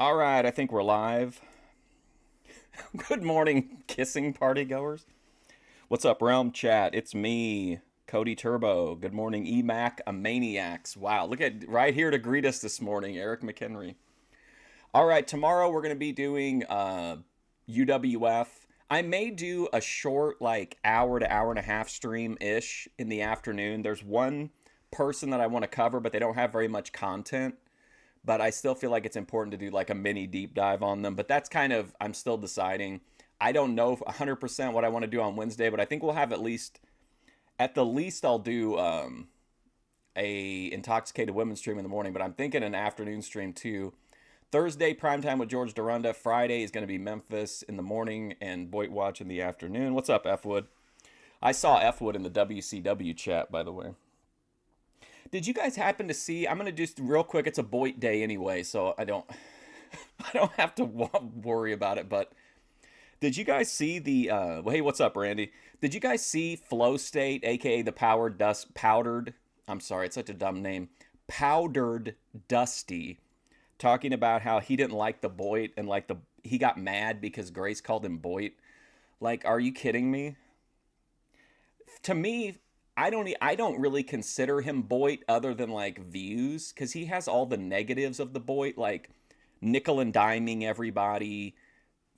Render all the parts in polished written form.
All right, I think we're live. Good morning, kissing party goers. What's up, Realm Chat? It's me, Cody Turbo. Good morning, EMAC, a maniacs. Wow, look at right here to greet us this morning, Eric McHenry. All right, tomorrow we're going to be doing UWF. I may do a short, like, hour to hour and a half stream ish in the afternoon. There's one person that I want to cover, but they don't have very much content, but I still feel like it's important to do like a mini deep dive on them. But that's kind of, I'm still deciding. I don't know 100% what I want to do on Wednesday, but I think we'll have at the least, I'll do a intoxicated women stream in the morning, but I'm thinking an afternoon stream too. Thursday, primetime with George Durunda. Friday is going to be Memphis in the morning and Boyd Watch in the afternoon. What's up, F Wood? I saw F Wood in the WCW chat, by the way. Did you guys happen to see? I'm gonna just real quick. It's a Boyd day anyway, so I don't I don't have to worry about it. But did you guys see the? Well, hey, what's up, Randy? Did you guys see Flow State, aka the powdered? I'm sorry, it's such a dumb name. Powdered Dusty, talking about how he didn't like the Boyd and like he got mad because Grace called him Boyd. Like, are you kidding me? To me, I don't really consider him Boyd other than like views, because he has all the negatives of the Boyd, like nickel and diming everybody,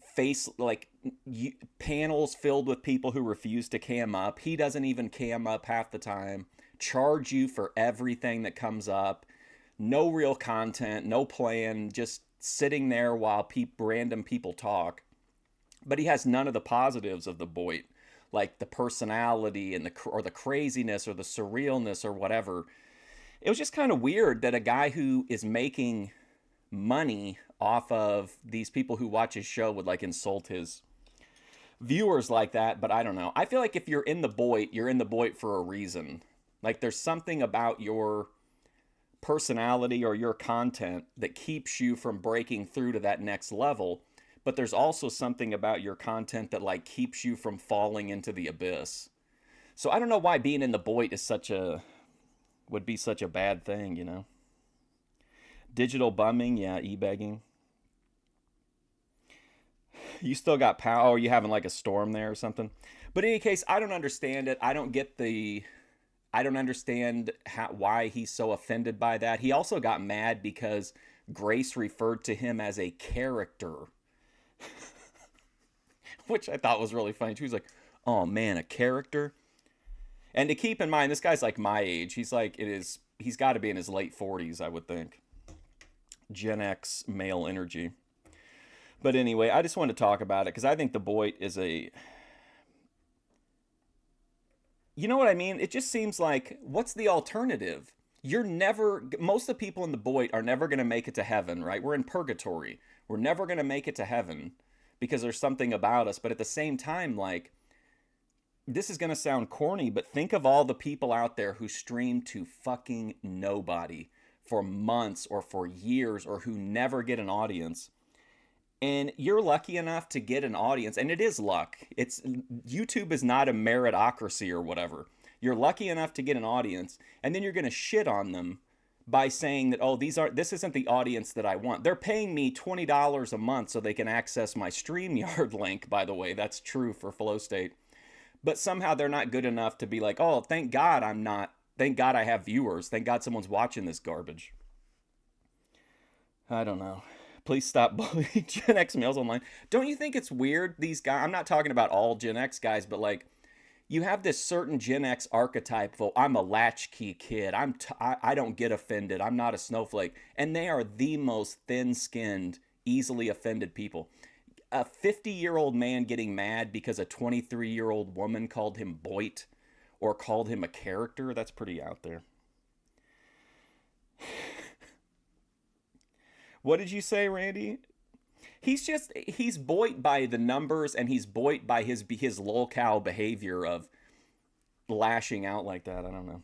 face like panels filled with people who refuse to cam up. He doesn't even cam up half the time. Charge you for everything that comes up. No real content, no plan, just sitting there while random people talk. But he has none of the positives of the Boyd, like the personality and the craziness or the surrealness or whatever. It was just kind of weird that a guy who is making money off of these people who watch his show would like insult his viewers like that. But I don't know. I feel like if you're in the Boyd, you're in the Boyd for a reason. Like there's something about your personality or your content that keeps you from breaking through to that next level. But there's also something about your content that like keeps you from falling into the abyss. So I don't know why being in the Boyd is would be such a bad thing, you know. Digital bumming, yeah, e-begging. You still got power. Oh, you having like a storm there or something. But in any case, I don't understand it. I don't understand why he's so offended by that. He also got mad because Grace referred to him as a character, which I thought was really funny. She was like, "Oh man, a character." And to keep in mind, this guy's like my age. He's got to be in his late 40s, I would think. Gen X male energy. But anyway, I just wanted to talk about it because I think the Boyd is you know what I mean? It just seems like, what's the alternative? Most of the people in the Boyd are never going to make it to heaven, right? We're in purgatory. We're never going to make it to heaven because there's something about us. But at the same time, like, this is going to sound corny, but think of all the people out there who stream to fucking nobody for months or for years or who never get an audience. And you're lucky enough to get an audience, and it is luck. YouTube is not a meritocracy or whatever. You're lucky enough to get an audience, and then you're going to shit on them by saying that, oh, this isn't the audience that I want. They're paying me $20 a month so they can access my StreamYard link, by the way. That's true for Flow State. But somehow they're not good enough to be like, oh, thank God I have viewers. Thank God someone's watching this garbage. I don't know. Please stop bullying Gen X males online. Don't you think it's weird, these guys? I'm not talking about all Gen X guys, but like, you have this certain Gen X archetype of, I'm a latchkey kid. I don't get offended. I'm not a snowflake. And they are the most thin-skinned, easily offended people. A 50-year-old man getting mad because a 23-year-old woman called him Boyd or called him a character, that's pretty out there. What did you say, Randy? He's Boyd by the numbers, and he's Boyd by his lolcow behavior of lashing out like that. I don't know.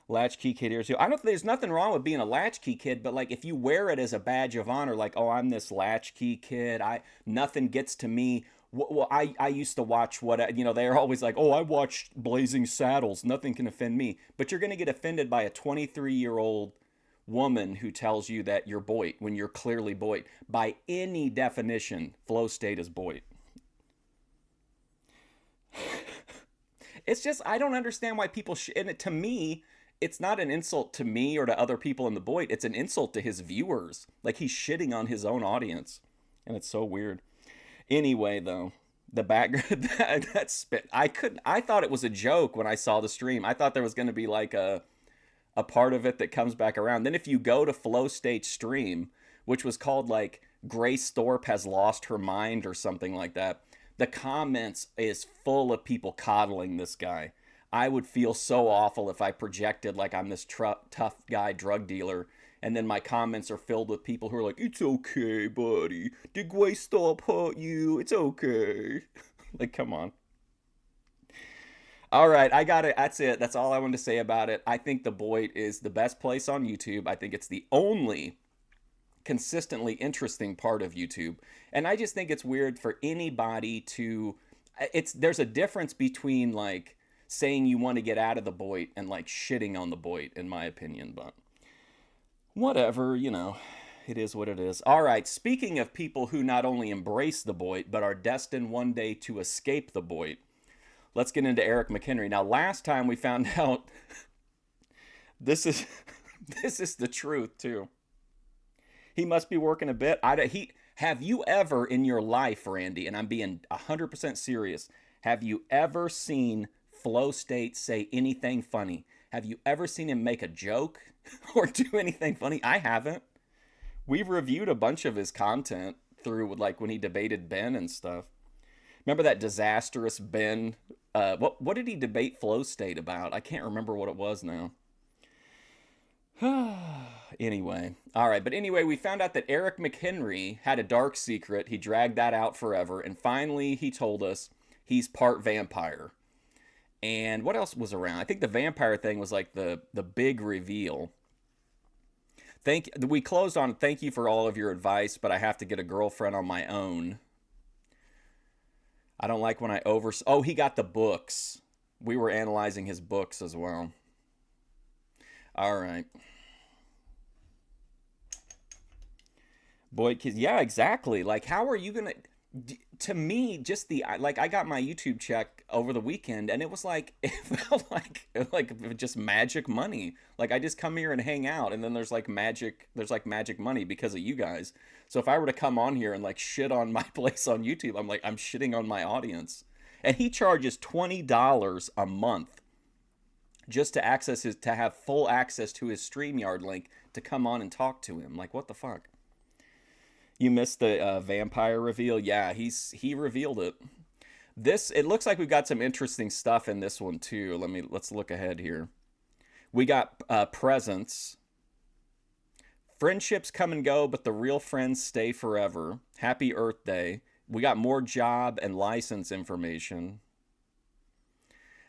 Latchkey kid here too. I don't think there's nothing wrong with being a latchkey kid, but like if you wear it as a badge of honor, like, oh, I'm this latchkey kid. Nothing gets to me. Well, I used to watch they're always like, oh, I watched Blazing Saddles. Nothing can offend me. But you're going to get offended by a 23-year-old woman who tells you that you're Boit when you're clearly Boit. By any definition, flow state is Boit. It's just, I don't understand why people, and to me, it's not an insult to me or to other people in the Boit. It's an insult to his viewers. Like he's shitting on his own audience. And it's so weird. Anyway, though, the background, that spit, I thought it was a joke when I saw the stream. I thought there was going to be like a part of it that comes back around. Then if you go to Flow State stream, which was called like Grace Thorpe has lost her mind or something like that, the comments is full of people coddling this guy. I would feel so awful if I projected like I'm this tough guy drug dealer, and then my comments are filled with people who are like, it's okay, buddy. Did Grace Thorpe hurt you? It's okay. Like, come on. All right, I got it. That's it. That's all I wanted to say about it. I think The Boit is the best place on YouTube. I think it's the only consistently interesting part of YouTube. And I just think it's weird for anybody to there's a difference between like saying you want to get out of the Boit and like shitting on the Boit, in my opinion, but whatever, you know. It is what it is. All right, speaking of people who not only embrace the Boit but are destined one day to escape the Boit, let's get into Eric McHenry. Now, last time we found out this is the truth too. He must be working a bit. Have you ever in your life, Randy, and I'm being 100% serious, have you ever seen Flow State say anything funny? Have you ever seen him make a joke or do anything funny? I haven't. We've reviewed a bunch of his content through like when he debated Ben and stuff. Remember that disastrous Ben? What did he debate Flow State about? I can't remember what it was now. Anyway, all right. But anyway, we found out that Eric McHenry had a dark secret. He dragged that out forever. And finally, he told us he's part vampire. And what else was around? I think the vampire thing was like the big reveal. We closed on thank you for all of your advice, but I have to get a girlfriend on my own. I don't like when oh, he got the books. We were analyzing his books as well. All right. Boy, kids, yeah, exactly. Like, how are you gonna? To me, just I got my YouTube check over the weekend, and it was like it felt like just magic money. Like I just come here and hang out, and then there's like magic money because of you guys. So if I were to come on here and like shit on my place on YouTube, I'm shitting on my audience. And he charges $20 a month just to have full access to his StreamYard link to come on and talk to him. Like, what the fuck? You missed the vampire reveal? Yeah, he revealed it. It looks like we've got some interesting stuff in this one too. Let's look ahead here. We got presents. Friendships come and go, but the real friends stay forever. Happy Earth Day. We got more job and license information.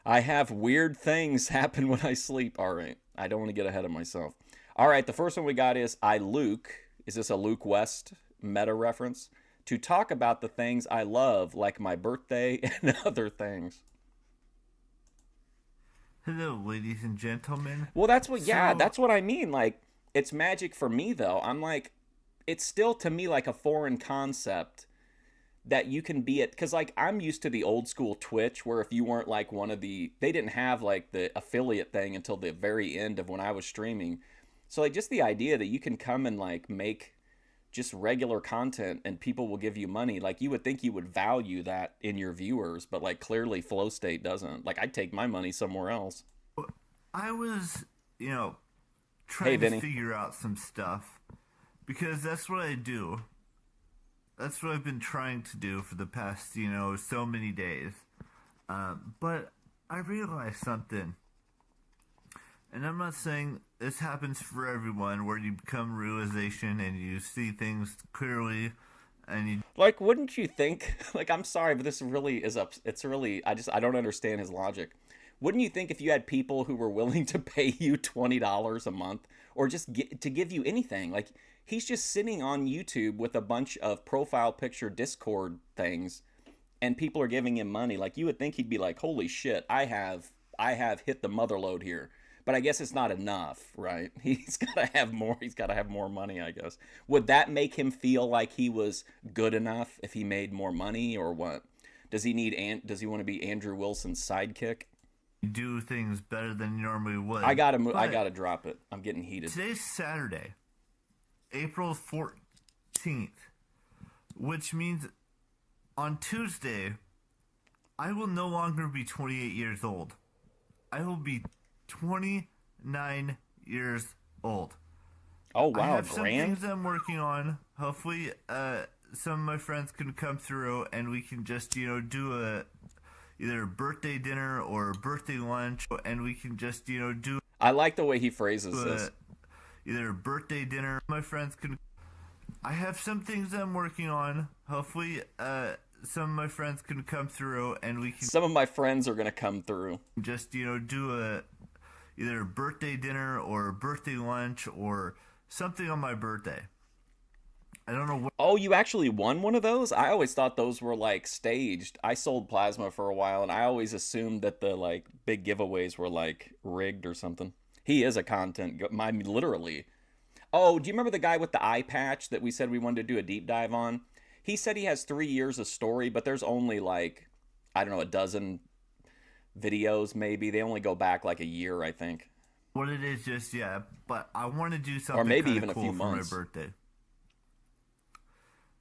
I have weird things happen when I sleep. All right. I don't want to get ahead of myself. All right. The first one we got is Luke. Is this a Luke West meta reference? To talk about the things I love, like my birthday and other things. Hello, ladies and gentlemen. Well, that's what I mean. Like, it's magic for me, though. I'm like, it's still to me like a foreign concept that you can be at, because like I'm used to the old school Twitch where if you weren't like they didn't have like the affiliate thing until the very end of when I was streaming. So like just the idea that you can come and like make just regular content and people will give you money, like you would think you would value that in your viewers, but like clearly Flow State doesn't. Like I'd take my money somewhere else. I was, trying to figure out some stuff because that's what I do. That's what I've been trying to do for the past, so many days. But I realized something. And I'm not saying this happens for everyone where you become realization and you see things clearly and you... Like, wouldn't you think... Like, I'm sorry, but this really is it's really... I don't understand his logic. Wouldn't you think if you had people who were willing to pay you $20 a month or just to give you anything? Like, he's just sitting on YouTube with a bunch of profile picture Discord things and people are giving him money. Like, you would think he'd be like, holy shit, I have hit the mother load here. But I guess it's not enough, right? He's got to have more. He's got to have more money, I guess. Would that make him feel like he was good enough if he made more money, or what? Does he need? Does he want to be Andrew Wilson's sidekick? Do things better than you normally would. I gotta drop it. I'm getting heated. Today's Saturday, April 14th, which means on Tuesday, I will no longer be 28 years old. I will be 29 years old. Oh, wow, I have grand? some things I'm working on. Hopefully, some of my friends can come through and we can just, do either a birthday dinner or a birthday lunch, and we can just, do... I like the way he phrases this. Either a birthday dinner. My friends can... I have some things I'm working on. Hopefully, some of my friends can come through and we can... Some of my friends are going to come through. Just, do either a birthday dinner or a birthday lunch or something on my birthday. I don't know what... Oh, you actually won one of those? I always thought those were, like, staged. I sold plasma for a while, and I always assumed that the, like, big giveaways were, like, rigged or something. He is a content... literally. Oh, do you remember the guy with the eye patch that we said we wanted to do a deep dive on? He said he has 3 years of story, but there's only, like, I don't know, a dozen videos, maybe. They only go back, like, a year, I think. What it is, just, yeah, but I want to do something or maybe even cool a few months. For my birthday.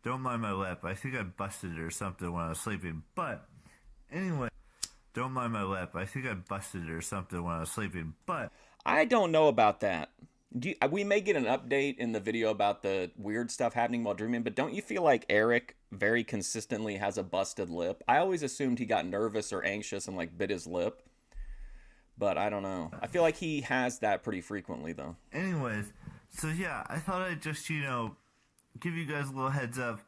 Don't mind my lip. I think I busted it or something when I was sleeping. But, anyway, don't mind my lip. I think I busted it or something when I was sleeping. But, I don't know about that. We may get an update in the video about the weird stuff happening while dreaming, but don't you feel like Eric very consistently has a busted lip? I always assumed he got nervous or anxious and, like, bit his lip. But I don't know. I feel like he has that pretty frequently, though. Anyways, so yeah, I thought I'd just, give you guys a little heads up.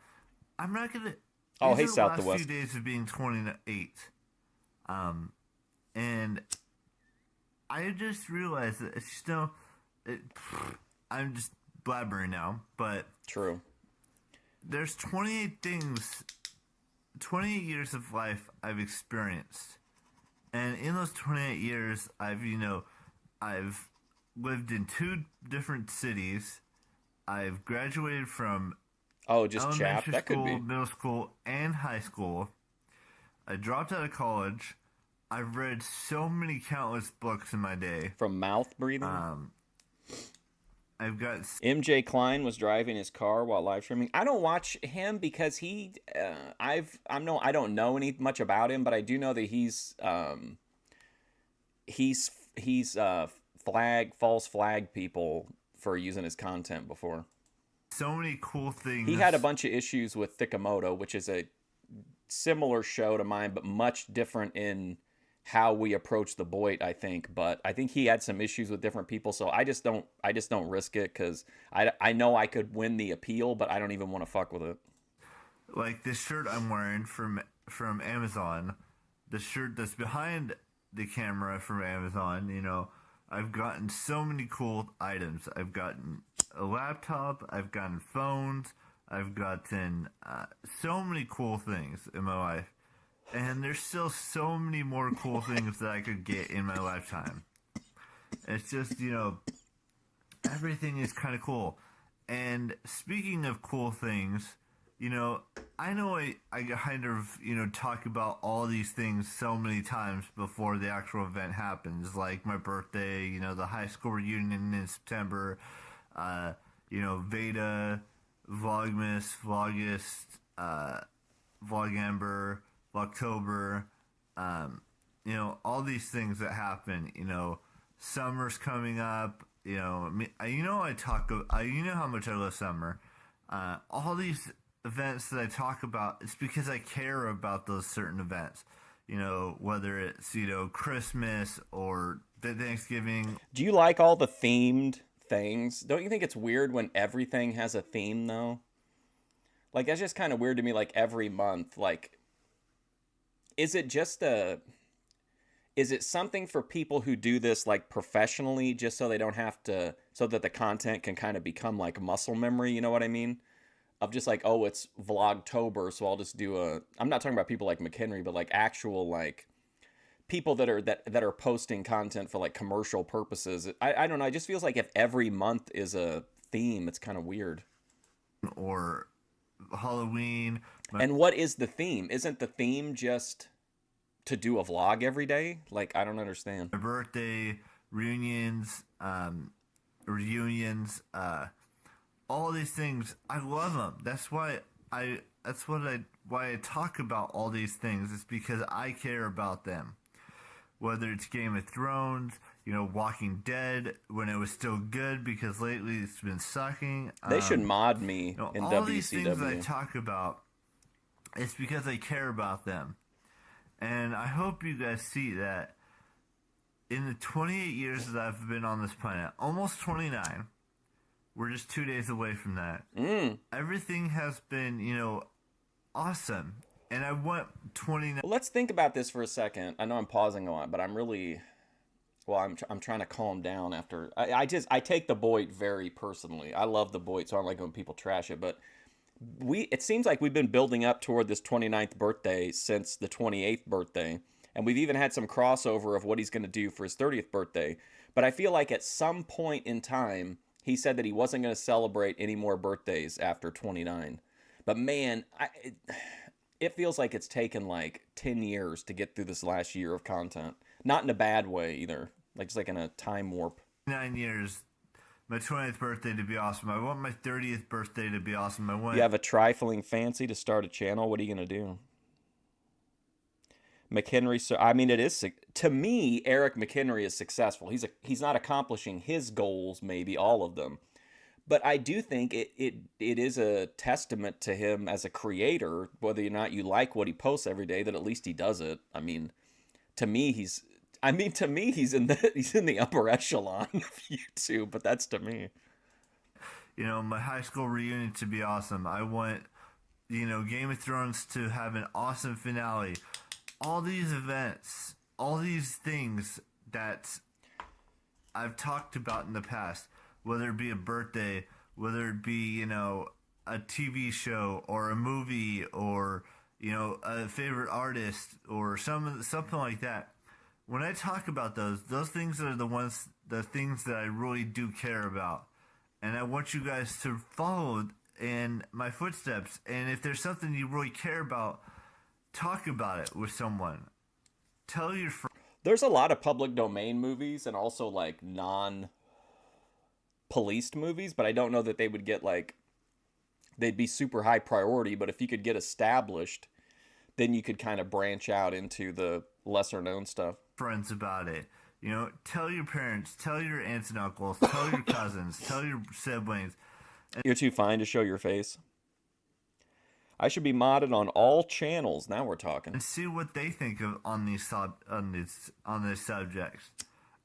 I'm not gonna... Oh, hey, South to West. West. Few days of being 28. And I just realized that it's just I'm just blabbering now, but... True. There's 28 things, 28 years of life I've experienced. And in those 28 years, I've lived in 2 different cities. I've graduated from just chap. That school, could be middle school, and high school. I dropped out of college. I've read so many countless books in my day. From mouth breathing. I've got MJ Klein was driving his car while live streaming. I don't watch him because I don't know much about him, but I do know that he's false flag people for using his content before. So many cool things. He had a bunch of issues with Thikamoto, which is a similar show to mine, but much different in how we approach the Boit, I think. But I think he had some issues with different people, so I just don't risk it because I know I could win the appeal, but I don't even want to fuck with it. Like this shirt I'm wearing from Amazon, the shirt that's behind the camera from Amazon, I've gotten so many cool items. I've gotten a laptop, I've gotten phones, I've gotten so many cool things in my life. And there's still so many more cool things that I could get in my lifetime. It's just, everything is kind of cool. And speaking of cool things, I know I kind of, talk about all these things so many times before the actual event happens. Like my birthday, the high school reunion in September, Veda, Vlogmas, Vlogust, Vlogamber, Vlogtober, all these things that happen, summer's coming up, how much I love summer. All these events that I talk about, it's because I care about those certain events, whether it's, Christmas or Thanksgiving. Do you like all the themed things? Don't you think it's weird when everything has a theme, though? Like, that's just kind of weird to me, like, every month, like... Is it something for people who do this like professionally just so they don't have to, so that the content can kind of become like muscle memory, you know what I mean? Of just like, oh, it's Vlogtober, so I'll just do I'm not talking about people like McHenry, but like actual like people that are posting content for like commercial purposes. I don't know. It just feels like if every month is a theme, it's kind of weird. Or Halloween. And what is the theme? Isn't the theme just to do a vlog every day? Like, I don't understand. My birthday, reunions, all these things. I love them. That's why I talk about all these things. It's because I care about them. Whether it's Game of Thrones, Walking Dead, when it was still good, because lately it's been sucking. They should mod me in WCW. All these things I talk about, it's because I care about them. And I hope you guys see that in the 28 years that I've been on this planet, almost 29, we're just 2 days away from that. Everything has been, awesome. And I want 29. Well, let's think about this for a second. I know I'm pausing a lot, but I'm really, I'm trying to calm down after. I take the Boyd very personally. I love the Boyd, so I don't like when people trash it. But it seems like we've been building up toward this 29th birthday since the 28th birthday. And we've even had some crossover of what he's going to do for his 30th birthday. But I feel like at some point in time, he said that he wasn't going to celebrate any more birthdays after 29. But man, it feels like it's taken like 10 years to get through this last year of content. Not in a bad way either. Like just like in a time warp. 9 years. My 20th birthday to be awesome. I want my 30th birthday to be awesome. You have a trifling fancy to start a channel? What are you going to do? McHenry, so I mean, it is, to me, Eric McHenry is successful. He's not accomplishing his goals, maybe all of them, but I do think it is a testament to him as a creator, whether or not you like what he posts every day, that at least he does it. I mean, to me, he's in the upper echelon of YouTube, but that's to me. My high school reunion to be awesome. I want, Game of Thrones to have an awesome finale. All these events, all these things that I've talked about in the past, whether it be a birthday, whether it be, a TV show or a movie or, a favorite artist or something like that. When I talk about those things are the things that I really do care about. And I want you guys to follow in my footsteps. And if there's something you really care about, talk about it with someone. Tell your friends. There's a lot of public domain movies and also like non-policed movies, but I don't know that they would get they'd be super high priority. But if you could get established, then you could kind of branch out into the lesser known stuff. Friends about it. Tell your parents, tell your aunts and uncles, tell your cousins, tell your siblings. You're too fine to show your face. I should be modded on all channels. Now we're talking. And see what they think of on these subjects.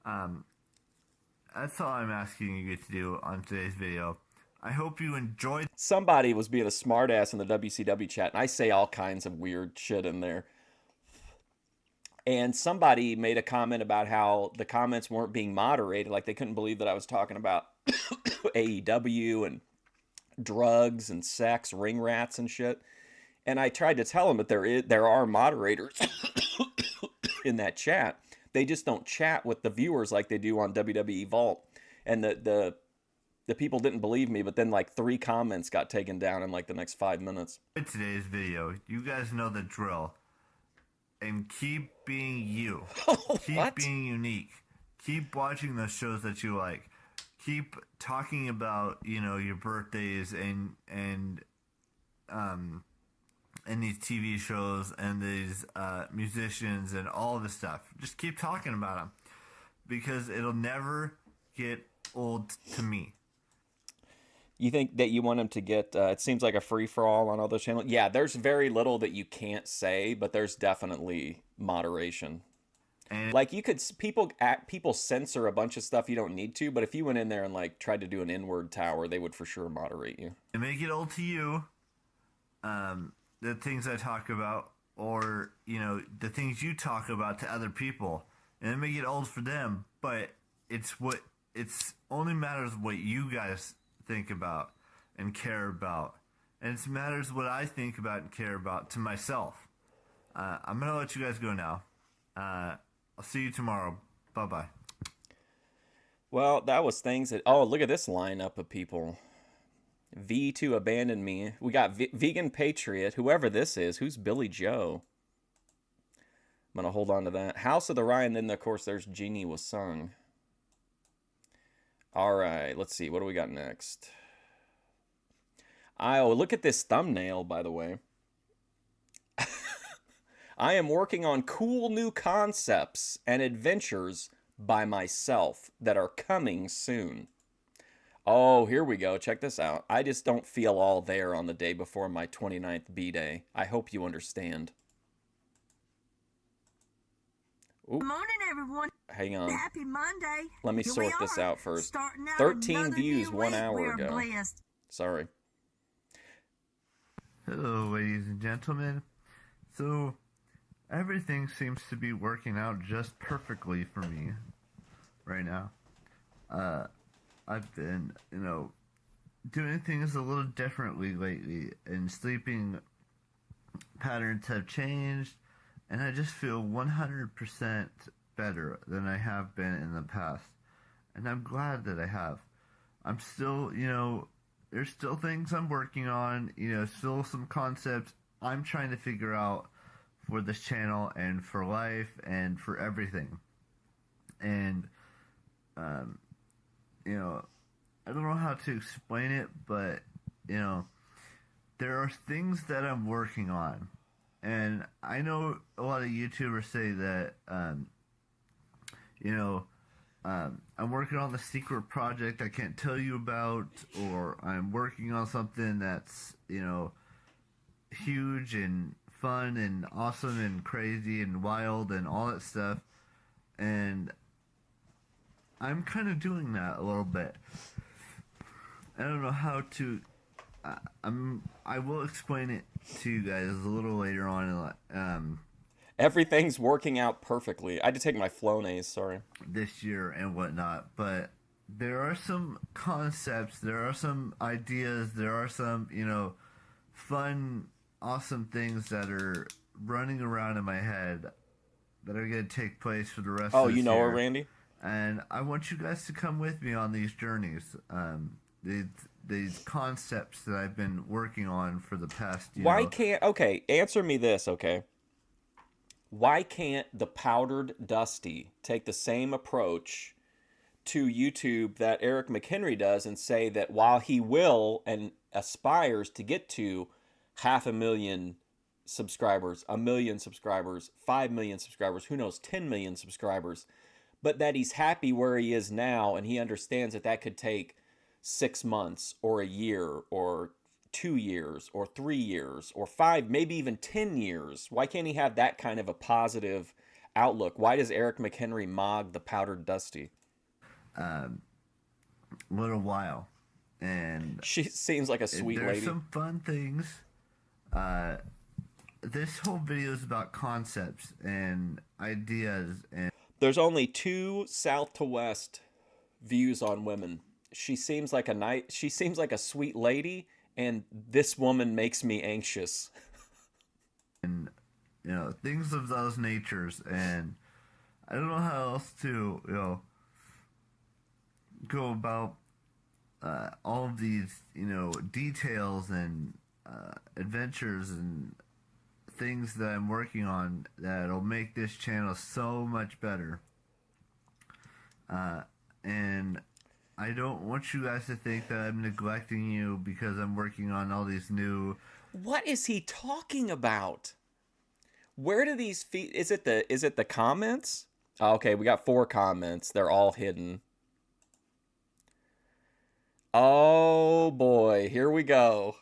That's all I'm asking you to do on today's video. I hope you enjoyed. Somebody was being a smartass in the WCW chat, and I say all kinds of weird shit in there. And somebody made a comment about how the comments weren't being moderated, like they couldn't believe that I was talking about AEW and drugs and sex, ring rats and shit. And I tried to tell him that there are moderators in that chat. They just don't chat with the viewers like they do on WWE Vault. And the people didn't believe me, but then like 3 comments got taken down in like the next 5 minutes. In today's video, you guys know the drill. And keep being you. Keep being unique. Keep watching the shows that you like. Keep talking about, your birthdays and these TV shows and these musicians and all this stuff. Just keep talking about them because it'll never get old to me. You think that you want them to get, it seems like a free-for-all on all those channels? Yeah, there's very little that you can't say, but there's definitely moderation. And like people censor a bunch of stuff you don't need to, but if you went in there and like tried to do an N-word tower, they would for sure moderate you. It may get old to you, the things I talk about, or the things you talk about to other people, and it may get old for them. But it's only matters what you guys think about and care about, and it matters what I think about and care about to myself. I'm gonna let you guys go now. I'll see you tomorrow. Bye-bye. Well, that was things that... Oh, look at this lineup of people. V to abandon me. We got Vegan Patriot, whoever this is. Who's Billy Joe? I'm going to hold on to that. House of the Ryan, then, of course, there's Jeannie was sung. All right, let's see. What do we got next? Oh, look at this thumbnail, by the way. I am working on cool new concepts and adventures by myself that are coming soon. Oh, here we go. Check this out. I just don't feel all there on the day before my 29th B-Day. I hope you understand. Good morning, everyone. Hang on. Happy Monday. Let me sort this out first. 13 views 1 hour ago. Blessed. Sorry. Hello, ladies and gentlemen. So, everything seems to be working out just perfectly for me right now. I've been, doing things a little differently lately, and sleeping patterns have changed, and I just feel 100% better than I have been in the past. And I'm glad that I have. I'm still, there's still things I'm working on, still some concepts I'm trying to figure out for this channel and for life and for everything. And, I don't know how to explain it, but, there are things that I'm working on. And I know a lot of YouTubers say that, I'm working on the secret project I can't tell you about, or I'm working on something that's, huge and fun and awesome and crazy and wild and all that stuff. And I'm kind of doing that a little bit. I don't know how to. I will explain it to you guys a little later on. Everything's working out perfectly. I had to take my Flonase, sorry. This year and whatnot, but there are some concepts, there are some ideas, there are some, fun, awesome things that are running around in my head that are going to take place for the rest of this year. Oh, you know her, Randy? And I want you guys to come with me on these journeys. These concepts that I've been working on for the past year. Why can't... Okay, answer me this, okay? Why can't the Powdered Dusty take the same approach to YouTube that Eric McHenry does and say that while he will and aspires to get to 500,000 subscribers, 1 million subscribers, 5 million subscribers, who knows, 10 million subscribers, but that he's happy where he is now and he understands that that could take 6 months or a year or 2 years or 3 years or 5, maybe even 10 years. Why can't he have that kind of a positive outlook? Why does Eric McHenry mog the Powdered Dusty? Little while. And she seems like a sweet lady. There's some fun things. This whole video is about concepts and ideas, and there's only 2 south to west views on women. She seems like a sweet lady, and this woman makes me anxious. And things of those natures, and I don't know how else to go about all of these details and adventures and things that I'm working on that'll make this channel so much better. And I don't want you guys to think that I'm neglecting you because I'm working on all these new... What is he talking about? Where do these feet... Is it the comments? Oh, okay, we got 4 comments. They're all hidden. Oh boy, here we go.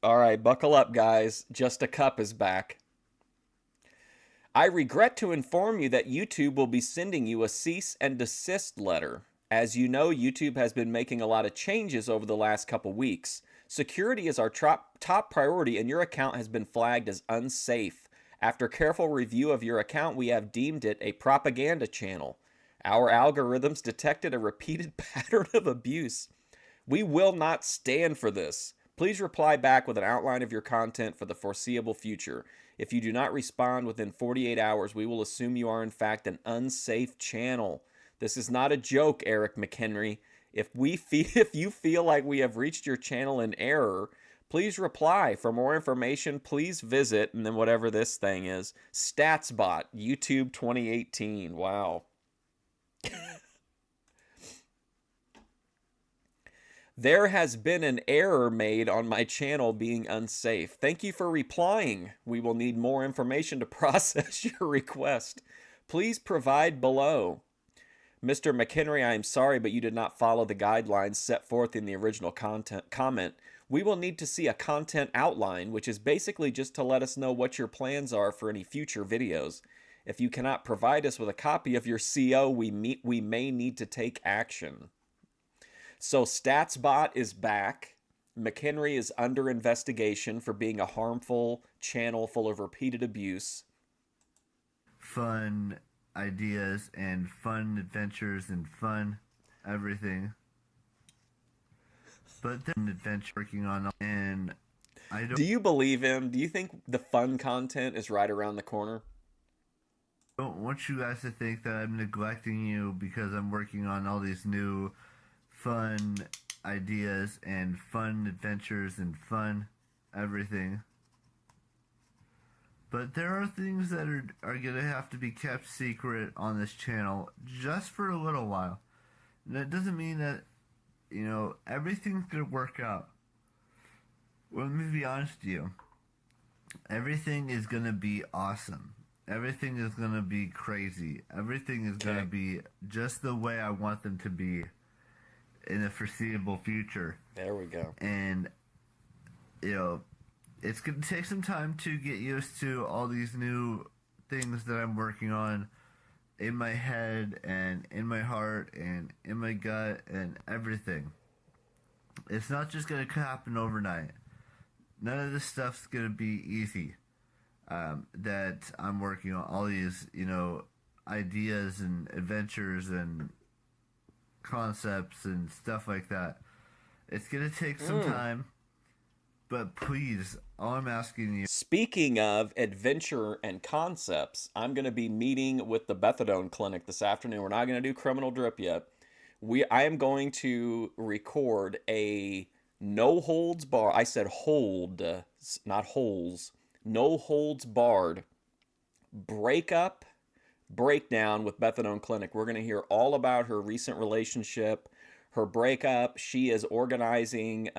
All right, buckle up, guys. Just a Cup is back. I regret to inform you that YouTube will be sending you a cease and desist letter. As you know, YouTube has been making a lot of changes over the last couple weeks. Security is our top priority, and your account has been flagged as unsafe. After careful review of your account, we have deemed it a propaganda channel. Our algorithms detected a repeated pattern of abuse. We will not stand for this. Please reply back with an outline of your content for the foreseeable future. If you do not respond within 48 hours, we will assume you are in fact an unsafe channel. This is not a joke, Eric McHenry. If you feel like we have reached your channel in error, please reply. For more information, please visit, and then whatever this thing is, StatsBot, YouTube 2018. Wow. There has been an error made on my channel being unsafe. Thank you for replying. We will need more information to process your request. Please provide below. Mr. McHenry, I am sorry, but you did not follow the guidelines set forth in the original comment. We will need to see a content outline, which is basically just to let us know what your plans are for any future videos. If you cannot provide us with a copy of your CO, we may need to take action. So StatsBot is back. McHenry is under investigation for being a harmful channel full of repeated abuse. Fun ideas and fun adventures and fun everything. But then adventure working on, and I don't. Do you believe him? Do you think the fun content is right around the corner? I don't want you guys to think that I'm neglecting you because I'm working on all these new fun ideas and fun adventures and fun everything. But there are things that are going to have to be kept secret on this channel just for a little while. And that doesn't mean that, you know, everything's going to work out. Well, let me be honest with you. Everything is going to be awesome. Everything is going to be crazy. Everything is going to be just the way I want them to be in the foreseeable future. There we go. And, you know, it's going to take some time to get used to all these new things that I'm working on in my head and in my heart and in my gut and everything. It's not just going to happen overnight. None of this stuff's going to be easy. That I'm working on all these, you know, ideas and adventures and concepts and stuff like that. It's going to take some time, but please, all I'm asking you... Speaking of adventure and concepts, I'm going to be meeting with the Methadone Clinic this afternoon. We're not going to do Criminal Drip yet. I am going to record a no holds bar. I said hold, not holes. No holds barred breakup, breakdown with Methadone Clinic. We're going to hear all about her recent relationship, her breakup. She is organizing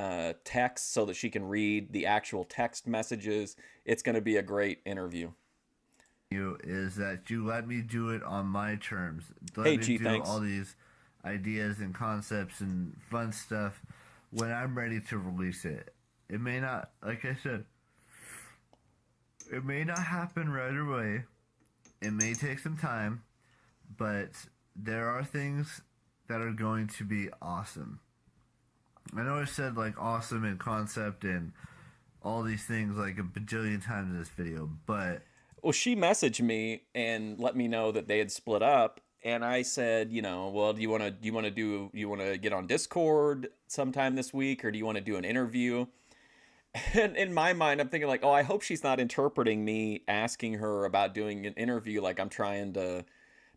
text so that she can read the actual text messages. It's going to be a great interview. Is that you let me do it on my terms. Let hey, me G, do thanks. all these ideas and concepts and fun stuff when I'm ready to release it. It may not, like I said, it may not happen right away. It may take some time, but there are things that are going to be awesome. I know I said like awesome and concept and all these things like a bajillion times in this video, but... Well, she messaged me and let me know that they had split up, and I said, you know, well, do you want to get on Discord sometime this week, or do you want to do an interview? And in my mind, I'm thinking like, oh, I hope she's not interpreting me asking her about doing an interview like I'm trying to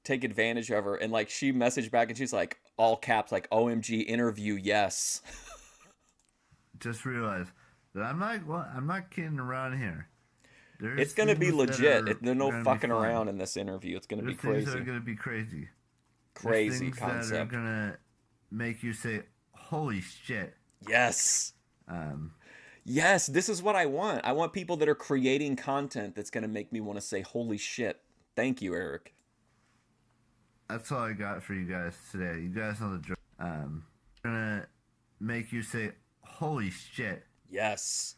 take advantage of her. And like she messaged back and she's like, all caps, like, OMG interview, yes. Just realize that I'm not kidding around here. It's going to be legit. There's no fucking around in this interview. It's going to be crazy. Things that are going to be crazy. Crazy things concept. that are going to make you say, holy shit. Yes. Yes, this is what I want. I want people that are creating content that's going to make me want to say, holy shit. Thank you, Eric. That's all I got for you guys today. You guys know the drill. Going to make you say, holy shit. Yes.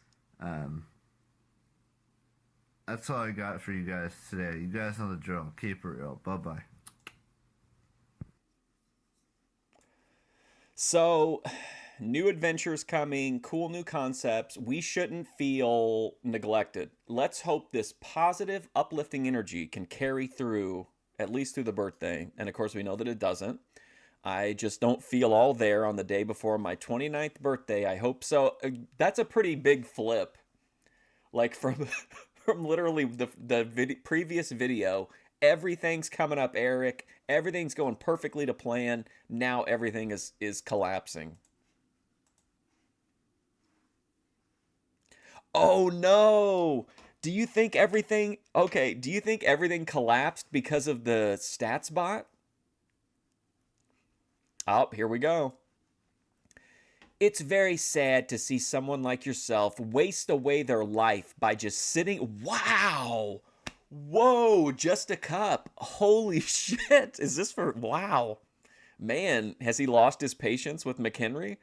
That's all I got for you guys today. You guys know the drill. Keep it real. Bye-bye. So... new adventures coming, cool new concepts. We shouldn't feel neglected. Let's hope this positive, uplifting energy can carry through, at least through the birthday. And of course, we know that it doesn't. I just don't feel all there on the day before my 29th birthday. I hope so. That's a pretty big flip. Like from from literally the previous video, everything's coming up, Eric. Everything's going perfectly to plan. Now everything is collapsing. Oh no. Do you think everything do you think everything collapsed because of the stats bot? Oh, here we go. It's very sad to see someone like yourself waste away their life by just sitting. Wow. Whoa, just a cup. Holy shit. Is this for. Wow. Man, has he lost his patience with McHenry?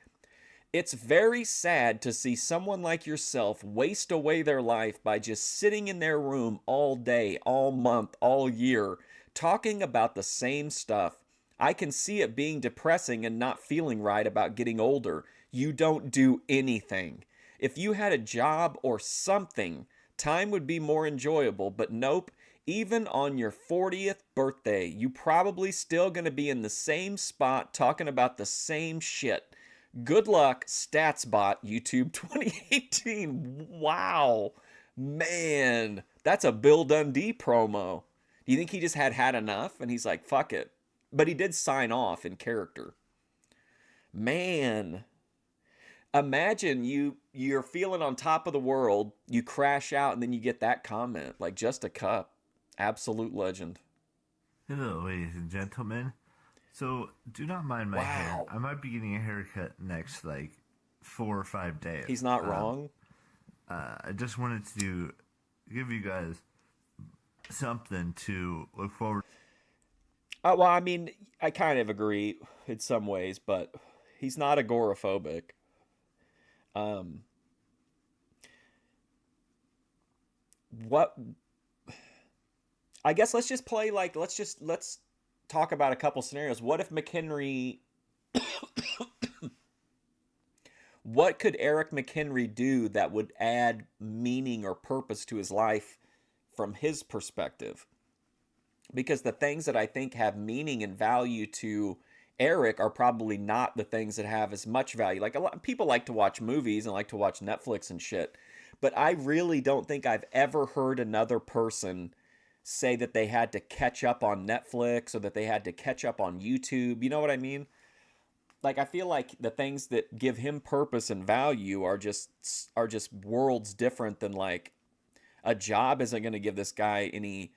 It's very sad to see someone like yourself waste away their life by just sitting in their room all day, all month, all year, talking about the same stuff. I can see it being depressing and not feeling right about getting older. You don't do anything. If you had a job or something, time would be more enjoyable, but nope. Even on your 40th birthday, you probably still gonna be in the same spot talking about the same shit. Good luck, StatsBot YouTube 2018. Wow. Man, that's a Bill Dundee promo. Do you think he just had enough and he's like, fuck it? But he did sign off in character. Man. Imagine you're feeling on top of the world, you crash out, and then you get that comment. Like, just a cup. Absolute legend. Hello, ladies and gentlemen. So, do not mind my hair. I might be getting a haircut next, 4 or 5 days. He's not wrong. I just wanted to give you guys something to look forward to. Well, I mean, I kind of agree in some ways, but he's not agoraphobic. What? I guess let's just play let's talk about a couple scenarios. What if McHenry? What could Eric McHenry do that would add meaning or purpose to his life from his perspective? Because the things that I think have meaning and value to Eric are probably not the things that have as much value. Like, a lot of people like to watch movies and like to watch Netflix and shit, but I really don't think I've ever heard another person say that they had to catch up on Netflix or that they had to catch up on YouTube. You know what I mean? Like, I feel like the things that give him purpose and value are just worlds different than, like, a job isn't going to give this guy any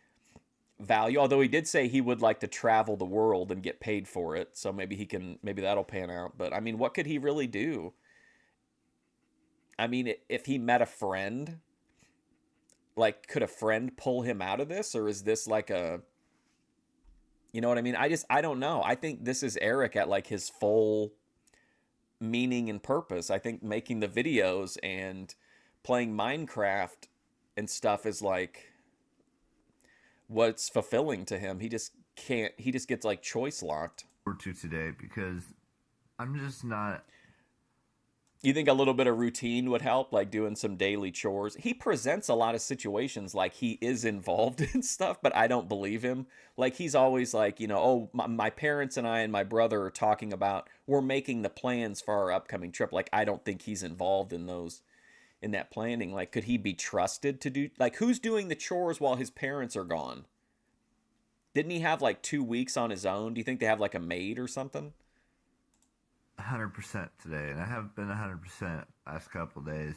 value. Although he did say he would like to travel the world and get paid for it. So maybe that'll pan out. But I mean, what could he really do? I mean, if he met a friend, like, could a friend pull him out of this? Or is this like you know what I mean? I don't know. I think this is Eric at like his full meaning and purpose. I think making the videos and playing Minecraft and stuff is like what's fulfilling to him. He just gets like choice locked. To today, because I'm just not. You think a little bit of routine would help, like doing some daily chores? He presents a lot of situations like he is involved in stuff, but I don't believe him. Like, he's always like, oh, my parents and I and my brother are talking about, we're making the plans for our upcoming trip. Like, I don't think he's involved in that planning. Like, could he be trusted to do, like, who's doing the chores while his parents are gone? Didn't he have like 2 weeks on his own? Do you think they have like a maid or something? 100% today, and I have been 100% last couple days,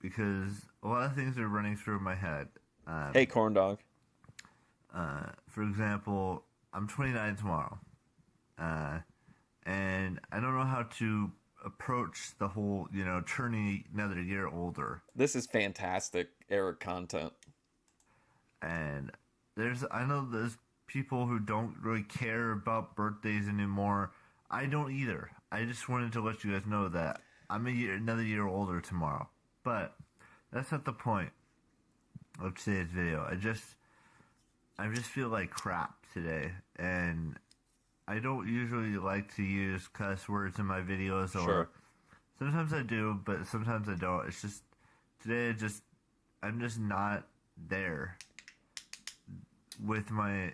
because a lot of things are running through my head. Hey, corn dog. For example, I'm 29 tomorrow, and I don't know how to approach the whole, turning another year older. This is fantastic Eric content. And I know there's people who don't really care about birthdays anymore. I don't either. I just wanted to let you guys know that I'm another year older tomorrow. But that's not the point of today's video. I just feel like crap today, and I don't usually like to use cuss words in my videos, or sure. Sometimes I do, but sometimes I don't. It's just today. I'm just not there with my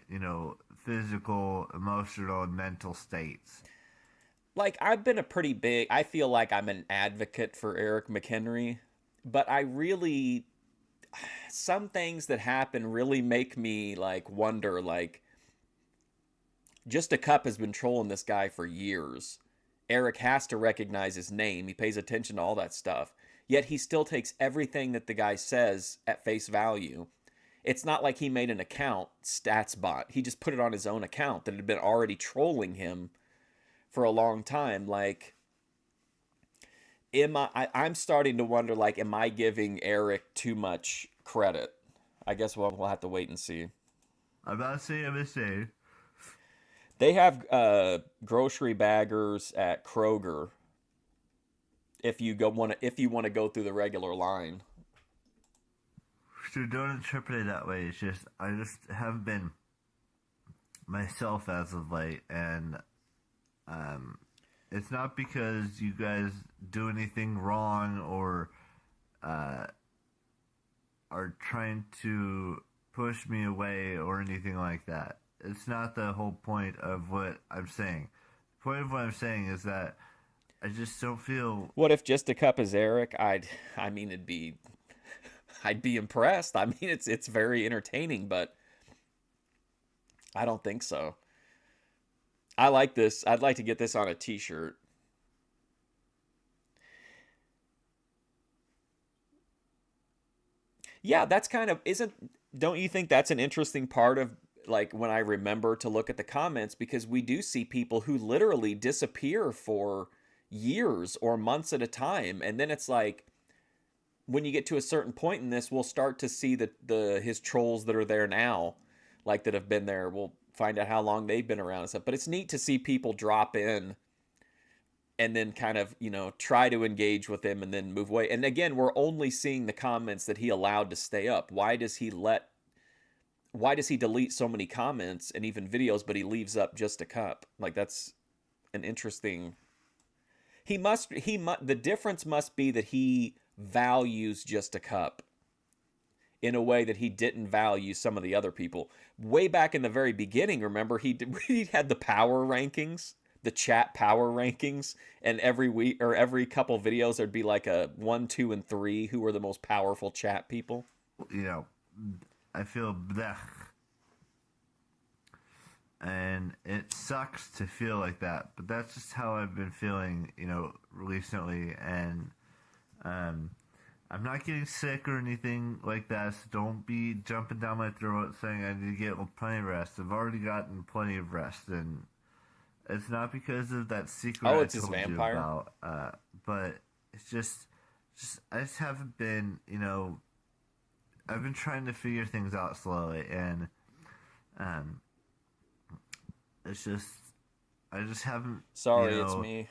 physical, emotional, and mental states. Like, I've been I feel like I'm an advocate for Eric McHenry, but some things that happen really make me, like, wonder, like, Just a Cup has been trolling this guy for years. Eric has to recognize his name. He pays attention to all that stuff. Yet he still takes everything that the guy says at face value. It's not like he made an account, StatsBot. He just put it on his own account that had been already trolling him for a long time. Like, I'm starting to wonder, like, am I giving Eric too much credit? I guess we'll have to wait and see. I'm not saying I'm insane. They have grocery baggers at Kroger. If you want to go through the regular line. So don't interpret it that way. It's just I just haven't been myself as of late, and it's not because you guys do anything wrong or are trying to push me away or anything like that. It's not the whole point of what I'm saying. The point of what I'm saying is that I just don't feel. What if Just a Cup is Eric? I'd be impressed. I mean, it's very entertaining, but I don't think so. I like this. I'd like to get this on a t-shirt. Yeah, that's kind of don't you think that's an interesting part of, like, when I remember to look at the comments, because we do see people who literally disappear for years or months at a time, and then it's like when you get to a certain point in this, we'll start to see his trolls that are there now, like that have been there. We'll find out how long they've been around and stuff. But it's neat to see people drop in and then kind of, try to engage with him and then move away. And again, we're only seeing the comments that he allowed to stay up. Why does he delete so many comments and even videos, but he leaves up Just a Cup? Like, that's an interesting. The difference must be that he values Just a Cup in a way that he didn't value some of the other people. Way back in the very beginning, remember, he had the power rankings, the chat power rankings, and every week or every couple videos there'd be like a 1, 2, and 3 who were the most powerful chat people. I feel blech. And it sucks to feel like that, but that's just how I've been feeling, recently. And I'm not getting sick or anything like that, so don't be jumping down my throat saying I need to get plenty of rest. I've already gotten plenty of rest, and it's not because of that secret I it's told his vampire? you about. But it's just I just haven't been, I've been trying to figure things out slowly, and it's just I just haven't. Sorry, it's me.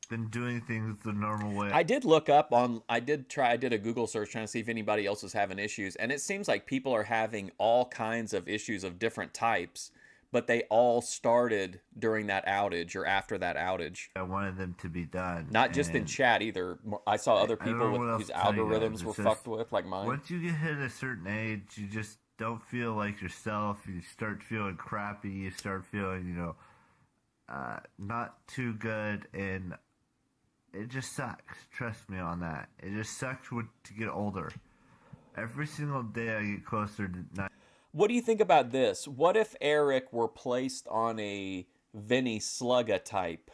Been doing things the normal way. I did look up I did a Google search trying to see if anybody else was having issues, and it seems like people are having all kinds of issues of different types, but they all started during that outage or after that outage. I wanted them to be done. Not just in chat either. I saw other people whose algorithms were fucked with, like mine. Once you get hit a certain age, you just don't feel like yourself. You start feeling crappy. You start feeling, not too good, and it just sucks. Trust me on that. It just sucks to get older. Every single day I get closer to 9. What do you think about this? What if Eric were placed on a Vinny Slugga type?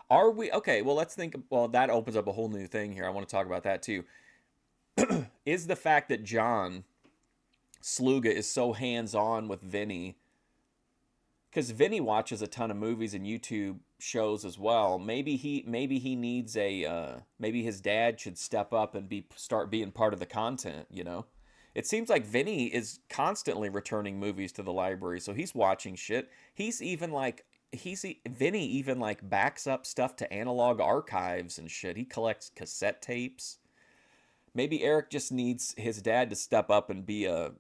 Are we... Okay, well, let's think... Well, that opens up a whole new thing here. I want to talk about that, too. Is the fact that John Sluga is so hands-on with Vinny... Because Vinny watches a ton of movies and YouTube shows as well. Maybe he needs maybe his dad should step up and start being part of the content, It seems like Vinny is constantly returning movies to the library, so he's watching shit. Vinny even like backs up stuff to analog archives and shit. He collects cassette tapes. Maybe Eric just needs his dad to step up and be a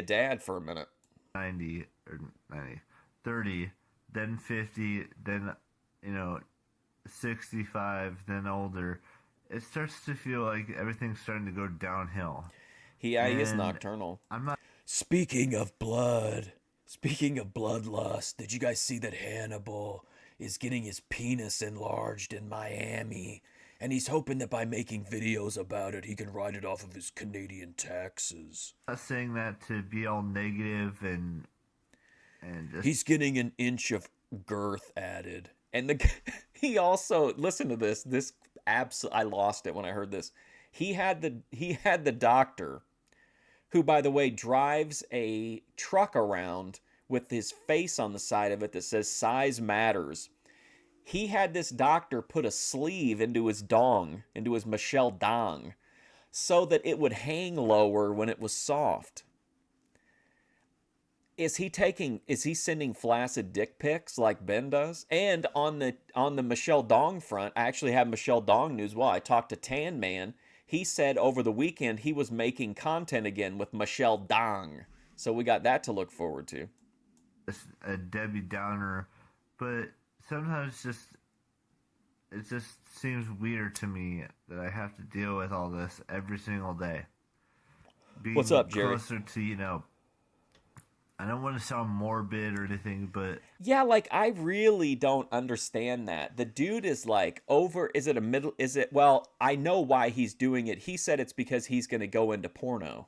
dad for a minute. 90 or 90, 30, then 50, then 65, then older. It starts to feel like everything's starting to go downhill. He is nocturnal. Speaking of bloodlust, did you guys see that Hannibal is getting his penis enlarged in Miami? And he's hoping that by making videos about it, he can write it off of his Canadian taxes. I'm not saying that to be all negative and just... He's getting an inch of girth added. And he also, listen to this. I lost it when I heard this. He had the doctor, who, by the way, drives a truck around with his face on the side of it that says size matters. He had this doctor put a sleeve into his dong, into his Michelle dong, so that it would hang lower when it was soft. Is he sending flaccid dick pics like Ben does? And on the Michelle Dong front, I actually have Michelle Dong news. Well, I talked to Tan Man. He said over the weekend he was making content again with Michelle Dong. So we got that to look forward to. It's a Debbie Downer, but sometimes it just seems weird to me that I have to deal with all this every single day. Being What's up, Jerry? Closer to, I don't want to sound morbid or anything, but... Yeah, like, I really don't understand that. The dude is, like, well, I know why he's doing it. He said it's because he's going to go into porno.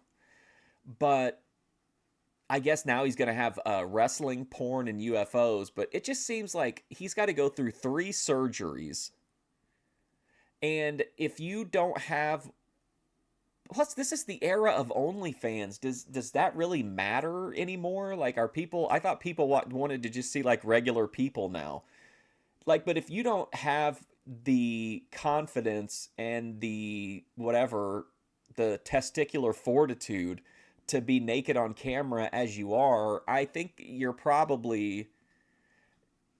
But I guess now he's going to have wrestling, porn, and UFOs. But it just seems like he's got to go through 3 surgeries. And if you don't have... Plus, this is the era of OnlyFans. Does that really matter anymore? Like, I thought people wanted to just see, like, regular people now. Like, but if you don't have the confidence and the testicular fortitude to be naked on camera as you are, I think you're probably,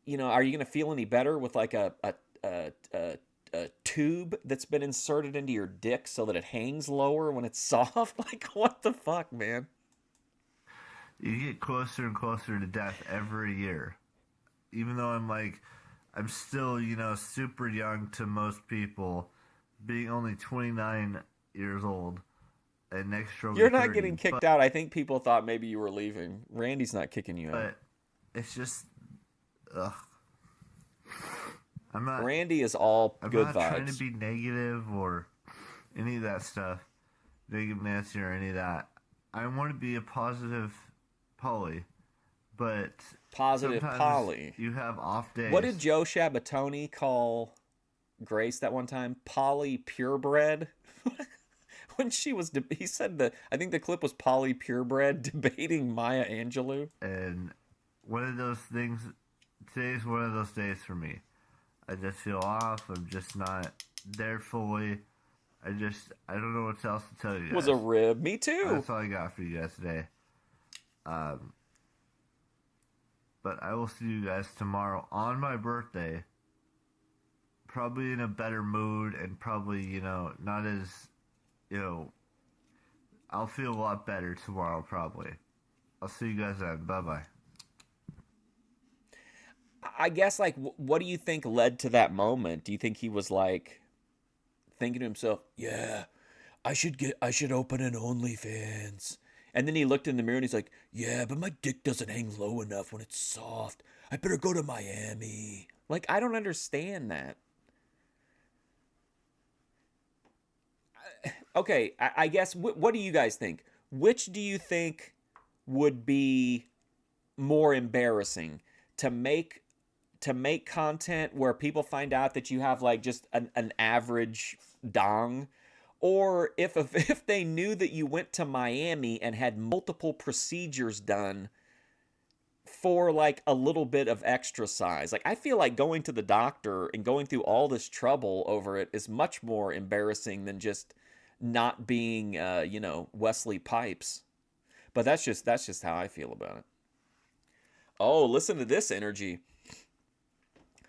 are you going to feel any better with, like, a tube that's been inserted into your dick so that it hangs lower when it's soft? Like, what the fuck, man? You get closer and closer to death every year. Even though I'm still, super young to most people, being only 29 years old, and next year you're not getting kicked out. I think people thought maybe you were leaving. Randy's not kicking you out. But it's just, ugh. Randy is all good vibes. I'm not trying to be negative or any of that stuff, negative Nancy or any of that. I want to be a positive Polly, but positive Polly. You have off days. What did Joe Shabatoni call Grace that one time? Polly purebred. When he said I think the clip was Polly purebred debating Maya Angelou. And one of those things. Today's one of those days for me. I just feel off. I'm just not there fully. I don't know what else to tell you guys. Was a rib. Me too. That's all I got for you guys today. But I will see you guys tomorrow on my birthday. Probably in a better mood and probably, not as, I'll feel a lot better tomorrow probably. I'll see you guys then. Bye-bye. I guess, like, what do you think led to that moment? Do you think he was, like, thinking to himself, yeah, I should open an OnlyFans. And then he looked in the mirror and he's like, yeah, but my dick doesn't hang low enough when it's soft. I better go to Miami. Like, I don't understand that. Okay, I guess, what do you guys think? Which do you think would be more embarrassing? To make content where people find out that you have, like, just an average dong, or if they knew that you went to Miami and had multiple procedures done for, like, a little bit of extra size. Like, I feel like going to the doctor and going through all this trouble over it is much more embarrassing than just not being Wesley Pipes. But that's just how I feel about it. Oh, listen to this energy.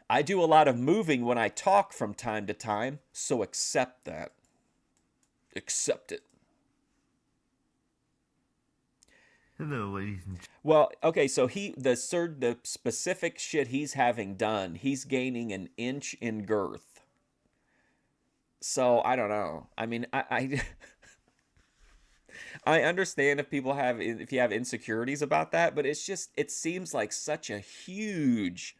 I do a lot of moving when I talk from time to time, so accept that. Accept it. Hello, ladies and gentlemen. Well, okay, so the specific shit he's having done, he's gaining an inch in girth. So, I don't know. I mean, I I understand if you have insecurities about that, but it seems like such a huge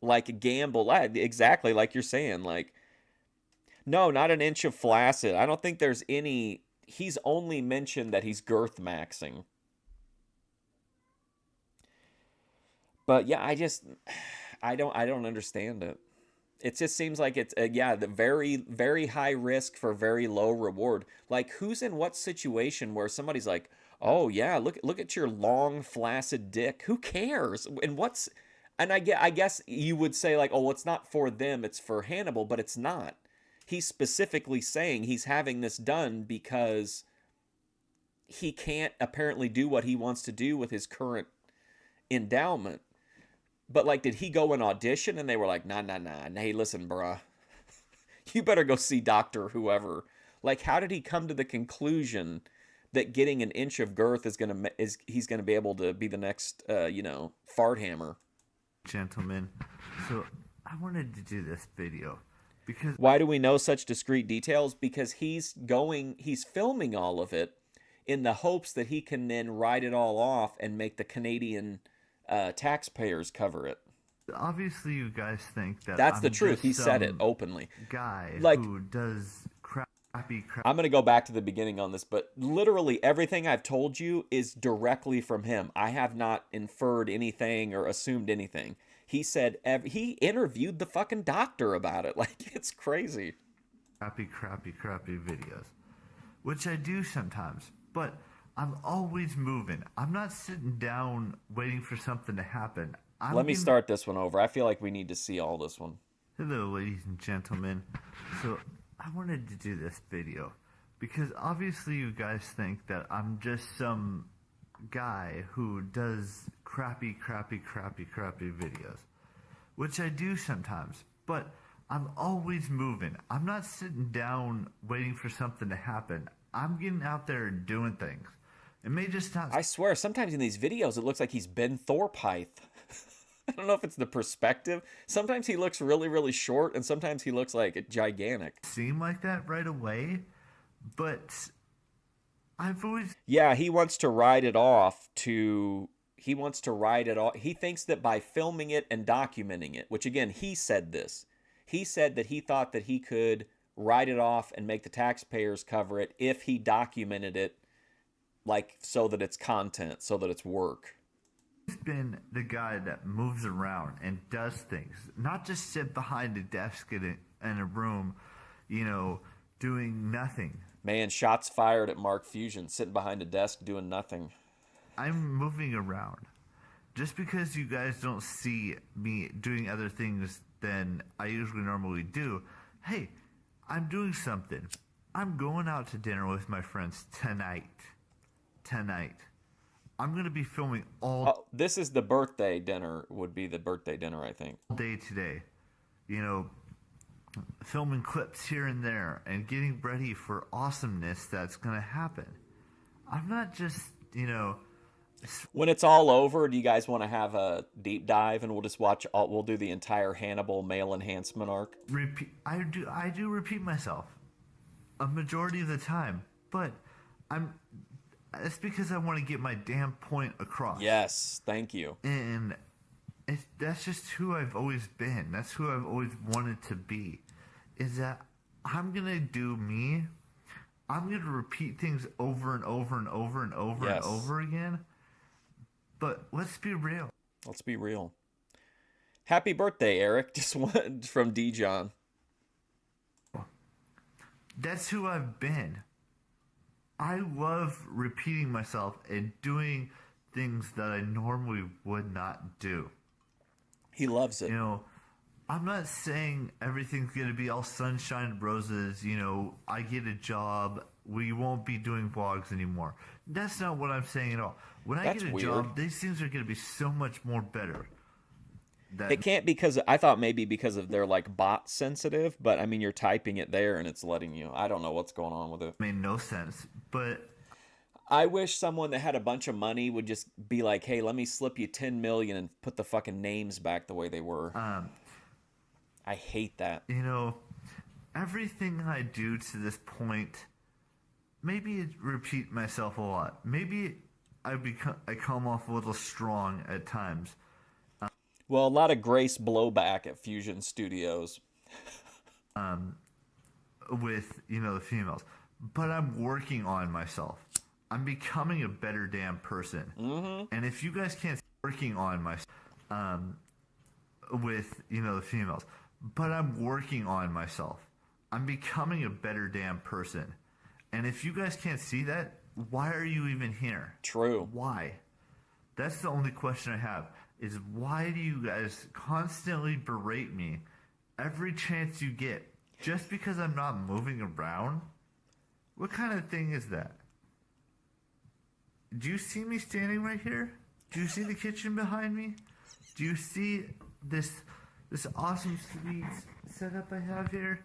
like gamble. Exactly like you're saying. Like, no, not an inch of flaccid. I don't think there's any. He's only mentioned that he's girth maxing. But yeah, I don't understand it. It just seems like it's the very very high risk for very low reward. Like, who's in what situation where somebody's like, "Oh yeah, look at your long flaccid dick." Who cares? And I guess you would say like, "Oh, well, it's not for them, it's for Hannibal," but it's not. He's specifically saying he's having this done because he can't apparently do what he wants to do with his current endowment. But like, did he go and audition and they were like, nah, nah, nah, hey, listen, bruh, you better go see Doctor whoever. Like, how did he come to the conclusion that getting an inch of girth he's gonna be able to be the next fart hammer? Gentlemen, so I wanted to do this video because why do we know such discrete details? Because he's filming all of it in the hopes that he can then write it all off and make the Canadian taxpayers cover it. Obviously, you guys think that that's the truth. He said it openly. Guy who does crappy. I'm going to go back to the beginning on this, but literally everything I've told you is directly from him. I have not inferred anything or assumed anything. He said he interviewed the fucking doctor about it. Like, it's crazy. Crappy videos, which I do sometimes, but I'm always moving. I'm not sitting down waiting for something to happen. Let me start this one over. I feel like we need to see all this one. Hello, ladies and gentlemen. So I wanted to do this video because obviously you guys think that I'm just some guy who does crappy videos, which I do sometimes, but I'm always moving. I'm not sitting down waiting for something to happen. I'm getting out there and doing things. It may just not... I swear, sometimes in these videos, it looks like he's Ben Thorpeyth. I don't know if it's the perspective. Sometimes he looks really, really short, and sometimes he looks like gigantic. Seem like that right away, but I've always... Yeah, he wants to write it off. He thinks that by filming it and documenting it, which again, he said this. He said that he thought that he could write it off and make the taxpayers cover it if he documented it, like, so that it's content, so that it's work. He's been the guy that moves around and does things, not just sit behind a desk in a room, doing nothing. Man, shots fired at Mark Fusion, sitting behind a desk doing nothing. I'm moving around. Just because you guys don't see me doing other things than I usually normally do, hey, I'm doing something. I'm going out to dinner with my friends tonight. I'm going to be filming this is the birthday dinner, would be the birthday dinner, I think. All day today. Filming clips here and there and getting ready for awesomeness that's going to happen. I'm not just, When it's all over, do you guys want to have a deep dive and we'll just we'll do the entire Hannibal male enhancement arc? I do repeat myself a majority of the time, but it's because I want to get my damn point across. Yes, thank you. And that's just who I've always been. That's who I've always wanted to be. Is that I'm going to do me. I'm going to repeat things over and over and over and over and over again. But let's be real. Let's be real. Happy birthday, Eric. Just one from D. John. That's who I've been. I love repeating myself and doing things that I normally would not do. He loves it. I'm not saying everything's going to be all sunshine and roses. I get a job. We won't be doing vlogs anymore. That's not what I'm saying at all. When I get a job, these things are going to be so much more better. It can't because I thought maybe because of they're like bot sensitive, but I mean you're typing it there and it's letting you. I don't know what's going on with it. Made no sense, but I wish someone that had a bunch of money would just be like, "Hey, let me slip you 10 million and put the fucking names back the way they were." I hate that. Everything I do to this point maybe I repeat myself a lot. Maybe I come off a little strong at times. Well, a lot of Grace blowback at Fusion Studios. With the females, but I'm working on myself. I'm becoming a better damn person. And if you guys can't working on myself, with the females, but I'm working on myself. I'm becoming a better damn person. And if you guys can't see that, why are you even here? True. Why? That's the only question I have, is why do you guys constantly berate me every chance you get just because I'm not moving around? What kind of thing is that? Do you see me standing right here? Do you see the kitchen behind me? Do you see this awesome sweet setup I have here?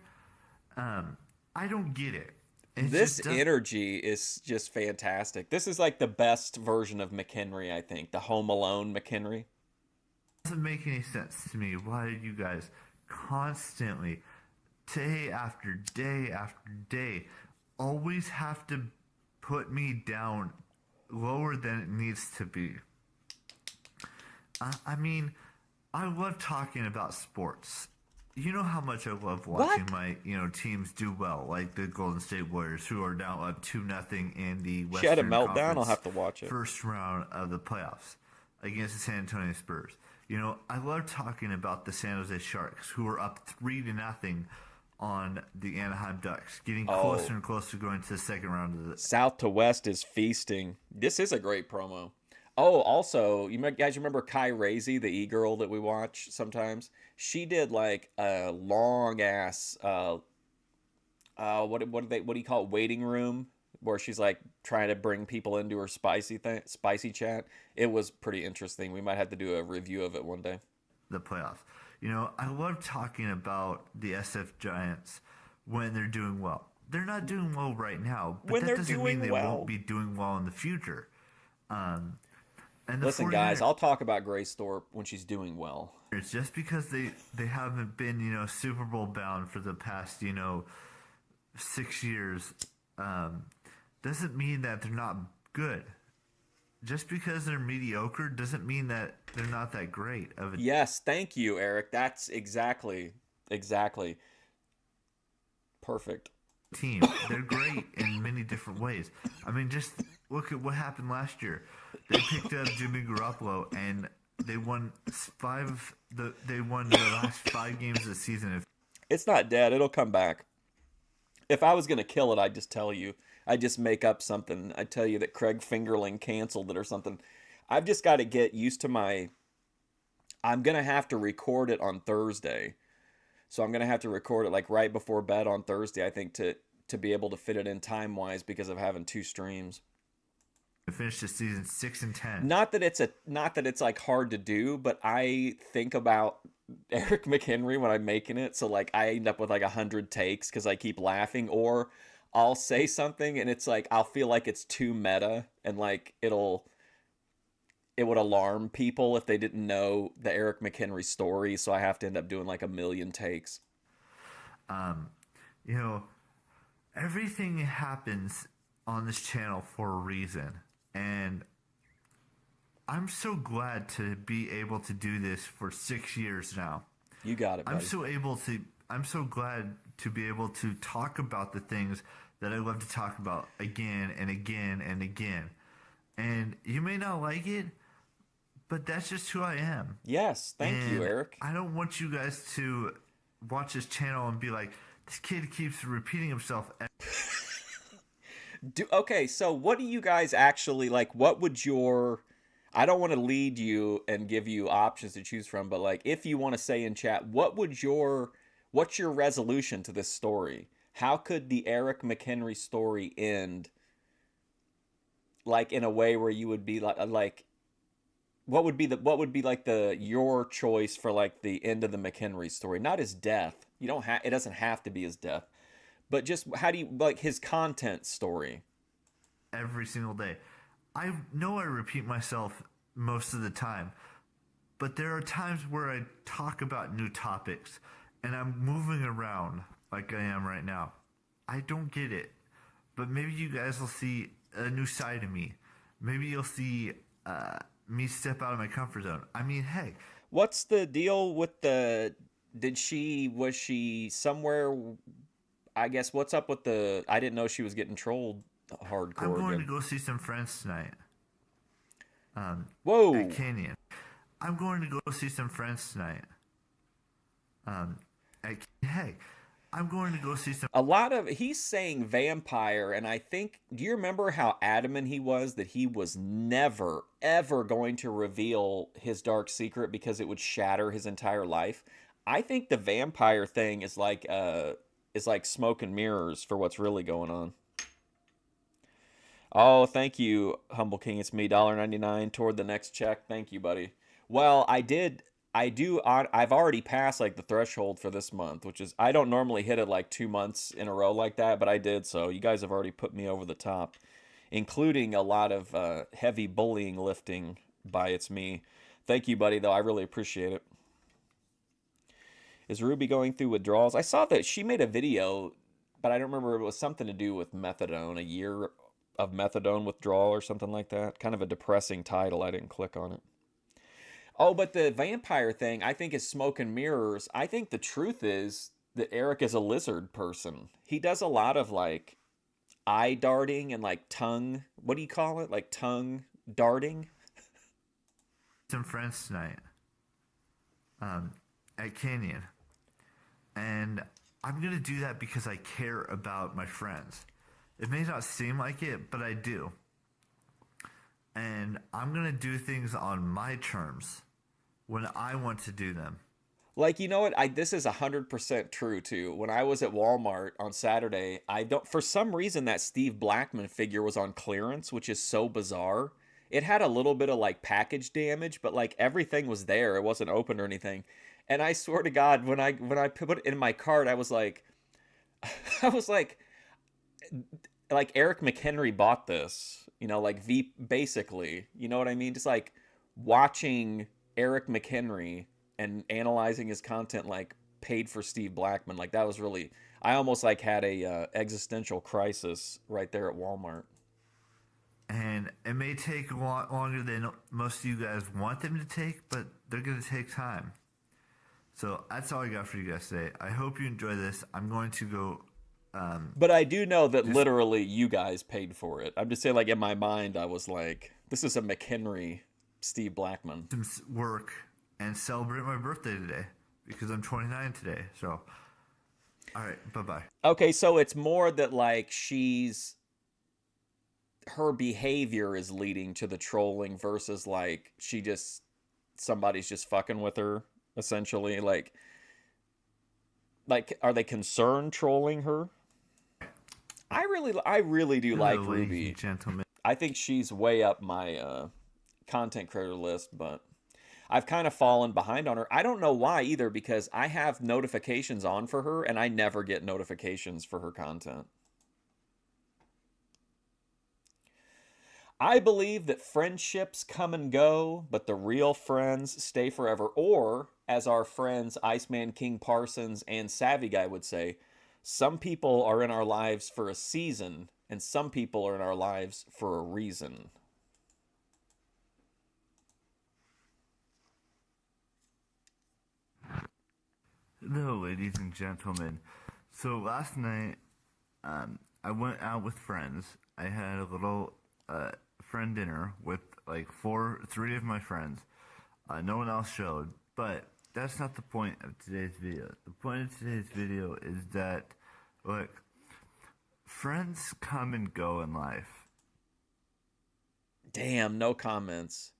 I don't get it. This energy is just fantastic. This is like the best version of McHenry, I think. The Home Alone McHenry. It doesn't make any sense to me why you guys constantly, day after day after day, always have to put me down lower than it needs to be. I mean, I love talking about sports. You know how much I love watching my teams do well, like the Golden State Warriors, who are now up 2-0 in the Western She had a meltdown. Conference I'll have to watch it. First round of the playoffs against the San Antonio Spurs. I love talking about the San Jose Sharks, who are up 3-0 on the Anaheim Ducks, getting closer and closer going to the second round of the South to West is feasting. This is a great promo. Oh, also, you guys remember Kai Razy, the e-girl that we watch sometimes? She did like a long ass what do you call it? Waiting room, where she's like trying to bring people into her spicy chat. It was pretty interesting. We might have to do a review of it one day. The playoffs. I love talking about the SF Giants when they're doing well. They're not doing well right now, but that doesn't mean they won't be doing well in the future. And listen, guys, I'll talk about Grace Thorpe when she's doing well. It's just because they haven't been, Super Bowl bound for the past, 6 years, doesn't mean that they're not good. Just because they're mediocre doesn't mean that they're not that great. Yes, thank you, Eric. That's exactly perfect. Team. They're great in many different ways. I mean, just look at what happened last year. They picked up Jimmy Garoppolo and they won the last 5 games of the season. It's not dead. It'll come back. If I was going to kill it, I'd just tell you. I'd just make up something. I'd tell you that Craig Fingerling canceled it or something. I've just got to get used to I'm going to have to record it on Thursday. So I'm going to have to record it like right before bed on Thursday, I think, to be able to fit it in time-wise because of having 2 streams. To finish the season 6-10. Not that it's like hard to do, but I think about Eric McHenry when I'm making it. So like I end up with like 100 takes because I keep laughing, or I'll say something and it's like I'll feel like it's too meta and like it would alarm people if they didn't know the Eric McHenry story. So I have to end up doing like 1,000,000 takes. Everything happens on this channel for a reason. And I'm so glad to be able to do this for 6 years now. You got it, buddy. I'm so glad to be able to talk about the things that I love to talk about again and again and again. And you may not like it, but that's just who I am. Yes, thank you, Eric. I don't want you guys to watch this channel and be like, this kid keeps repeating himself. Okay, so what do you guys actually like? What would I don't want to lead you and give you options to choose from, but like if you want to say in chat, what's your resolution to this story? How could the Eric McHenry story end like in a way where you would be like what would be like your choice for like the end of the McHenry story? Not his death. It doesn't have to be his death. But just how do you like his content story? Every single day. I know I repeat myself most of the time, but there are times where I talk about new topics and I'm moving around like I am right now. I don't get it. but maybe you guys will see a new side of me. Maybe you'll see me step out of my comfort zone. I mean, hey. What's the deal with the? Was she somewhere? I guess what's up with the? I didn't know she was getting trolled hardcore. I'm going to go see some friends tonight. Whoa. At Canyon. I'm going to go see some friends tonight. Hey, I'm going to go see some. He's saying vampire, and I think, do you remember how adamant he was that he was never, ever going to reveal his dark secret because it would shatter his entire life? I think the vampire thing is like smoke and mirrors for what's really going on. Oh, thank you, Humble King. It's me, $1.99 toward the next check. Thank you, buddy. Well, I've already passed like the threshold for this month, which is, I don't normally hit it like 2 months in a row like that, but I did. So you guys have already put me over the top, including a lot of heavy bullying lifting by It's Me. Thank you, buddy, though. I really appreciate it. Is Ruby going through withdrawals? I saw that she made a video, but I don't remember. It was something to do with methadone, a year of methadone withdrawal or something like that. Kind of a depressing title. I didn't click on it. Oh, but the vampire thing, I think, is smoke and mirrors. I think the truth is that Eric is a lizard person. He does a lot of, like, eye darting and, like, tongue... What do you call it? Like, tongue darting? Some friends tonight. At Canyon. And I'm going to do that because I care about my friends. It may not seem like it, but I do. And I'm going to do things on my terms. When I want to do them. Like, you know what? This is 100% true, too. When I was at Walmart on Saturday, for some reason, that Steve Blackman figure was on clearance, which is so bizarre. It had a little bit of, like, package damage, but, like, everything was there. It wasn't open or anything. And I swear to God, when I put it in my cart, I was like, Eric McHenry bought this, you know, like, basically, you know what I mean? Just, like, watching Eric McHenry and analyzing his content like paid for Steve Blackman. Like, that was really, I almost like had a existential crisis right there at Walmart. And it may take a lot longer than most of you guys want them to take, but they're going to take time. So that's all I got for you guys today. I hope you enjoy this. I'm going to go... but I do know that literally you guys paid for it. I'm just saying, like, in my mind, I was like, this is a McHenry Steve Blackman. Some work and celebrate my birthday today because I'm 29 today. So, all right, bye-bye. Okay, so it's more that, like, her behavior is leading to the trolling versus, like, somebody's just fucking with her, essentially. Like, are they concerned trolling her? I really do like Ruby. Gentlemen. I think she's way up my content creator list, but I've kind of fallen behind on her. I don't know why either, because I have notifications on for her and I never get notifications for her content. I believe that friendships come and go, but the real friends stay forever. Or, as our friends Iceman King Parsons and Savvy Guy would say, some people are in our lives for a season and some people are in our lives for a reason. Hello, ladies and gentlemen. So last night, I went out with friends. I had a little friend dinner with like three of my friends. No one else showed, but that's not the point of today's video. The point of today's video is that, look, friends come and go in life. Damn, no comments.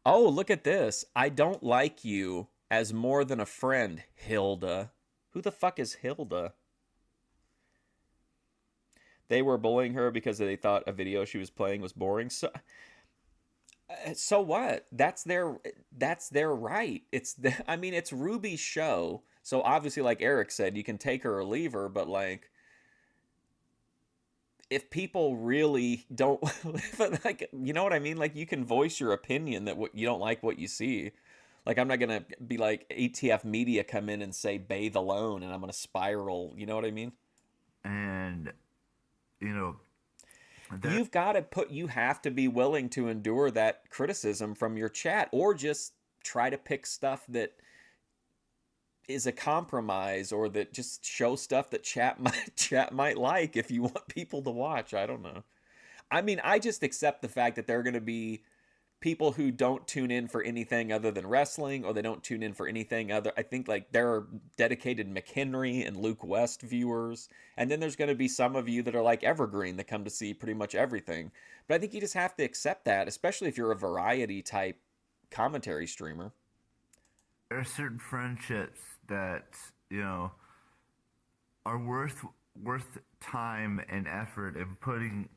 Oh, look at this. I don't like you as more than a friend, Hilda. Who the fuck is Hilda? They were bullying her because they thought a video she was playing was boring. So what? That's their right. It's Ruby's show. So obviously, like Eric said, you can take her or leave her, but like, if people really don't, like, you know what I mean? Like, you can voice your opinion that you don't like what you see. Like, I'm not going to be like ATF Media come in and say bathe alone and I'm going to spiral. You know what I mean? And, you know, you have to be willing to endure that criticism from your chat, or just try to pick stuff that is a compromise, or that just show stuff that chat might like if you want people to watch. I don't know. I mean, I just accept the fact that there are going to be people who don't tune in for anything other than wrestling, or they don't tune in for anything other. I think like there are dedicated McHenry and Luke West viewers, and then there's going to be some of you that are like evergreen that come to see pretty much everything. But I think you just have to accept that, especially if you're a variety type commentary streamer. There are certain friendships that, are worth time and effort and putting,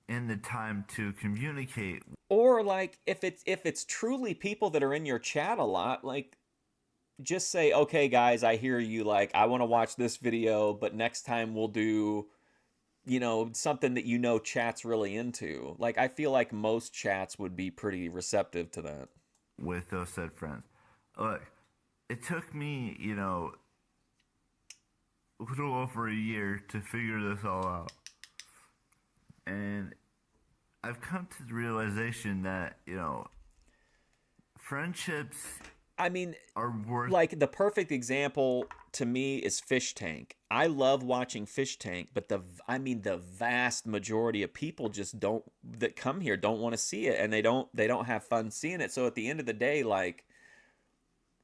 in the time to communicate. Or like if it's truly people that are in your chat a lot, like just say, okay guys, I hear you, like I want to watch this video, but next time we'll do something that chat's really into. Like I feel like most chats would be pretty receptive to that. With those said friends. Look, it took me, a little over a year to figure this all out. And I've come to the realization that, friendships, are worth... Like, the perfect example to me is Fish Tank. I love watching Fish Tank, but the vast majority of people that come here don't want to see it, and they don't have fun seeing it. So at the end of the day, like,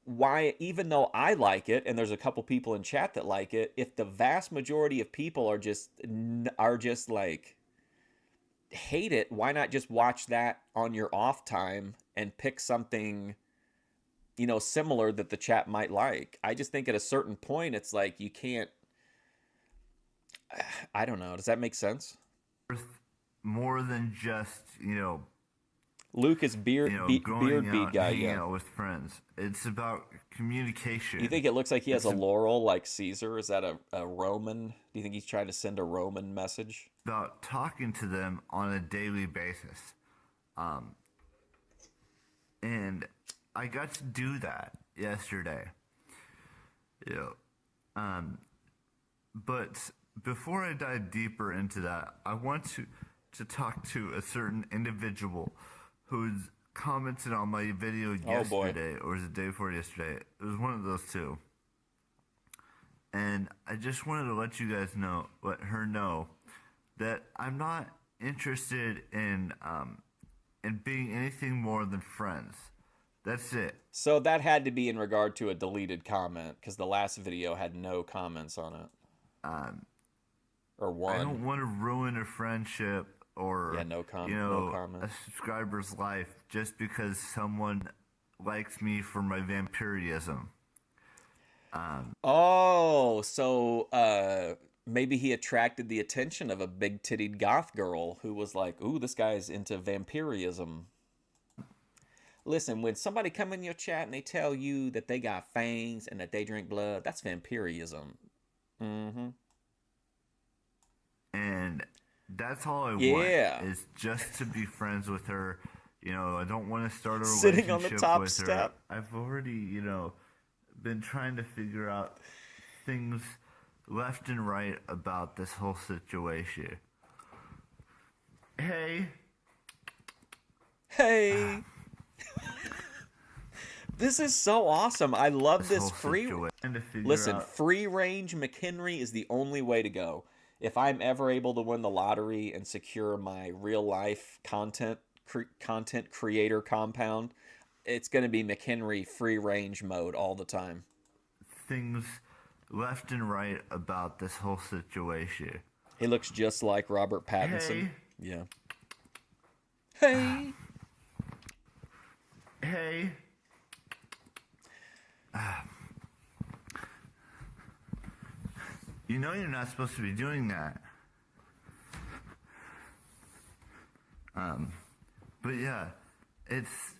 why, even though I like it, and there's a couple people in chat that like it, if the vast majority of people are just like hate it, why not just watch that on your off time and pick something similar that the chat might like? I just think at a certain point it's like you can't, I don't know, does that make sense? More than just Luke is beard bead guy, hanging out with friends. It's about communication. You think it looks like he has a laurel like Caesar? Is that a Roman? Do you think he's trying to send a Roman message? About talking to them on a daily basis. And I got to do that yesterday. But before I dive deeper into that, I want to talk to a certain individual who's commented on my video yesterday, or was it the day before yesterday? It was one of those two. And I just wanted to let her know that I'm not interested in being anything more than friends. That's it. So that had to be in regard to a deleted comment, because the last video had no comments on it. Or one. I don't want to ruin a friendship or no comment. A subscriber's life just because someone likes me for my vampirism. So maybe he attracted the attention of a big-tittied goth girl who was like, ooh, this guy's into vampirism. Listen, when somebody come in your chat and they tell you that they got fangs and that they drink blood, that's vampirism. Mm-hmm. And that's all I want, is just to be friends with her. I don't want to start a relationship sitting on the top with step. her. I've already, been trying to figure out things left and right about this whole situation. Hey. This is so awesome. I love this free... Listen, free-range McHenry is the only way to go. If I'm ever able to win the lottery and secure my real-life content creator compound, it's going to be McHenry free-range mode all the time. Things left and right about this whole situation. He looks just like Robert Pattinson. Hey. Yeah. Hey. You're not supposed to be doing that. But yeah, it's,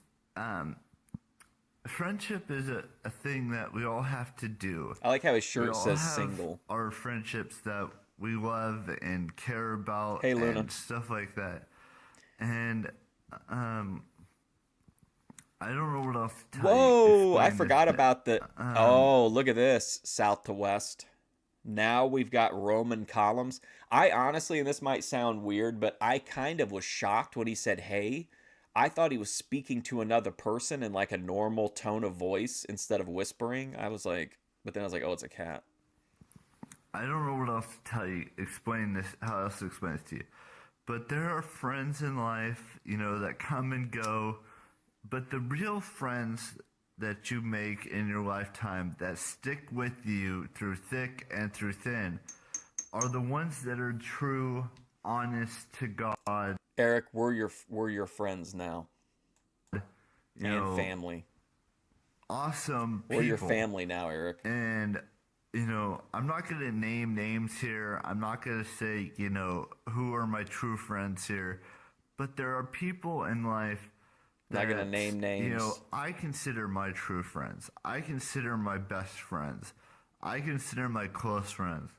friendship is a thing that we all have to do. I like how his shirt says single. Our friendships that we love and care about, hey, Luna, and stuff like that. And, I don't know what else to tell you. Whoa, I forgot about the... Oh, look at this. South to west. Now we've got Roman columns. I honestly, and this might sound weird, but I kind of was shocked when he said, hey. I thought he was speaking to another person in like a normal tone of voice instead of whispering. I was like, but then I was like, oh, it's a cat. I don't know what else to tell you, explain this, how else to explain this to you. But there are friends in life, that come and go. But the real friends that you make in your lifetime that stick with you through thick and through thin are the ones that are true, honest to God. Eric, we're your friends now. And family. Awesome people. We're your family now, Eric. And, I'm not going to name names here. I'm not going to say, who are my true friends here. But there are people in life that, not going to name names. I consider my true friends. I consider my best friends. I consider my close friends.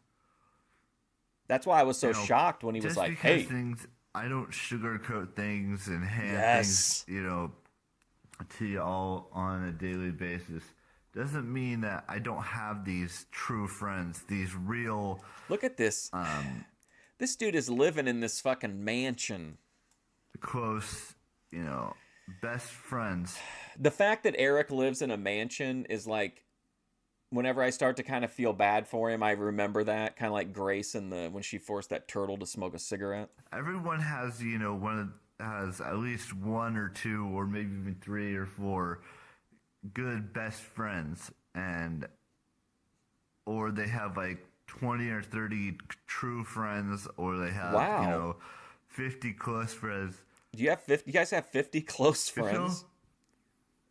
That's why I was so shocked when he was like, hey. I don't sugarcoat things and hand things, to y'all on a daily basis. Doesn't mean that I don't have these true friends, these real... Look at this. This dude is living in this fucking mansion. Close, best friends. The fact that Eric lives in a mansion is like... Whenever I start to kind of feel bad for him, I remember that. Kind of like Grace when she forced that turtle to smoke a cigarette. Everyone has, has at least one or two or maybe even 3 or 4 good best friends, or they have like 20 or 30 true friends, or they have 50 close friends. Do you have 50? You guys have 50 close friends?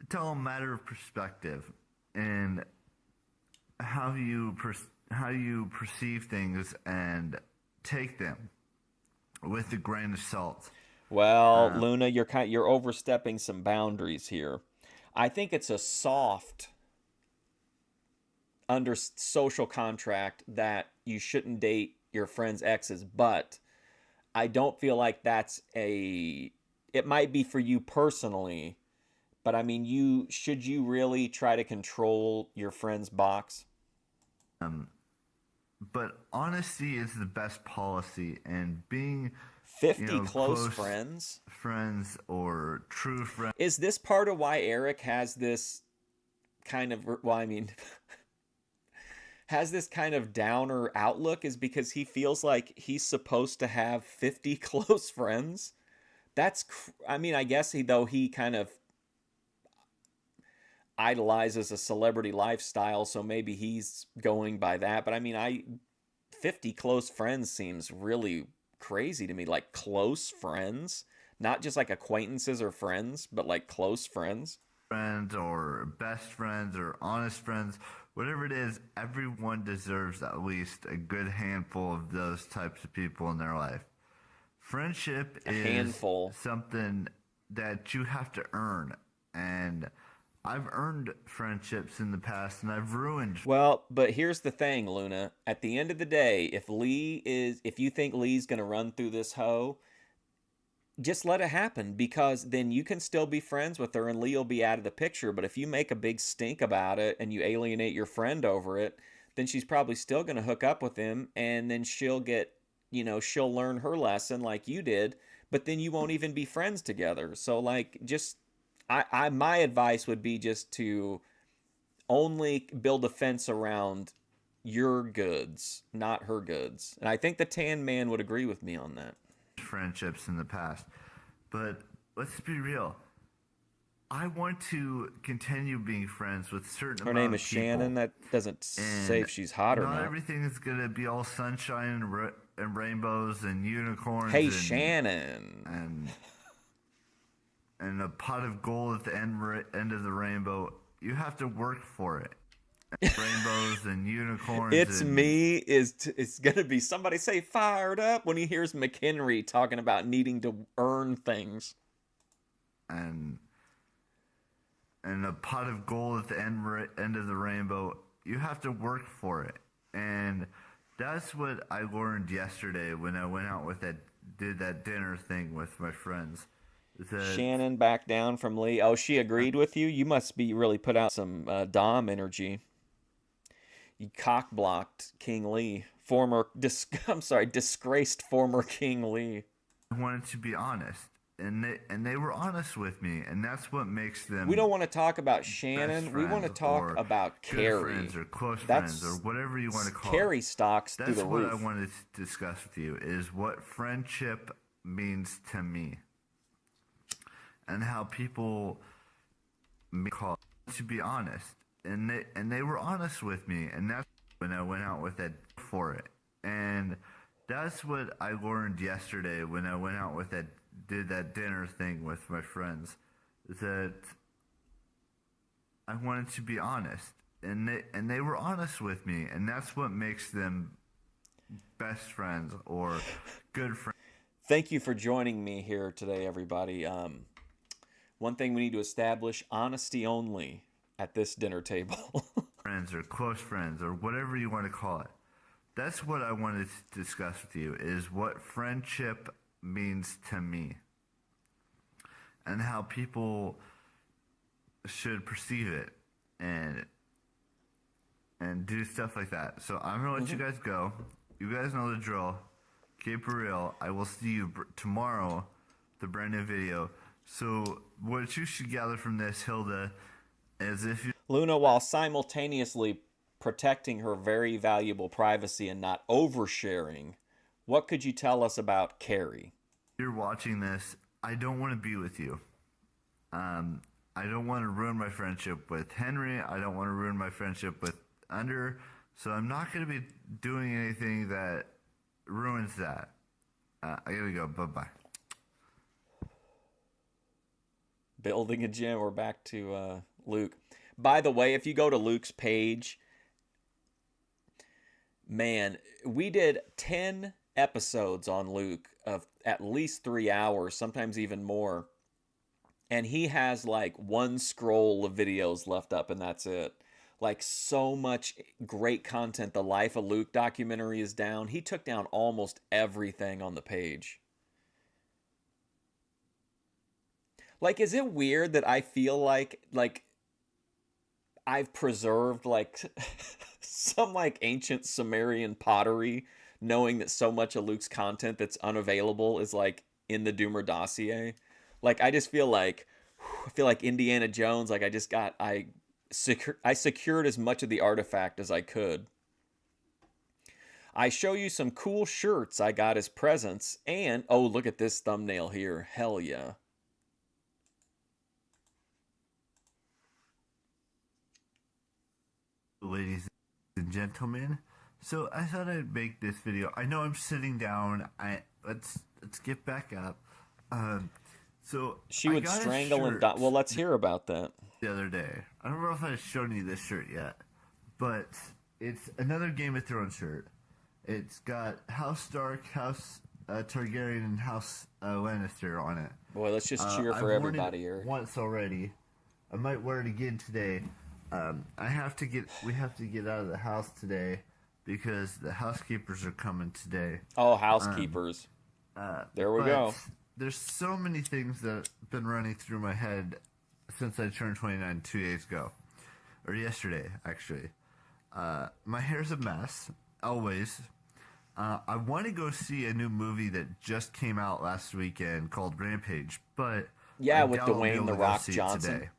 It's all a matter of perspective and how you perceive things and take them with a grain of salt. Well, Luna, you're overstepping some boundaries here. I think it's a soft under social contract that you shouldn't date your friend's exes, but I don't feel like that's it might be for you personally, but I mean, should you really try to control your friend's box? But honesty is the best policy, and being 50 close friends or true friends. Is this part of why Eric has this kind of, has this kind of downer outlook, is because he feels like he's supposed to have 50 close friends? I guess he kind of idolizes a celebrity lifestyle, so maybe he's going by that. But 50 close friends seems really crazy to me. Like close friends, not just like acquaintances or friends, but like close friends. Friends or best friends or honest friends, whatever it is, everyone deserves at least a good handful of those types of people in their life. Friendship is something that you have to earn, and I've earned friendships in the past, and I've ruined. Well, but here's the thing, Luna. At the end of the day, if you think Lee's going to run through this hoe, just let it happen, because then you can still be friends with her and Lee will be out of the picture. But if you make a big stink about it and you alienate your friend over it, then she's probably still going to hook up with him, and then she'll get, she'll learn her lesson like you did, but then you won't even be friends together. So my advice would be just to only build a fence around your goods, not her goods. And I think the Tan Man would agree with me on that. Friendships in the past, but let's be real. I want to continue being friends with certain. Her name is Shannon. That doesn't say if she's hot or not. Not everything is gonna be all sunshine and rainbows and unicorns. Hey, Shannon. And a pot of gold at the end of the rainbow. You have to work for it. Rainbows and unicorns. It's gonna be somebody say fired up when he hears McHenry talking about needing to earn things. And a pot of gold at the end of the rainbow. You have to work for it. And that's what I learned yesterday when I went out did that dinner thing with my friends. Shannon backed down from Lee. Oh, she agreed with you? You must be really put out some Dom energy. You cock-blocked King Lee. Disgraced former King Lee. I wanted to be honest. And they were honest with me, and that's what makes them. We don't want to talk about Shannon. We want to talk about Carrie. Friends or close friends or whatever you want to call Carrie it. stocks through the roof. That's what I wanted to discuss with you, is what friendship means to me. And how people call it, to be honest. And they were honest with me, and that's when I went out with Ed for it. And that's what I learned yesterday when I went out with Ed. Did that dinner thing with my friends, that I wanted to be honest, and they were honest with me, and that's what makes them best friends or good friends. Thank you for joining me here today, everybody. One thing we need to establish: honesty only at this dinner table. Friends or close friends or whatever you want to call it. That's what I wanted to discuss with you, is what friendship means to me, and how people should perceive it, and do stuff like that. So I'm gonna let you guys go. You guys know the drill. Keep it real. I will see you tomorrow, the brand new video. So what you should gather from this, Hilda, is if you Luna, while simultaneously protecting her very valuable privacy and not oversharing, what could you tell us about Carrie? You're watching this, I don't want to be with you. I don't want to ruin my friendship with Henry. I don't want to ruin my friendship with Under. So I'm not going to be doing anything that ruins that. I gotta go. Bye-bye. Building a gym. We're back to Luke. By the way, if you go to Luke's page, man, we did 10 episodes on Luke of at least 3 hours, sometimes even more. And he has like one scroll of videos left up, and that's it. Like, so much great content. The Life of Luke documentary is down. He took down almost everything on the page. Like, is it weird that I feel like I've preserved like some like ancient Sumerian pottery, knowing that so much of Luke's content that's unavailable is like in the Doomer dossier? Like, I just feel like Indiana Jones. Like, I secured as much of the artifact as I could. I show you some cool shirts I got as presents, and oh, look at this thumbnail here. Hell yeah. Ladies and gentlemen, so I thought I'd make this video. I know I'm sitting down. Let's get back up. So she would strangle and die. Well, let's hear about that. The other day, I don't know if I've shown you this shirt yet, but it's another Game of Thrones shirt. It's got House Stark, House Targaryen, and House Lannister on it. Boy, let's just cheer for everybody here. Once already, I might wear it again today. We have to get out of the house today because the housekeepers are coming today. Oh, housekeepers! There we go. There's so many things that have been running through my head since I turned 29 2 days ago, or yesterday actually. My hair's a mess, always. I want to go see a new movie that just came out last weekend called Rampage, but yeah, with Dwayne "The Rock" Johnson. Today.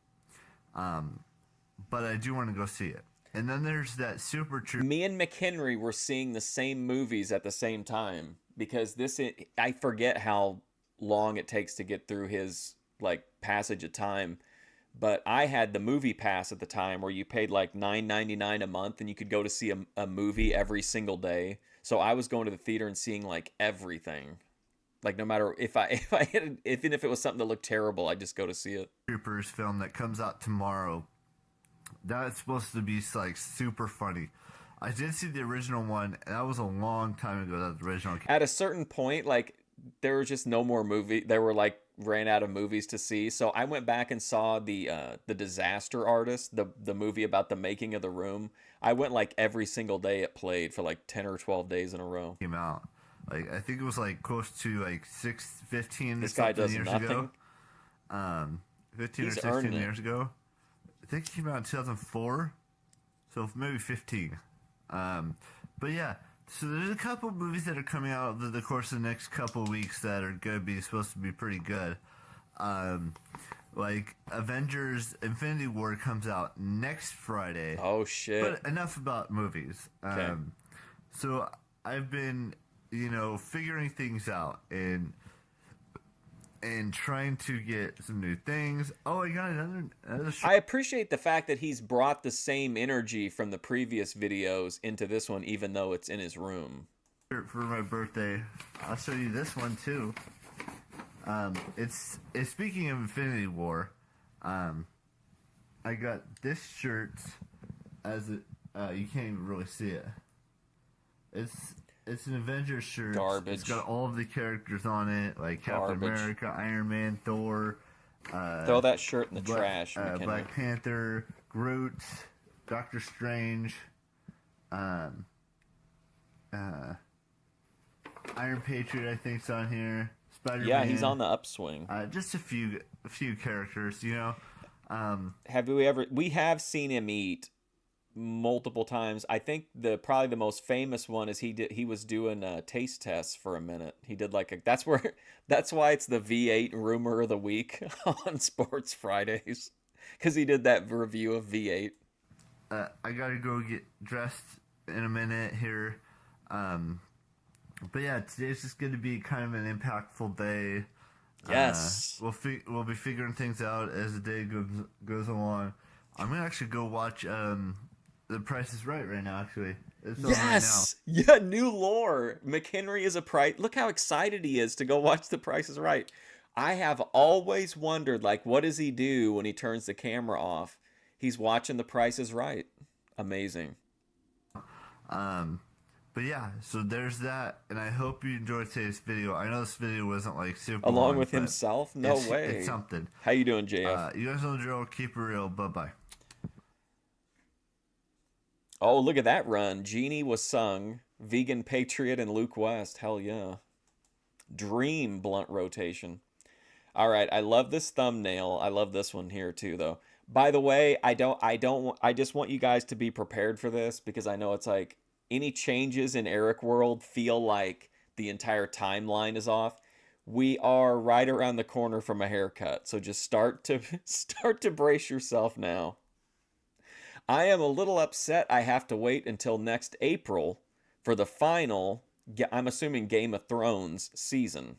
But I do want to go see it. And then there's that Super True. Me and McHenry were seeing the same movies at the same time, because I forget how long it takes to get through his like passage of time. But I had the movie pass at the time where you paid like $9.99 a month and you could go to see a movie every single day. So I was going to the theater and seeing like everything. Like, no matter even if it was something that looked terrible, I'd just go to see it. Troopers film that comes out tomorrow. That's supposed to be like super funny. I did see the original one, and that was a long time ago. That original. At a certain point, like, there was just no more movie. They were like ran out of movies to see, so I went back and saw the Disaster Artist, the movie about the making of The Room. I went like every single day it played for like 10 or 12 days in a row. Came out. Like, I think it was like close to like 15 this guy does years nothing. ago. 15 He's or 16 years ago. I think it came out in 2004, so maybe 15. But yeah, so there's a couple movies that are coming out over the course of the next couple weeks that are going to be supposed to be pretty good. Like Avengers Infinity War comes out next Friday. Oh, shit. But enough about movies. Okay. So I've been, figuring things out and trying to get some new things. Oh, I got another I appreciate the fact that he's brought the same energy from the previous videos into this one, even though it's in his room. For my birthday. I'll show you this one too. It's speaking of Infinity War. I got this shirt as it. You can't even really see it. It's an Avengers shirt. Garbage. It's got all of the characters on it, like Captain America, Iron Man, Thor. Throw that shirt in the trash. Black Panther, Groot, Doctor Strange, Iron Patriot. I think's on here. Spider-Man. Yeah, he's on the upswing. Just a few characters, We have seen him eat multiple times. I think probably the most famous one is he was doing taste tests for a minute. He did that's why it's the V8 rumor of the week on Sports Fridays, because he did that review of V8. I gotta go get dressed in a minute here. But yeah, today's just going to be kind of an impactful day. Yes. We'll be figuring things out as the day goes along. I'm going to actually go watch The Price is Right now, actually. It's on yes! right now. Yeah, new lore. McHenry is a price. Look how excited he is to go watch The Price is Right. I have always wondered, what does he do when he turns the camera off? He's watching The Price is Right. Amazing. But yeah, so there's that, and I hope you enjoyed today's video. I know this video wasn't super along long, with himself. No way. It's something. How you doing, JF? You guys know the drill. Keep it real. Bye bye. Oh, look at that run. Genie was sung. Vegan Patriot and Luke West. Hell yeah. Dream blunt rotation. All right, I love this thumbnail. I love this one here too, though. By the way, I just want you guys to be prepared for this, because I know it's any changes in Eric World feel like the entire timeline is off. We are right around the corner from a haircut, so just start to brace yourself now. I am a little upset I have to wait until next April for the final, I'm assuming, Game of Thrones season.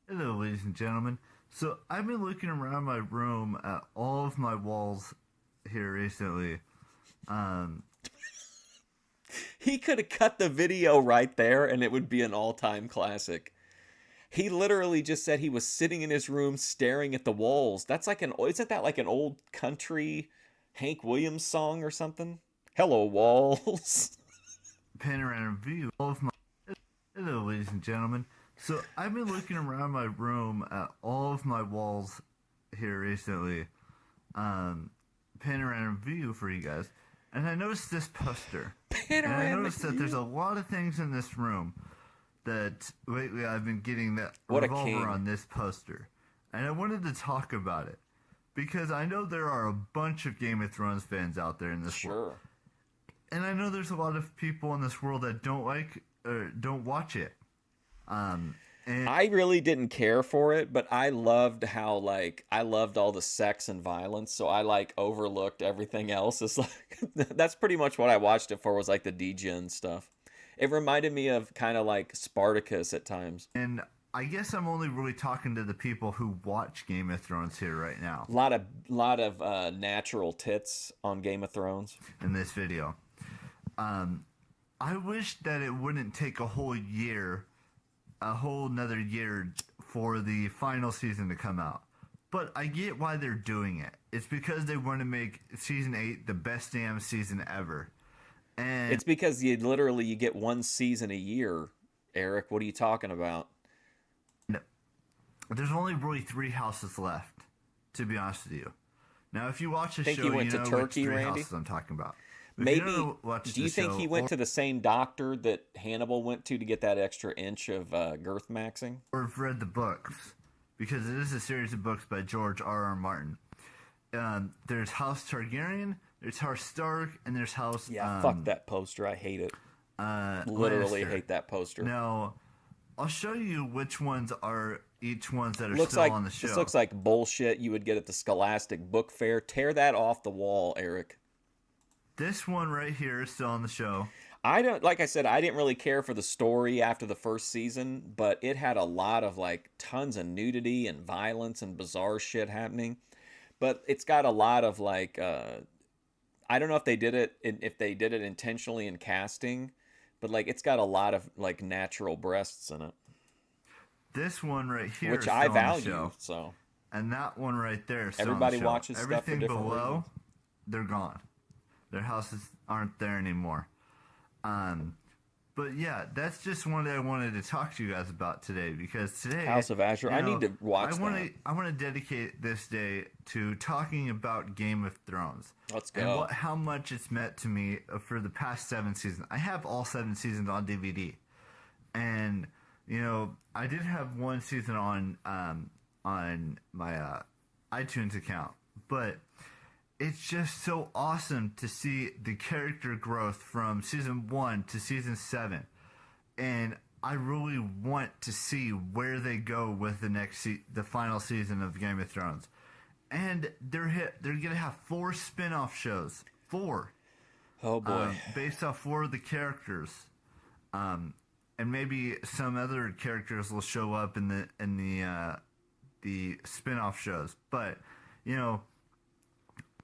Hello, ladies and gentlemen. So I've been looking around my room at all of my walls here recently. He could have cut the video right there and it would be an all-time classic. He literally just said he was sitting in his room staring at the walls. That's isn't that like an old country Hank Williams song or something? Hello, walls. Panorama view of my... Hello, ladies and gentlemen. So I've been looking around my room at all of my walls here recently. Panorama view for you guys, and I noticed this poster. And I noticed that there's a lot of things in this room that lately I've been getting that revolve on this poster, and I wanted to talk about it because I know there are a bunch of Game of Thrones fans out there in this world, and I know there's a lot of people in this world that don't watch it. And I really didn't care for it, but I loved how I loved all the sex and violence, so I overlooked everything else. It's that's pretty much what I watched it for, was the degen stuff. It reminded me of kind of like Spartacus at times. And I guess I'm only really talking to the people who watch Game of Thrones here right now. Lot of natural tits on Game of Thrones in this video. I wish that it wouldn't take a whole another year for the final season to come out. But I get why they're doing it. It's because they want to make season 8 the best damn season ever. And it's because you get one season a year, Eric. What are you talking about? There's only really 3 houses left, to be honest with you. Now, if you watch the show, you went to Turkey, which 3 Randy? houses I'm talking about. Maybe. Do you think he went to the same doctor that Hannibal went to get that extra inch of girth maxing? Or have read the books, because it is a series of books by George R.R. Martin. there's House Targaryen, there's House Stark, and there's House. Yeah, fuck that poster. I hate it. Literally Lannister. hate that poster. Now, I'll show you which ones are each ones that are looks still like, on the show. This looks like bullshit you would get at the Scholastic Book Fair. Tear that off the wall, Eric. This one right here is still on the show. Like I said, I didn't really care for the story after the first season, but it had a lot of like tons of nudity and violence and bizarre shit happening. But it's got a lot of like, I don't know if they did it intentionally in casting, but like it's got a lot of like natural breasts in it. This one right here, which is I still on the value. show. So and that one right there. Is still everybody on the show. watches stuff for Everything different below, reasons. they're gone. Their houses aren't there anymore. But yeah, that's just one that I wanted to talk to you guys about today, because today, House of Azure, I need to watch that. I want to dedicate this day to talking about Game of Thrones. Let's go. And how much it's meant to me for the past 7 seasons. I have all 7 seasons on DVD, and I did have one season on my iTunes account, but it's just so awesome to see the character growth from season 1 to season 7, and I really want to see where they go with the final season of Game of Thrones. And they're gonna have 4 spin-off shows, 4. Oh boy! Based off 4 of the characters, and maybe some other characters will show up in the spin-off shows, but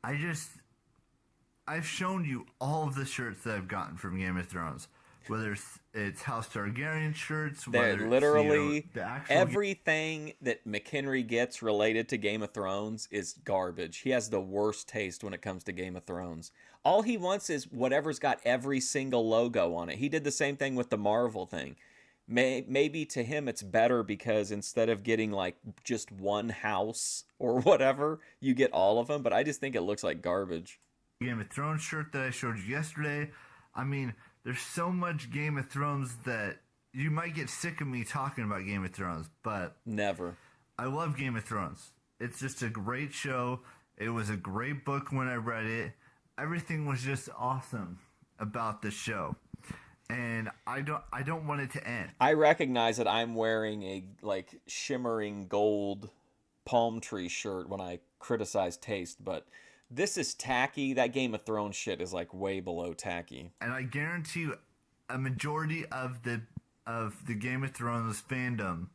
I've shown you all of the shirts that I've gotten from Game of Thrones, whether it's House Targaryen shirts, They're whether literally it's, the actual everything that McHenry gets related to Game of Thrones is garbage. He has the worst taste when it comes to Game of Thrones. All he wants is whatever's got every single logo on it. He did the same thing with the Marvel thing. Maybe to him it's better because instead of getting like just one house or whatever, you get all of them. But I just think it looks like garbage. Game of Thrones shirt that I showed you yesterday. I mean, there's so much Game of Thrones that you might get sick of me talking about Game of Thrones, but Never. I love Game of Thrones. It's just a great show. It was a great book when I read it. Everything was just awesome about the show. And I don't want it to end. I recognize that I'm wearing a like shimmering gold palm tree shirt when I criticize taste, but this is tacky. That Game of Thrones shit is like way below tacky. And I guarantee you, a majority of the Game of Thrones fandom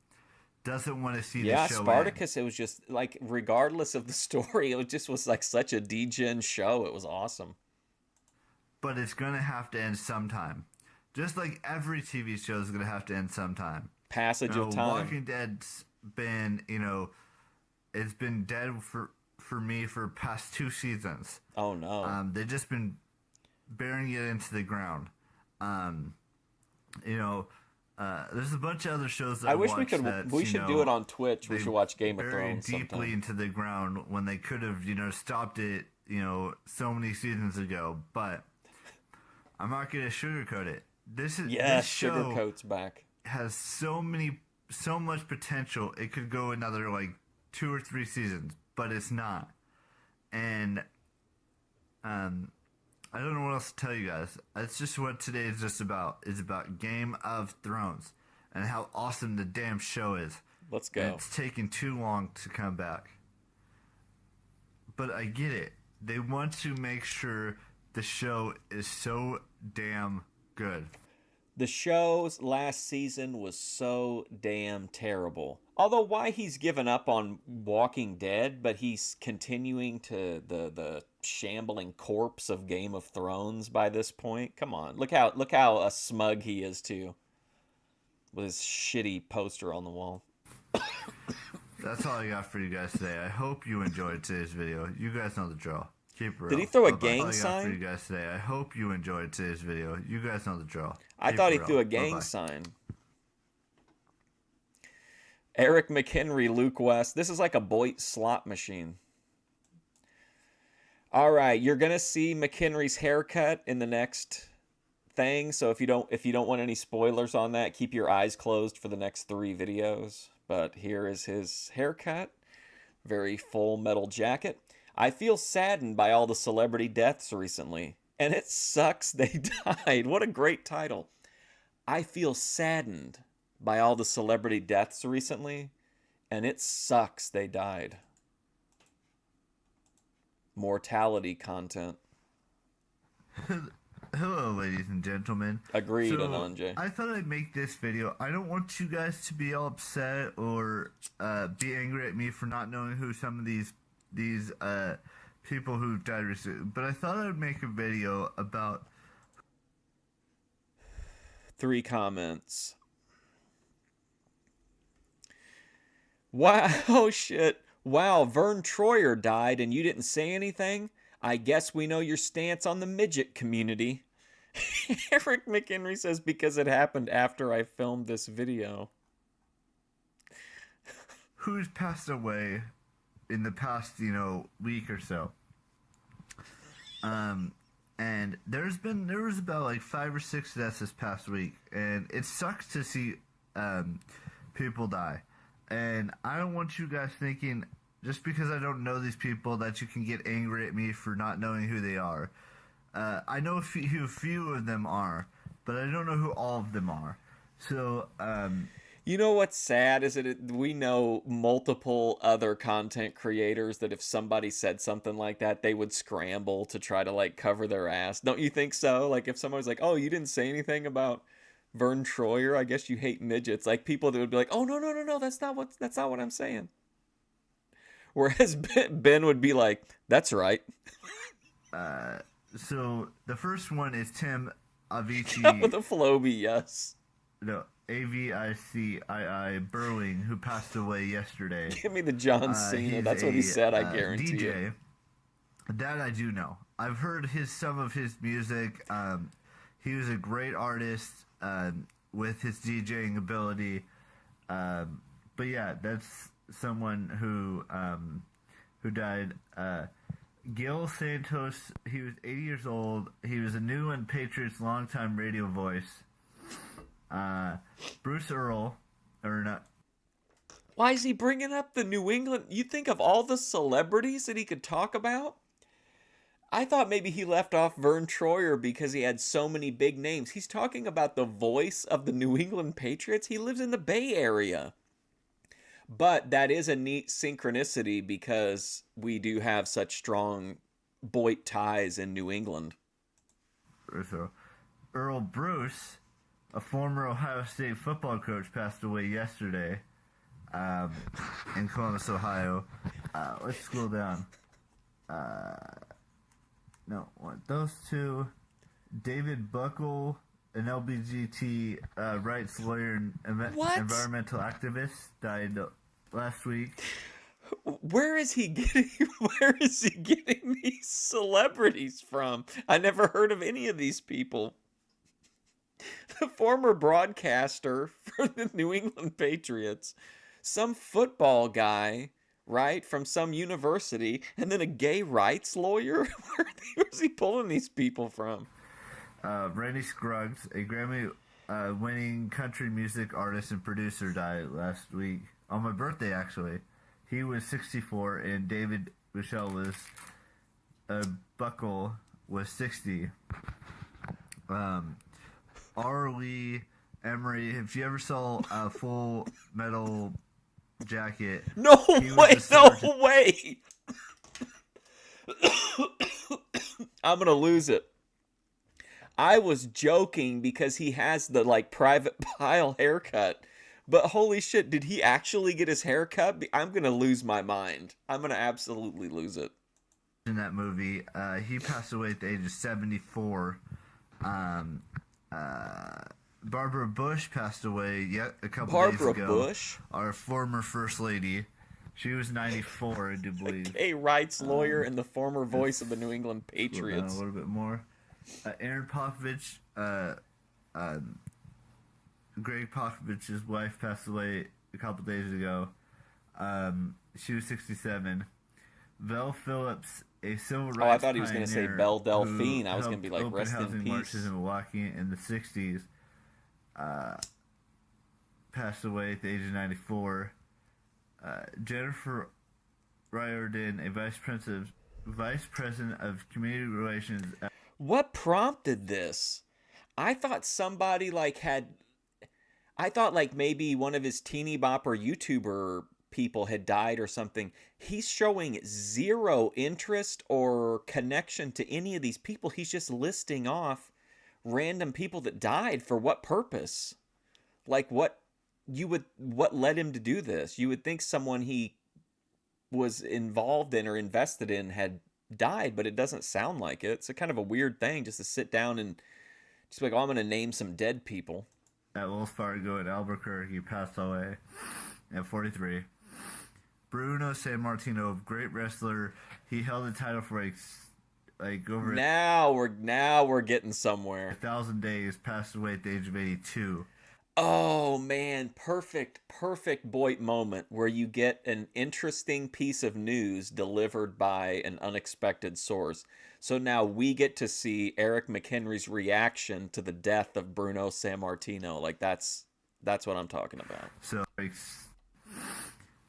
doesn't want to see the show. Yeah, Spartacus. End. It was just like, regardless of the story, it just was like such a degen show. It was awesome. But it's gonna have to end sometime. Just like every TV show is going to have to end sometime. Passage of time. Walking Dead's been, it's been dead for me for past 2 seasons. Oh, no. They've just been burying it into the ground. There's a bunch of other shows that I wish we could. We should do it on Twitch. We should watch Game of Thrones deeply sometime. into the ground when they could have, stopped it, so many seasons ago. But I'm not going to sugarcoat it. This show Sugarcoat's back. Has so much potential. It could go another like 2 or 3 seasons, but it's not. And I don't know what else to tell you guys. That's just what today is just about. It's about Game of Thrones and how awesome the damn show is. Let's go. And it's taken too long to come back. But I get it. They want to make sure the show is so damn good. The show's last season was so damn terrible. Although why he's given up on Walking Dead, but he's continuing to the shambling corpse of Game of Thrones by this point. Come on, look how smug he is too, with his shitty poster on the wall. That's all I got for you guys today. I hope you enjoyed today's video. You guys know the drill. Keep it real. Did he throw a Bye-bye. gang That's all I got sign? for you guys today. I hope you enjoyed today's video. You guys know the drill. I Keep thought it he real. threw a gang Bye-bye. sign. Eric McHenry, Luke West. This is like a Boyd slot machine. All right, you're gonna see McHenry's haircut in the next thing. So if you don't want any spoilers on that, keep your eyes closed for the next 3 videos. But here is his haircut. Very Full Metal Jacket. I feel saddened by all the celebrity deaths recently, and it sucks they died. What a great title. I feel saddened by all the celebrity deaths recently, and it sucks they died. Mortality content. Hello, ladies and gentlemen. Agreed, Ananje. I thought I'd make this video. I don't want you guys to be all upset or be angry at me for not knowing who some of these people who died recently, but I thought I'd make a video about 3 comments. Wow, oh shit. Wow, Vern Troyer died and you didn't say anything? I guess we know your stance on the midget community. Eric McHenry says because it happened after I filmed this video. Who's passed away in the past, week or so. And there was about like 5 or 6 deaths this past week, and it sucks to see people die. And I don't want you guys thinking just because I don't know these people that you can get angry at me for not knowing who they are. I know who few of them are, but I don't know who all of them are. So, you know what's sad is that we know multiple other content creators that if somebody said something like that, they would scramble to try to like cover their ass. Don't you think so? Like if someone was like, "Oh, you didn't say anything about Vern Troyer. I guess you hate midgets." Like people that would be like, "Oh, no, that's not what I'm saying." Whereas Ben would be like, "That's right." So the first one is Tim Avicii. With a Floby, yes. No, Avicii Burling, who passed away yesterday. Give me the John Cena. That's what he said, I guarantee DJ. it. That I do know. I've heard some of his music. He was a great artist with his DJing ability. But yeah, that's someone who died. Gil Santos, he was 80 years old. He was a New England Patriots longtime radio voice. Bruce Earl, or not. Why is he bringing up the New England? You think of all the celebrities that he could talk about? I thought maybe he left off Vern Troyer because he had so many big names. He's talking about the voice of the New England Patriots. He lives in the Bay Area. But that is a neat synchronicity because we do have such strong Boyd ties in New England. So, Earl Bruce, a former Ohio State football coach, passed away yesterday in Columbus, Ohio. Let's scroll down. Those two. David Buckle, an LBGT rights lawyer and environmental activist, died last week. Where is he getting these celebrities from? I never heard of any of these people. The former broadcaster for the New England Patriots, some football guy, right, from some university, and then a gay rights lawyer? Where's he pulling these people from? Randy Scruggs, a Grammy-winning country music artist and producer, died last week. On my birthday, actually. He was 64, and David Buckle was 60. R. Lee Emery, if you ever saw a Full Metal Jacket... No way! I'm gonna lose it. I was joking because he has the, private pile haircut. But holy shit, did he actually get his hair cut? I'm going to lose my mind. I'm going to absolutely lose it. In that movie, he passed away at the age of 74. Barbara Bush passed away a couple days ago. Barbara Bush? Our former First Lady. She was 94, I do believe. A rights lawyer and the former voice of the New England Patriots. A little bit more. Aaron Popovich, Greg Popovich's wife passed away a couple days ago. She was 67. Vel Phillips, a civil rights I thought he was going to say Belle Delphine. I was going to be like, rest in peace. Marches in Milwaukee in the 60s. Passed away at the age of 94. Jennifer Riordan, a vice president Vice President of Community Relations. What prompted this? I thought somebody like had. I thought like maybe one of his teeny bopper YouTuber people had died or something. He's showing zero interest or connection to any of these people. He's just listing off random people that died. For what purpose? Like what led him to do this? You would think someone he was involved in or invested in had died, but it doesn't sound like it. It's a kind of a weird thing just to sit down and just be like, oh, I'm going to name some dead people. At Wells Fargo in Albuquerque, passed away at 43. Bruno Sammartino, great wrestler. He held the title for like over. Now we're getting somewhere. 1,000 days. Passed away at the age of 82. Oh man, perfect Boyd moment where you get an interesting piece of news delivered by an unexpected source. So now we get to see Eric McHenry's reaction to the death of Bruno Sammartino. Like that's what I'm talking about. So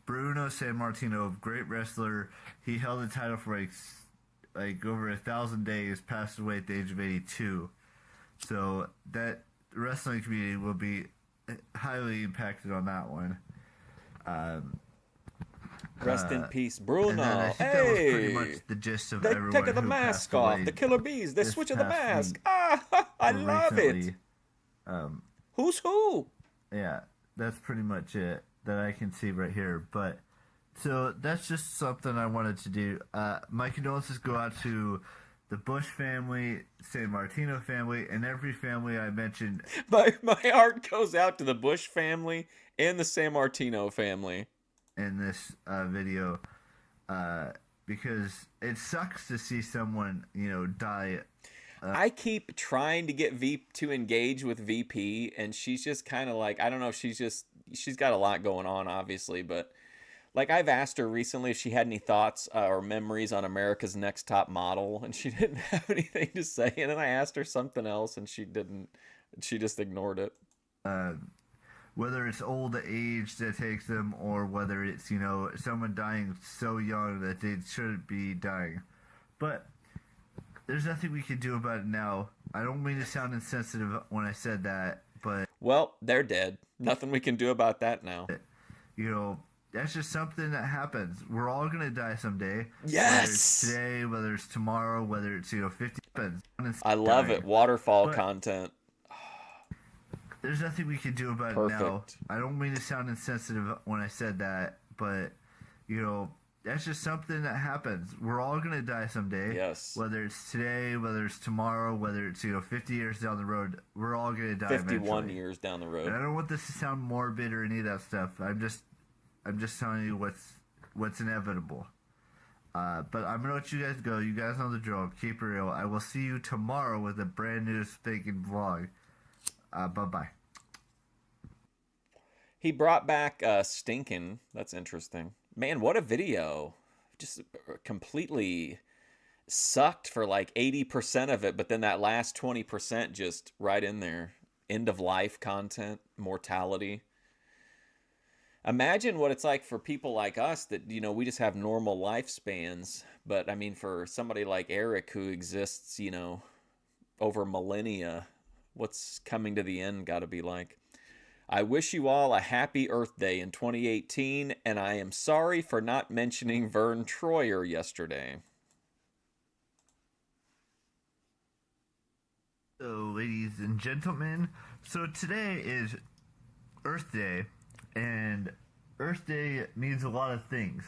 Bruno Sammartino, great wrestler. He held the title for like over 1,000 days. Passed away at the age of 82. So that wrestling community will be highly impacted on that one. Rest in peace, Bruno. I think that was pretty much the gist of everyone They took the who mask passed off. away The Killer Bees. They switched the mask. week I love recently. it. Who's who? Yeah, that's pretty much it that I can see right here. But so that's just something I wanted to do. My condolences go out to the Bush family, Sammartino family, and every family I mentioned. My heart goes out to the Bush family and the Sammartino family In this video, because it sucks to see someone, die. I keep trying to get V to engage with VP, and she's just kind of like, I don't know, she's got a lot going on, obviously, but like I've asked her recently if she had any thoughts or memories on America's Next Top Model, and she didn't have anything to say. And then I asked her something else, and she didn't. She just ignored it. Whether it's old age that takes them, or whether it's someone dying so young that they shouldn't be dying, but there's nothing we can do about it now. I don't mean to sound insensitive when I said that, but well, they're dead. Nothing we can do about that now. That's just something that happens. We're all gonna die someday. Yes. Whether it's today, whether it's tomorrow, whether it's 50. I love it. Waterfall content. There's nothing we can do about it now. I don't mean to sound insensitive when I said that, but that's just something that happens. We're all gonna die someday. Yes. Whether it's today, whether it's tomorrow, whether it's 50 years down the road, we're all gonna die. 51 eventually. years down the road. And I don't want this to sound morbid or any of that stuff. I'm just telling you what's inevitable. But I'm gonna let you guys go. You guys know the drill. Keep it real. I will see you tomorrow with a brand new stinking vlog. Bye-bye. He brought back Stinkin'. That's interesting. Man, what a video. Just completely sucked for like 80% of it, but then that last 20% just right in there. End of life content, mortality. Imagine what it's like for people like us that, we just have normal lifespans. But, I mean, for somebody like Eric who exists, over millennia, what's coming to the end got to be like? I wish you all a happy Earth Day in 2018, and I am sorry for not mentioning Vern Troyer yesterday. So, ladies and gentlemen, so today is Earth Day. And Earth Day means a lot of things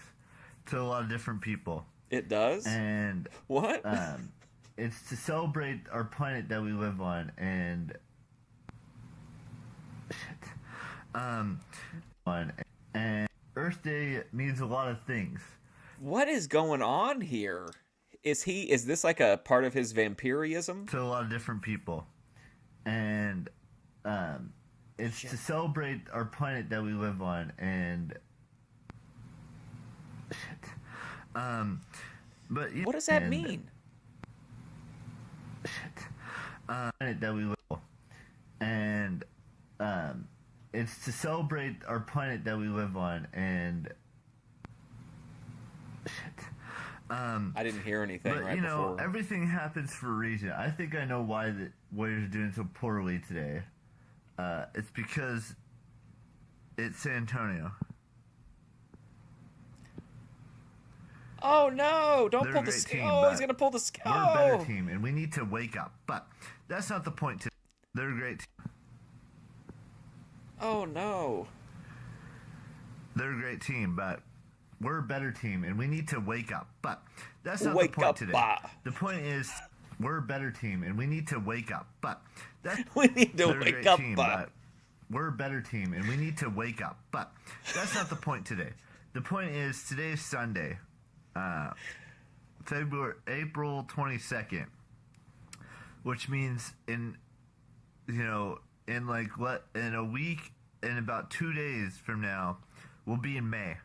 to a lot of different people. It does? And what? It's to celebrate our planet that we live on, and and Earth Day means a lot of things. What is going on here? Is this like a part of his vampirism? To a lot of different people. And it's to celebrate our planet that we live on, and but what does that mean? Planet that we live on, and it's to celebrate our planet that we live on, and I didn't hear anything but, right before. everything happens for a reason. I think I know why the Warriors are doing so poorly today. It's because it's San Antonio. Oh no! Don't They're pull a the great sky. team, Oh, but he's gonna pull the sky. We're a better team, and we need to wake up. But that's not the point today. They're a great team. Oh no! They're a great team, but we're a better team, and we need to wake up. But that's not Wake the point up, today. bah. The point is, we're a better team, and we need to wake up. But that's We need to they're a wake great up, team, bah. but we're a better team, and we need to wake up. But that's not the point today. The point is, today's Sunday, April 22nd, which means in a week, in about 2 days from now, we'll be in May,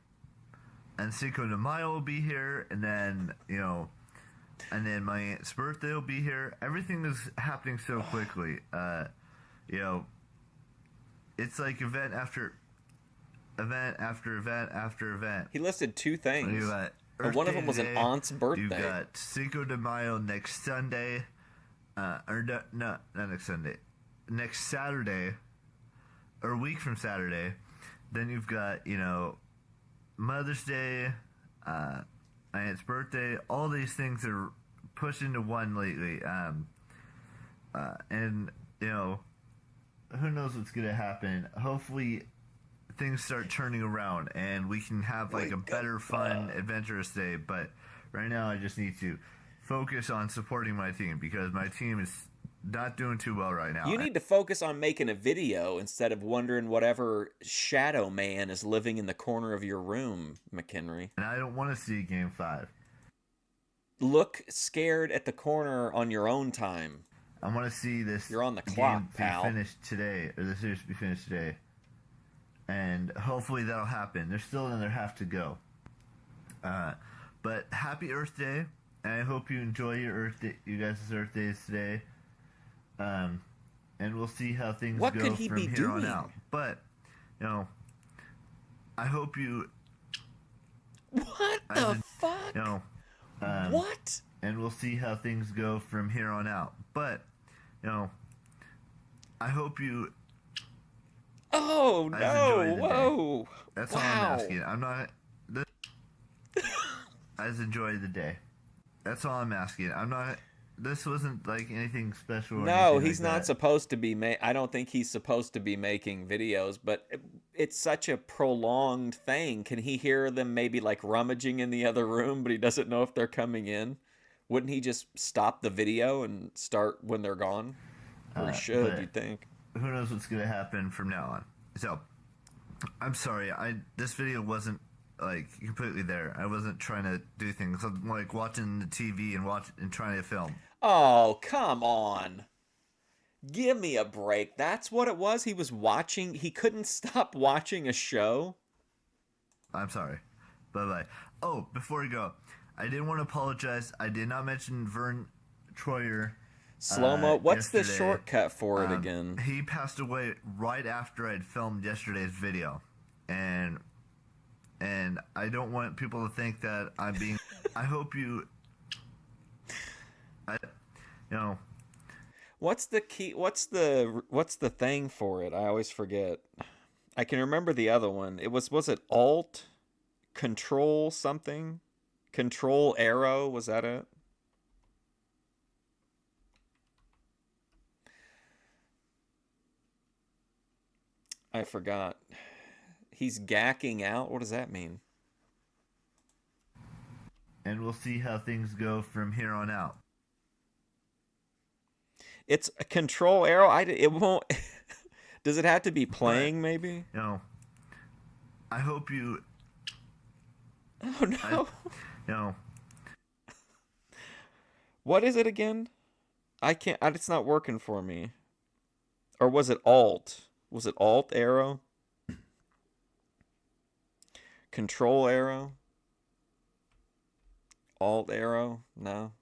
and Cinco de Mayo will be here, and then and then my aunt's birthday will be here. Everything is happening so quickly. It's like event after event after event after event. He listed 2 things. You got And one of them was an aunt's birthday. You got Cinco de Mayo next Sunday, not next Sunday, next Saturday, or a week from Saturday. Then you've got Mother's Day, my aunt's birthday. All these things are pushed into one lately, and who knows what's gonna happen. Hopefully things start turning around and we can have like a better, fun, adventurous day. But right now I just need to focus on supporting my team because my team is not doing too well right now. You need to focus on making a video instead of wondering whatever shadow man is living in the corner of your room, McHenry. And I don't want to see Game 5. Look scared at the corner on your own time. I want to see this. You're on the clock, game pal. Be finished today, or the series be finished today, and hopefully that'll happen. There's still another half to go. But happy Earth Day, and I hope you enjoy your Earth Day, you guys' Earth Days today. And we'll see how things What go could he from be here on doing? out. But I hope you. What the fuck? What? And we'll see how things go from here on out. But I hope you. Oh no! Whoa! That's all I'm asking. I'm not. Guys, enjoy the day. That's all I'm asking. I'm not. This wasn't like anything special. Or No, anything he's like not that. supposed to be. I don't think he's supposed to be making videos, but it's such a prolonged thing. Can he hear them maybe like rummaging in the other room, but he doesn't know if they're coming in? Wouldn't he just stop the video and start when they're gone? Or he should, you'd think. Who knows what's going to happen from now on? So, I'm sorry. This video wasn't like completely there. I wasn't trying to do things. I'm like watching the TV and trying to film. Oh, come on. Give me a break. That's what it was. He was watching. He couldn't stop watching a show. I'm sorry. Bye-bye. Oh, before we go, I did want to apologize. I did not mention Vern Troyer. Slow-mo. What's the yesterday. shortcut for it again? He passed away right after I'd filmed yesterday's video. And I don't want people to think that I'm being... I hope you... What's the key? What's the thing for it? I always forget. I can remember the other one. It was it Alt, Control something, Control Arrow? Was that it? I forgot. He's gacking out. What does that mean? And we'll see how things go from here on out. It's a Control Arrow. It won't. Does it have to be playing? Maybe. I hope you. Oh no. What is it again? I can't. It's not working for me. Or was it Alt? Was it Alt Arrow? Control Arrow? Alt Arrow? No.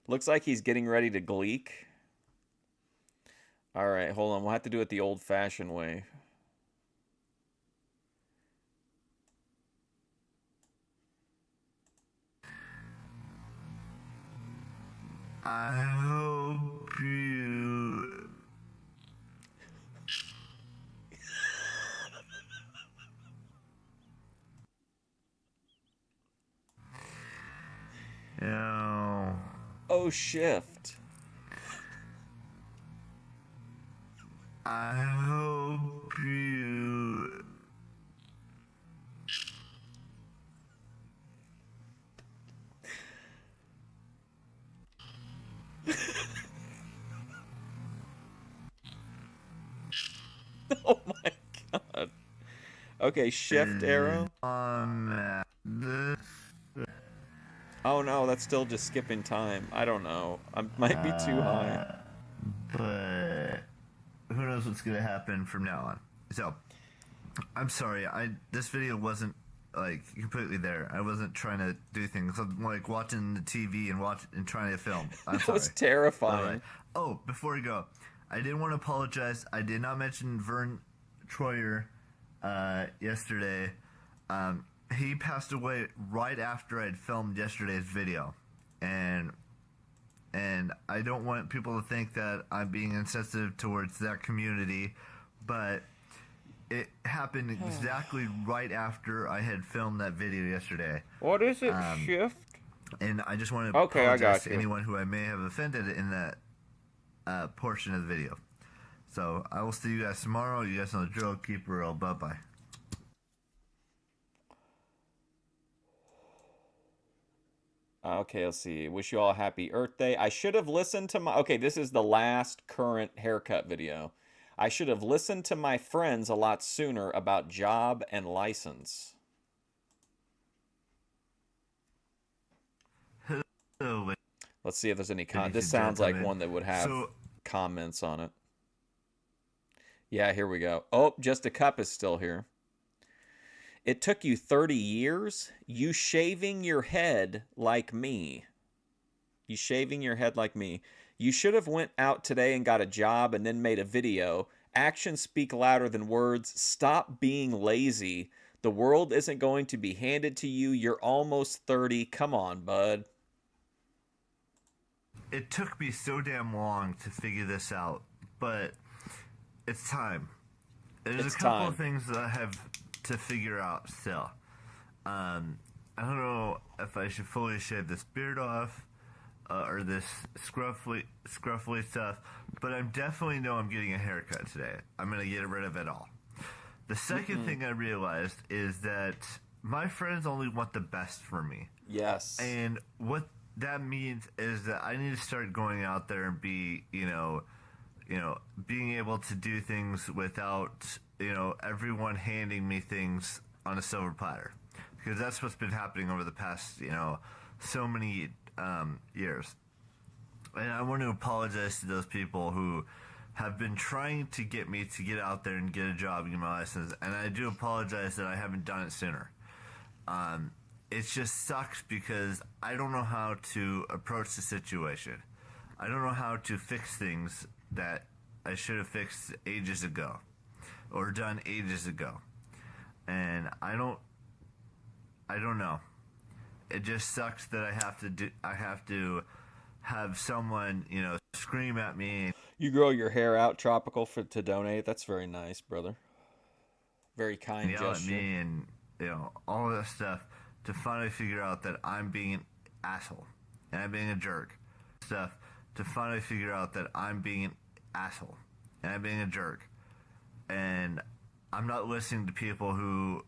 Looks like he's getting ready to gleek. Alright, hold on. We'll have to do it the old-fashioned way. I hope you... No. Oh, shift. I hope you... Oh my god. Okay, shift arrow. Oh no, that's still just skipping time. I don't know. I might be too high. But who knows what's gonna happen from now on. So, I'm sorry. This video wasn't like completely there. I wasn't trying to do things. I'm like watching the TV and trying to film. That was terrifying. Right. Oh, before we go, I did want to apologize. I did not mention Vern Troyer yesterday. He passed away right after I'd filmed yesterday's video, and I don't want people to think that I'm being insensitive towards that community, but it happened exactly right after I had filmed that video yesterday. What is it? Shift? And I just want to apologize to anyone who I may have offended in that portion of the video. So I will see you guys tomorrow. You guys know the drill. Keep it real. Bye-bye. Okay, let's see. Wish you all a happy Earth Day. I should have listened to my... Okay, this is the last current haircut video. I should have listened to my friends a lot sooner about job and license. Hello. Let's see if there's any comments. This sounds like one that would have comments on it. Yeah, here we go. Oh, Just a Cup is still here. It took you 30 years? You shaving your head like me. You shaving your head like me. You should have went out today and got a job and then made a video. Actions speak louder than words. Stop being lazy. The world isn't going to be handed to you. You're almost 30. Come on, bud. It took me so damn long to figure this out, but it's time. There's a couple of things that I have to figure out still. I don't know if I should fully shave this beard off or this scruffly stuff, but I definitely know I'm getting a haircut today. I'm going to get rid of it all. The second thing I realized is that my friends only want the best for me. Yes. And what that means is that I need to start going out there and be, being able to do things without, everyone handing me things on a silver platter. Because that's what's been happening over the past, so many years. And I want to apologize to those people who have been trying to get me to get out there and get a job and get my license. And I do apologize that I haven't done it sooner. It just sucks because I don't know how to approach the situation. I don't know how to fix things that I should have fixed ages ago or done ages ago. And I don't know. It just sucks that I have to have someone, scream at me. You grow your hair out tropical to donate. That's very nice, brother. Very kind yell gesture. At me and, all of that stuff to finally figure out that I'm being an asshole and I'm being a jerk. Stuff to finally figure out that I'm being an asshole and I'm being a jerk. And I'm not listening to people who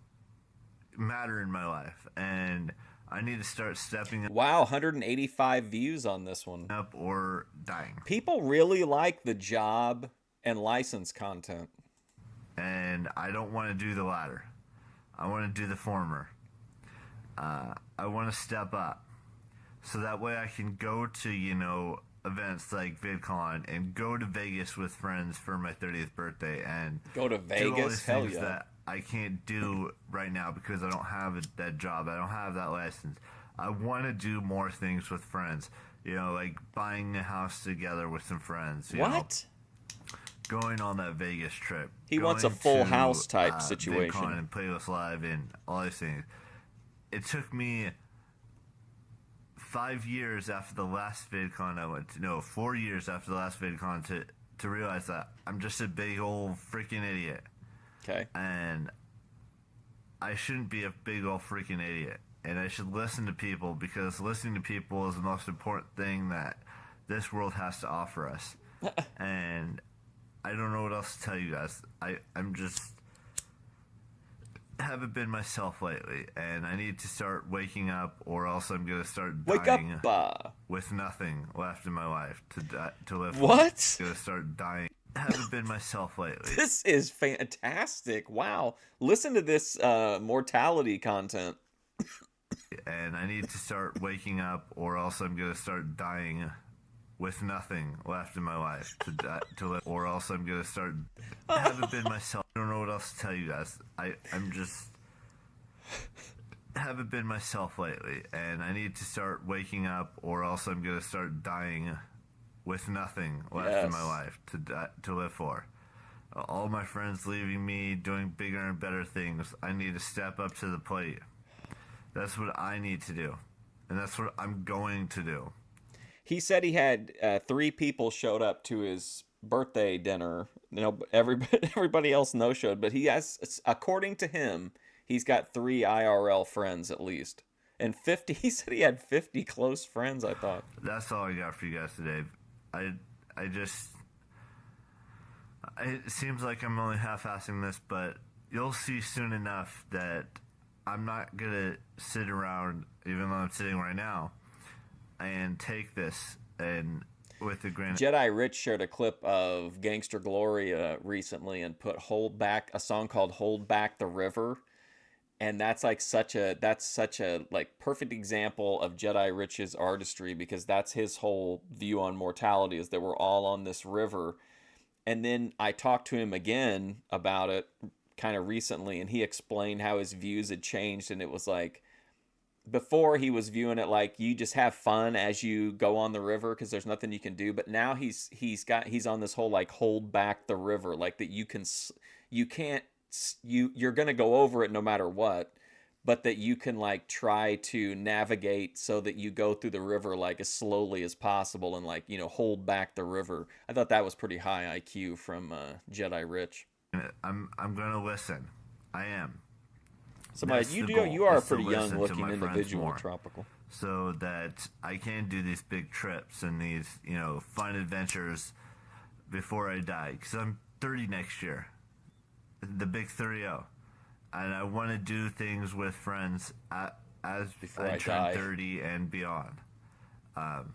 matter in my life. And I need to start stepping up. Wow, 185 views on this one. Up or dying. People really like the job and license content. And I don't want to do the latter. I want to do the former. I want to step up. So that way I can go to, events like VidCon and go to Vegas with friends for my 30th birthday and go to Vegas. Do all these Hell things yeah. That I can't do right now because I don't have that job. I don't have that license. I want to do more things with friends. Like buying a house together with some friends. What? Going on that Vegas trip. He wants a full house type situation. VidCon and Playlist Live and all these things. It took me 5 years after the last VidCon I went to, no, 4 years after the last VidCon to realize that I'm just a big old freaking idiot. Okay. And I shouldn't be a big old freaking idiot. And I should listen to people, because listening to people is the most important thing that this world has to offer us. And I don't know what else to tell you guys. I'm just haven't been myself lately, and I need to start waking up, or else I'm gonna start dying with nothing left in my life to live. What? I'm gonna start dying. Haven't been myself lately. This is fantastic. Wow. Listen to this mortality content. And I need to start waking up, or else I'm gonna start dying with nothing left in my life to live, or else I'm gonna start. I haven't been myself. I don't know what else to tell you guys. I'm just haven't been myself lately, and I need to start waking up, or else I'm gonna start dying with nothing left in my life to live for. All my friends leaving me, doing bigger and better things. I need to step up to the plate. That's what I need to do, and that's what I'm going to do. He said he had 3 people showed up to his birthday dinner. You know, everybody else no-showed, but he has, according to him, he's got 3 IRL friends at least, and 50. He said he had 50 close friends. I thought. That's all I got for you guys today. It seems like I'm only half-assing this, but you'll see soon enough that I'm not gonna sit around, even though I'm sitting right now, and take this and with the grand. Jedi Rich shared a clip of Gangster Gloria recently and put a song called Hold Back the River. And that's such a like perfect example of Jedi Rich's artistry, because that's his whole view on mortality, is that we're all on this river. And then I talked to him again about it kind of recently, and he explained how his views had changed. And it was like, before he was viewing it like you just have fun as you go on the river because there's nothing you can do, but now he's on this whole like hold back the river, like that you're gonna go over it no matter what, but that you can like try to navigate so that you go through the river like as slowly as possible and like, you know, hold back the river. I thought that was pretty high IQ from Jedi Rich. I'm gonna listen. I am. Somebody, you are a pretty young looking individual, Tropical. So that I can do these big trips and these, you know, fun adventures before I die. Because I'm 30 next year. The big 30. And I want to do things with friends as I turn 30 and beyond. As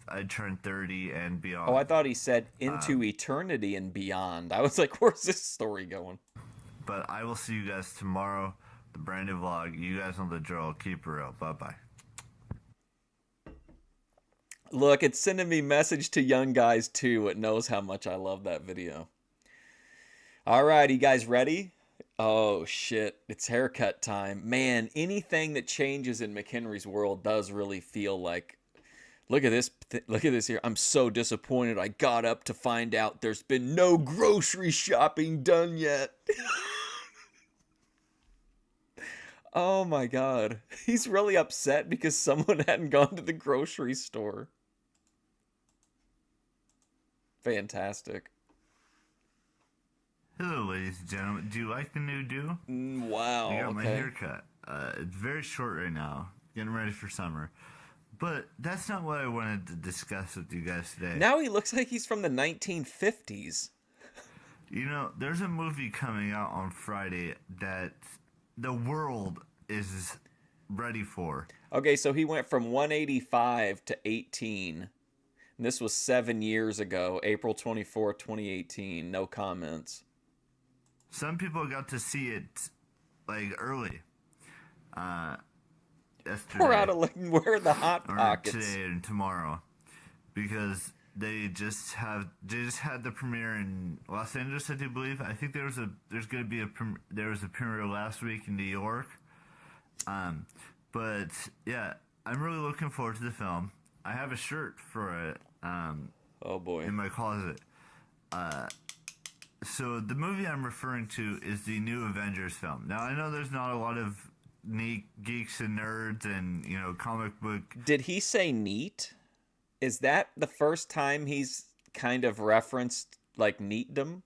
I turn 30 and beyond. Oh, I thought he said into eternity and beyond. I was like, where's this story going? But I will see you guys tomorrow. The brand new vlog. You guys know the drill. Keep it real. Bye-bye. Look, it's sending me message to young guys too. It knows how much I love that video. All right, you guys ready? Oh, shit. It's haircut time. Man, anything that changes in McHenry's world does really feel like... Look at this. Look at this here. I'm so disappointed. I got up to find out there's been no grocery shopping done yet. Oh my God. He's really upset because someone hadn't gone to the grocery store. Fantastic. Hello, ladies and gentlemen. Do you like the new do? Wow. I got my haircut. It's very short right now. Getting ready for summer. But that's not what I wanted to discuss with you guys today. Now he looks like he's from the 1950s. You know, there's a movie coming out on Friday that the world is ready for. Okay, so he went from 185 to 18. And this was 7 years ago, April 24, 2018. No comments. Some people got to see it, like, early. Yesterday. We're out of looking. Where are the hot pockets? Today and tomorrow, because they just had the premiere in Los Angeles, I do believe. I think there was a premiere last week in New York. But yeah, I'm really looking forward to the film. I have a shirt for it. Oh boy, in my closet. So the movie I'm referring to is the new Avengers film. Now I know there's not a lot of geeks and nerds and, comic book. Did he say neat? Is that the first time he's kind of referenced like neatdom?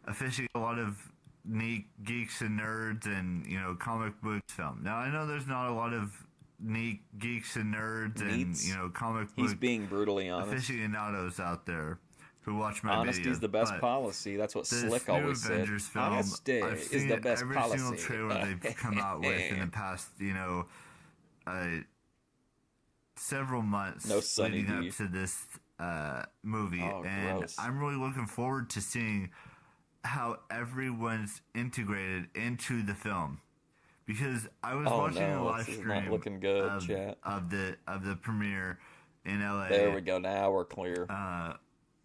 Officially, a lot of neat geeks and nerds and, comic book film. Now, I know there's not a lot of neat geeks and nerds Neats? and, comic book He's being brutally honest. aficionados out there who watch my Honesty's videos. the best policy. That's what This Slick new always Avengers said. film, Honesty I've is seen the best every policy. single trailer they've come out with in the past, several months No Sunny leading D. up to this movie. Oh, and gross. I'm really looking forward to seeing how everyone's integrated into the film. Because I was watching a live this is stream not looking good, chat. of the premiere in LA. There we go. Now we're clear.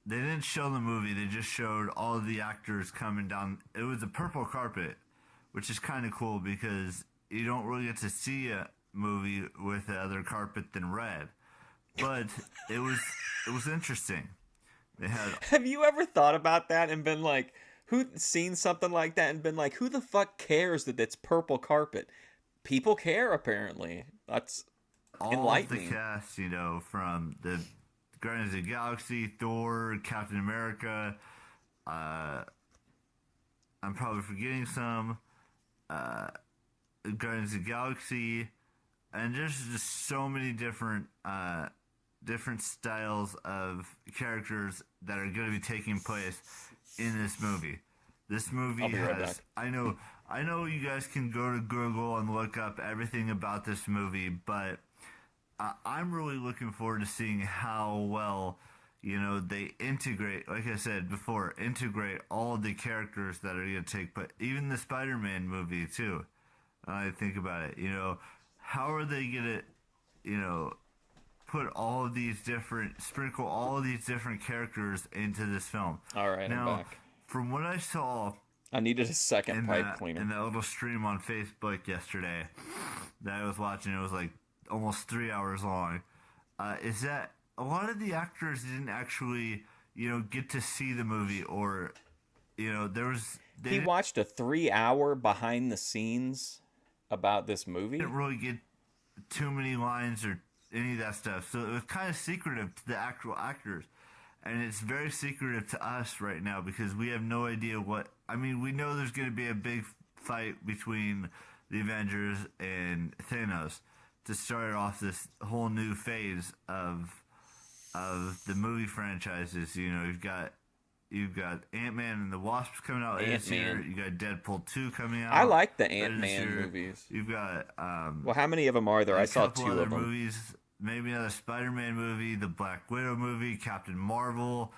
They didn't show the movie. They just showed all of the actors coming down. It was a purple carpet, which is kind of cool because you don't really get to see a movie with the other carpet than red. But it was interesting. They had. Have you ever thought about that and been like, seen something like that and been like, who the fuck cares that it's purple carpet? People care, apparently. That's enlightening. All the cast, from the Guardians of the Galaxy, Thor, Captain America. I'm probably forgetting some. Guardians of the Galaxy, and there's just so many different styles of characters that are going to be taking place in this movie. This movie I'll be right has. back. I know you guys can go to Google and look up everything about this movie, but I'm really looking forward to seeing how well, they integrate, like I said before, integrate all the characters that are going to take place. Even the Spider-Man movie, too. I think about it, how are they going to, put all of these sprinkle all of these different characters into this film? All right, now, I'm back. From what I saw I needed a second pipe cleaner. in that little stream on Facebook yesterday that I was watching, it was like almost 3 hours long, is that a lot of the actors didn't actually, get to see the movie, or, there was... He watched a 3-hour behind the scenes about this movie? Didn't really get too many lines or any of that stuff, so it was kind of secretive to the actual actors. And it's very secretive to us right now because we have no idea what... I mean, we know there's going to be a big fight between the Avengers and Thanos to start off this whole new phase of the movie franchises. You've got Ant-Man and the Wasp coming out this year. You got Deadpool 2 coming out. I like the Ant-Man movies. You've got... well, how many of them are there? I saw 2 of them. Movies. Maybe another Spider-Man movie, the Black Widow movie, Captain Marvel.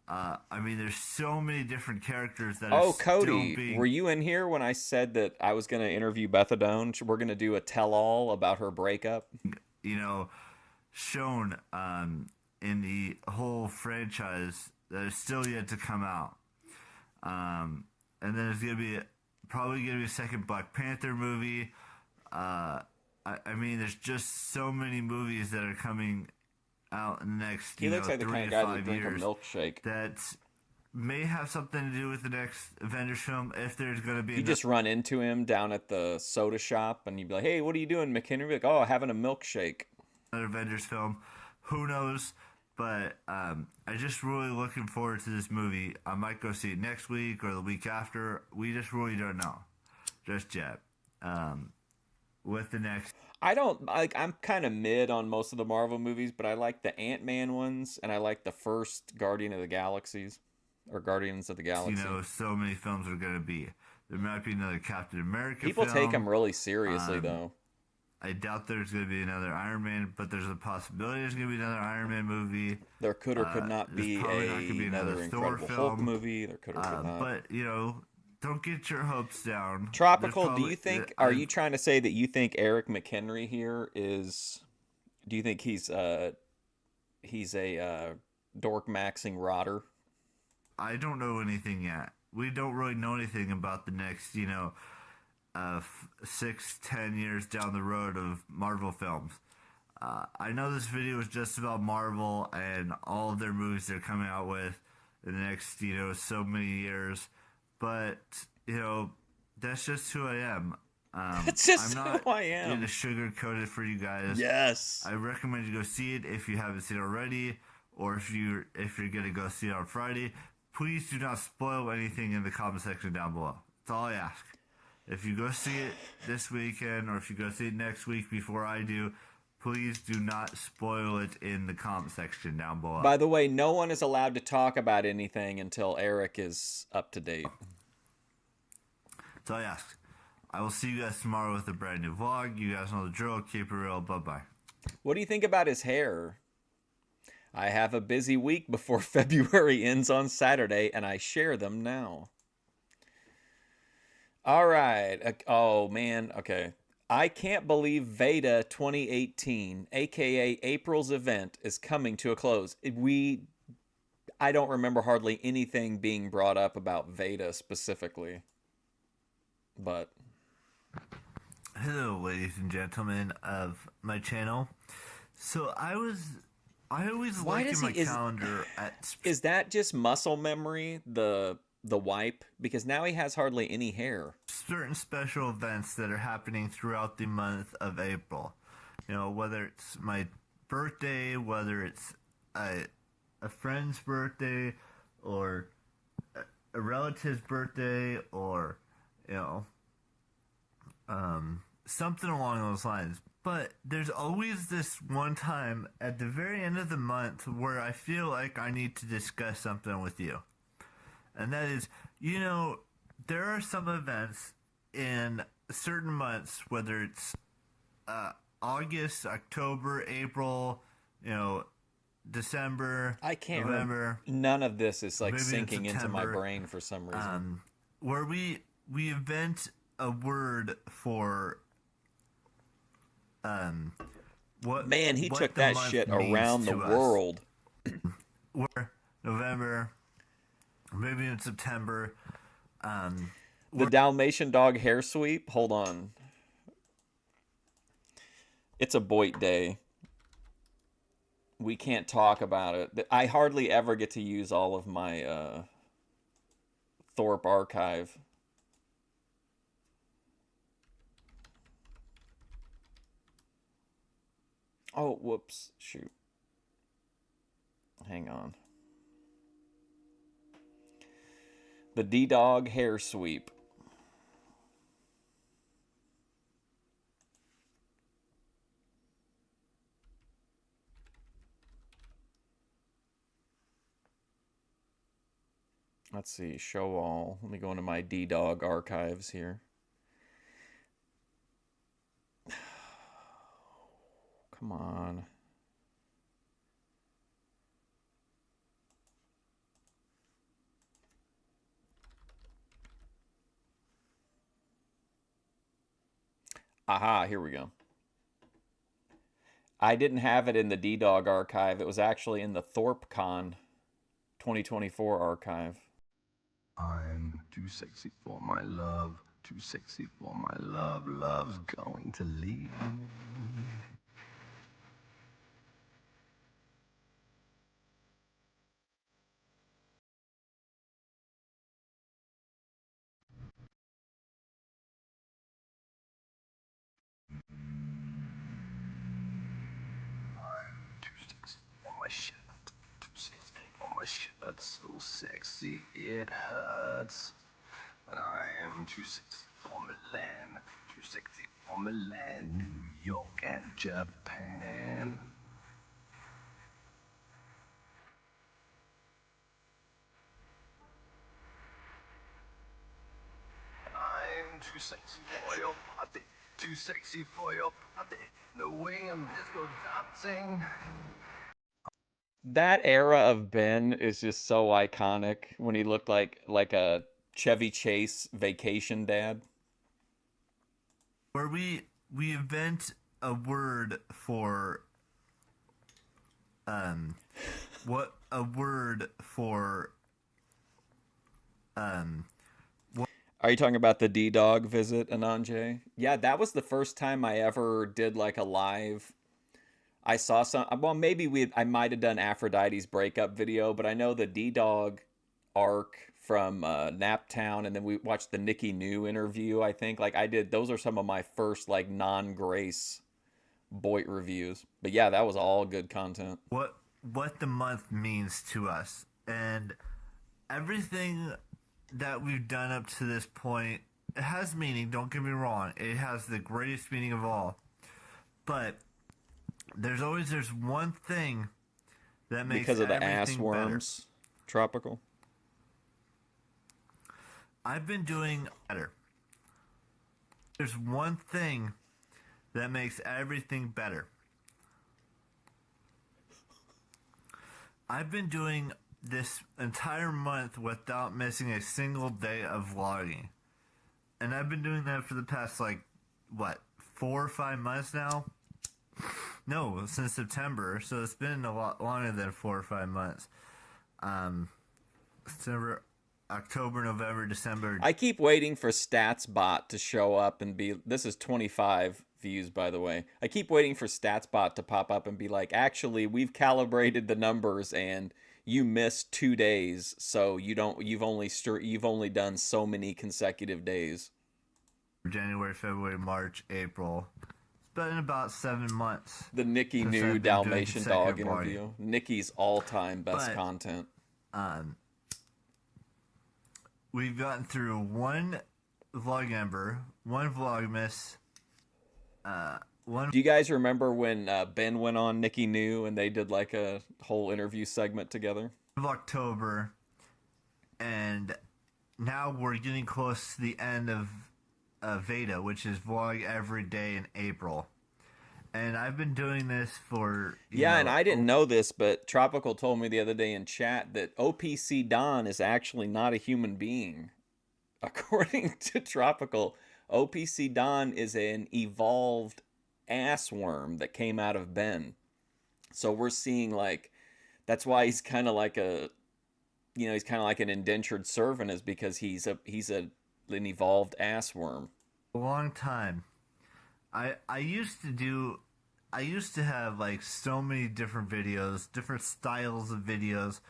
There's so many different characters that are Cody, still being... were you in here when I said that I was going to interview Beth Adone? We're going to do a tell-all about her breakup? Shown in the whole franchise that is still yet to come out. And then there's going to be probably going to be a second Black Panther movie. There's just so many movies that are coming out in the next, he looks like the 3 kind of to guy 5 that drink a years milkshake. that may have something to do with the next Avengers film, if there's going to be... You just run into him down at the soda shop, and you'd be like, hey, what are you doing, McHenry? Like, oh, having a milkshake. Another Avengers film. Who knows? But I'm just really looking forward to this movie. I might go see it next week or the week after. We just really don't know just yet. With the next... I'm kind of mid on most of the Marvel movies, but I like the Ant-Man ones, and I like the first Guardians of the Galaxy. So many films are going to be. There might be another Captain America People film. take them really seriously, though. I doubt there's going to be another Iron Man, but there's a possibility there's going to be another Iron Man movie. There could or could not be another Incredible Hulk movie. There could or could not. But, don't get your hopes down. Tropical, do you think... Are you trying to say that you think Eric McHenry here is... Do you think he's a dork-maxing rotter? I don't know anything yet. We don't really know anything about the next, 6-10 years down the road of Marvel films. I know this video is just about Marvel and all of their movies they're coming out with in the next, so many years. But, that's just who I am. That's just I'm not who I am. going to sugarcoat it for you guys. Yes. I recommend you go see it if you haven't seen it already, or if you're gonna go see it on Friday. Please do not spoil anything in the comment section down below. That's all I ask. If you go see it this weekend, or if you go see it next week before I do, please do not spoil it in the comment section down below. By the way, no one is allowed to talk about anything until Eric is up to date. That's all I ask. I will see you guys tomorrow with a brand new vlog. You guys know the drill. Keep it real. Bye-bye. What do you think about his hair? I have a busy week before February ends on Saturday, and I share them now. All right. Oh, man. Okay. I can't believe Veda 2018, a.k.a. April's event, is coming to a close. I don't remember hardly anything being brought up about Veda specifically. But hello, ladies and gentlemen of my channel. So I always look at my calendar at... Is that just muscle memory, the wipe? Because now he has hardly any hair. Certain special events that are happening throughout the month of April. You know, whether it's my birthday, whether it's a friend's birthday, or a relative's birthday, or, you know, something along those lines. But there's always this one time at the very end of the month where I feel like I need to discuss something with you. And that is, you know, there are some events in certain months, whether it's August, October, April, you know, December, November. None of this is like sinking into my brain for some reason. Where we invent a word for what... Man, he took that shit around the world. Where November, maybe in September. The Dalmatian dog hair sweep? Hold on. It's a Boit day. We can't talk about it. I hardly ever get to use all of my Thorpe archive. Oh, whoops. Shoot. Hang on. The D-Dog hair sweep. Let's see. Show all. Let me go into my D-Dog archives here. Come on. Aha, here we go. I didn't have it in the D-Dog archive. It was actually in the ThorpeCon 2024 archive. I'm too sexy for my love, too sexy for my love, love's going to leave me. That's so sexy, it hurts. But I am too sexy for Milan, too sexy for Milan, New York and Japan. I'm too sexy for your party, too sexy for your party. The way I'm disco dancing. That era of Ben is just so iconic when he looked like a Chevy Chase vacation dad. Where we invent a word for what a word for what... Are you talking about the D-Dog visit, Ananje? Yeah, that was the first time I ever did like a live. I saw some, well, maybe I might have done Aphrodite's breakup video, but I know the D-Dog arc from Naptown, and then we watched the Nikki New interview, I think. Like, those are some of my first, like, non-Grace Boyd reviews. But yeah, that was all good content. What the month means to us. And everything that we've done up to this point, it has meaning, don't get me wrong. It has the greatest meaning of all. But there's one thing that makes because of the everything ass worms better. Tropical. I've been doing better. There's one thing that makes everything better. I've been doing this entire month without missing a single day of vlogging. And I've been doing that for the past, 4 or 5 months now? No, since September. So it's been a lot longer than 4 or 5 months. September, October, November, December. I keep waiting for StatsBot to show up and be... This is 25 views, by the way. I keep waiting for StatsBot to pop up and be like, actually, we've calibrated the numbers and you missed 2 days, so you've only done so many consecutive days. January, February, March, April. It's been about 7 months. The Nikki New Dalmatian dog interview. Nikki's all-time best content. We've gotten through one Vlogember, one Vlogmas, one... Do you guys remember when Ben went on Nikki New and they did like a whole interview segment together? Of October, and now we're getting close to the end of Veda, which is vlog every day in April. And I've been doing this for... and I didn't know this, but Tropical told me the other day in chat that OPC Don is actually not a human being. According to Tropical, OPC Don is an evolved ass worm that came out of Ben. So we're seeing, like... That's why he's kind of like an indentured servant, is because he's an evolved ass worm. A long time. I used to have like so many different videos, different styles of videos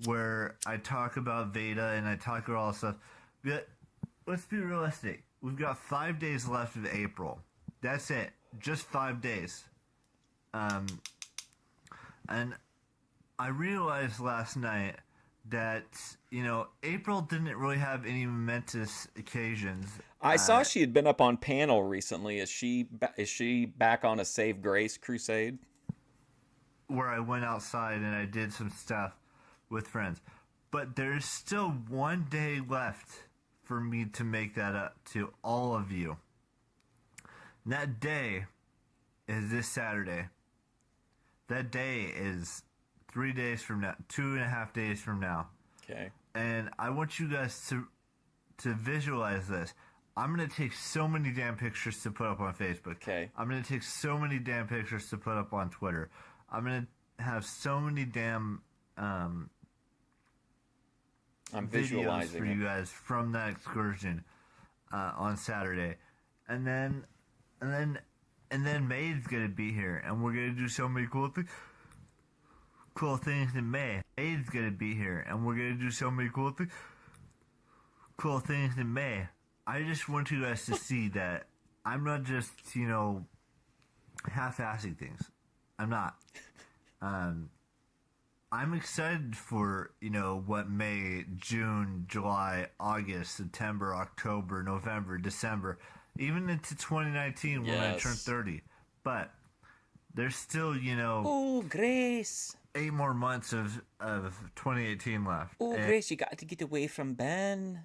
where I talk about Veda and I talk about all this stuff. But let's be realistic. We've got 5 days left of April. That's it. Just 5 days. And I realized last night that, April didn't really have any momentous occasions. I saw she had been up on panel recently. Is she back on a Save Grace crusade? Where I went outside and I did some stuff with friends. But there's still 1 day left for me to make that up to all of you. And that day is this Saturday. That day is 3 days from now, 2.5 days from now. Okay. And I want you guys to visualize this. I'm going to take so many damn pictures to put up on Facebook. Okay. I'm going to take so many damn pictures to put up on Twitter. I'm going to have so many damn I'm videos visualizing for you guys from that excursion on Saturday. And then May's going to be here, and we're going to do so many cool things in May. May's going to be here, and we're going to do so many cool things in May. I just want you guys to see that I'm not just, half-assing things. I'm not. I'm excited for, what May, June, July, August, September, October, November, December, even into 2019 when I turn 30. But there's still, Oh, Grace. 8 more months of 2018 left. Oh, Grace, you got to get away from Ben.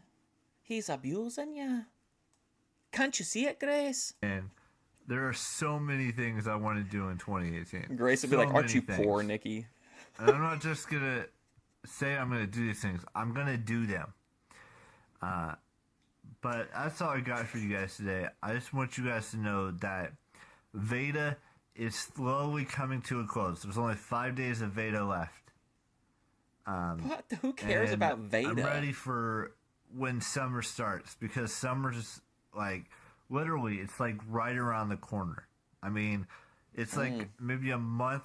He's abusing you. Can't you see it, Grace? And there are so many things I want to do in 2018. Grace would be like, aren't you poor, Nikki? And I'm not just going to say I'm going to do these things. I'm going to do them. But that's all I got for you guys today. I just want you guys to know that Veda is slowly coming to a close. There's only 5 days of Veda left. What? Who cares about Veda? I'm ready for when summer starts, because summer's literally, it's right around the corner. I mean, it's maybe a month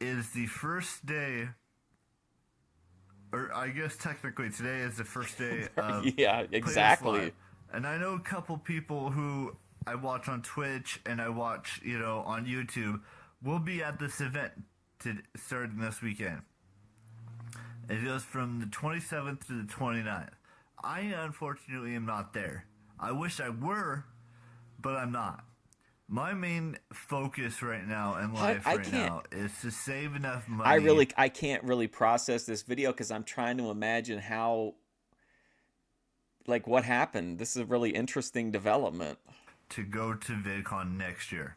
is the first day, or I guess technically today is the first day of yeah, exactly. And I know a couple people who I watch on Twitch and I watch, on YouTube, will be at this event starting this weekend. It goes from the 27th to the 29th. I unfortunately am not there. I wish I were, but I'm not. My main focus right now in life now is to save enough money. I can't really process this video because I'm trying to imagine how, like, what happened. This is a really interesting development. To go to VidCon next year.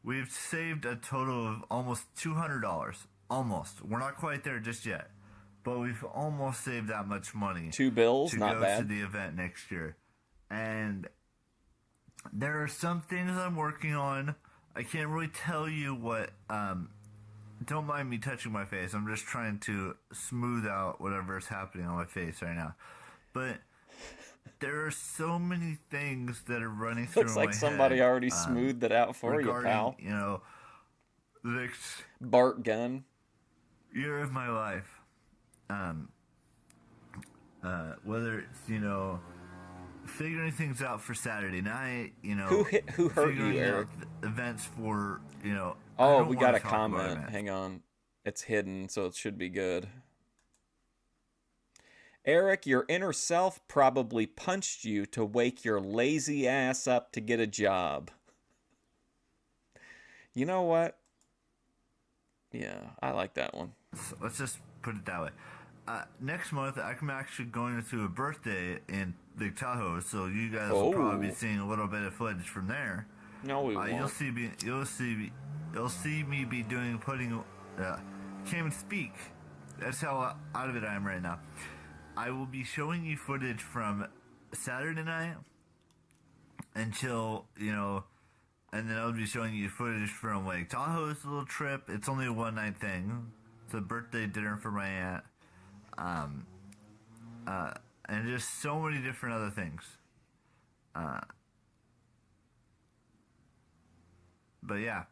We've saved a total of almost $200. Almost. We're not quite there just yet. But we've almost saved that much money. $2, not to go bad. to the event next year. And there are some things I'm working on. I can't really tell you what. Don't mind me touching my face. I'm just trying to smooth out whatever is happening on my face right now. But there are so many things that are running through my head. Looks like somebody already smoothed it out for you, pal. The next Bart Gunn. year of my life. Whether it's, figuring things out for Saturday night, Who hurt you, Eric? Events for, Oh, we got a comment. Hang on. It's hidden, so it should be good. Eric, your inner self probably punched you to wake your lazy ass up to get a job. You know what? Yeah, I like that one. So let's just put it that way. Next month, I'm actually going to a birthday in Lake Tahoe, so you guys will probably be seeing a little bit of footage from there. No, we won't. You'll see me be can't even speak. That's how out of it I am right now. I will be showing you footage from Saturday night until, and then I'll be showing you footage from Lake Tahoe's little trip. It's only a one-night thing. It's a birthday dinner for my aunt. And just so many different other things. But yeah,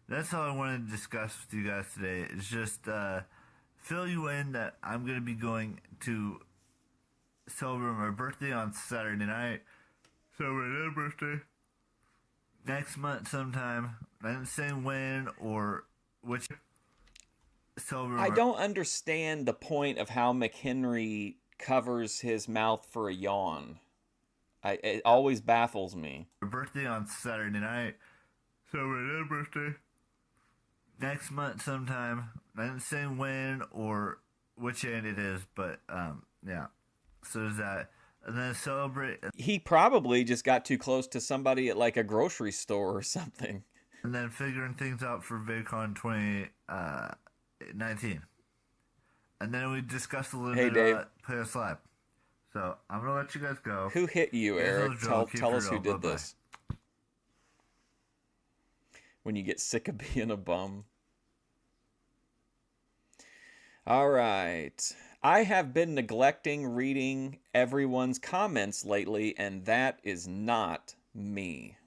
that's all I wanted to discuss with you guys today. It's just fill you in that I'm going to be going to celebrate my birthday on Saturday night. Celebrate that birthday next month sometime. I didn't say when or which. I don't understand the point of how McHenry covers his mouth for a yawn. It always baffles me. Birthday on Saturday night. Celebrate that birthday next month sometime. I didn't say when or which end it is, but yeah. So there's that. And then celebrate. He probably just got too close to somebody at like a grocery store or something. And then figuring things out for VidCon 2019. And then we discussed a little bit about Playlist Live. So I'm going to let you guys go. Who hit you, Eric? Tell us who did this. When you get sick of being a bum. All right. I have been neglecting reading everyone's comments lately, and that is not me.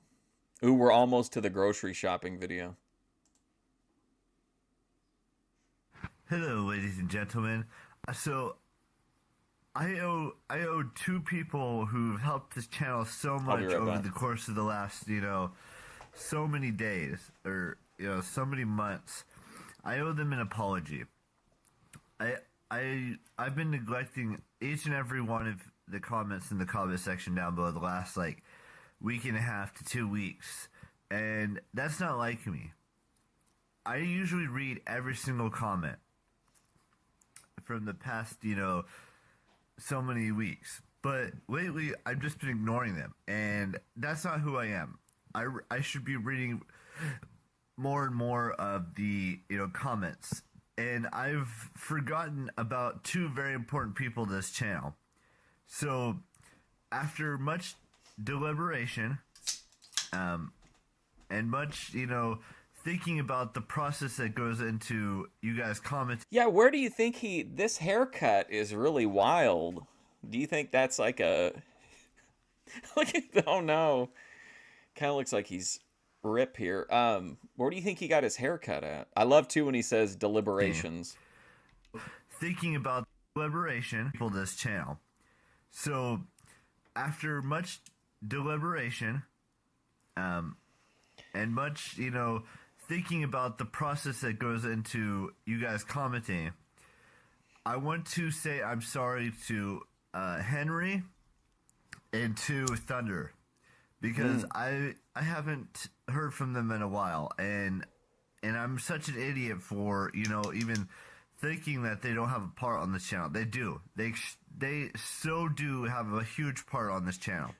Ooh, we're almost to the grocery shopping video. Hello, ladies and gentlemen. So, I owe two people who've helped this channel so much over the course of the last, so many days, or, so many months. I owe them an apology. I've been neglecting each and every one of the comments in the comment section down below the last, week and a half to 2 weeks. And that's not like me. I usually read every single comment from the past, so many weeks. But lately, I've just been ignoring them. And that's not who I am. I should be reading more and more of the, comments. And I've forgotten about two very important people to this channel. So, after much deliberation, and much, thinking about the process that goes into you guys commenting. Yeah, where do you think this haircut is really wild? Do you think that's like a, oh no, kind of looks like he's rip here. Where do you think he got his haircut at? I love too when he says deliberations. Thinking about deliberation for this channel. So after much deliberation, and much, thinking about the process that goes into you guys commenting, I want to say I'm sorry to Henry and to Thunder, because I haven't heard from them in a while, and I'm such an idiot for even thinking that they don't have a part on this channel. They do. They so do have a huge part on this channel.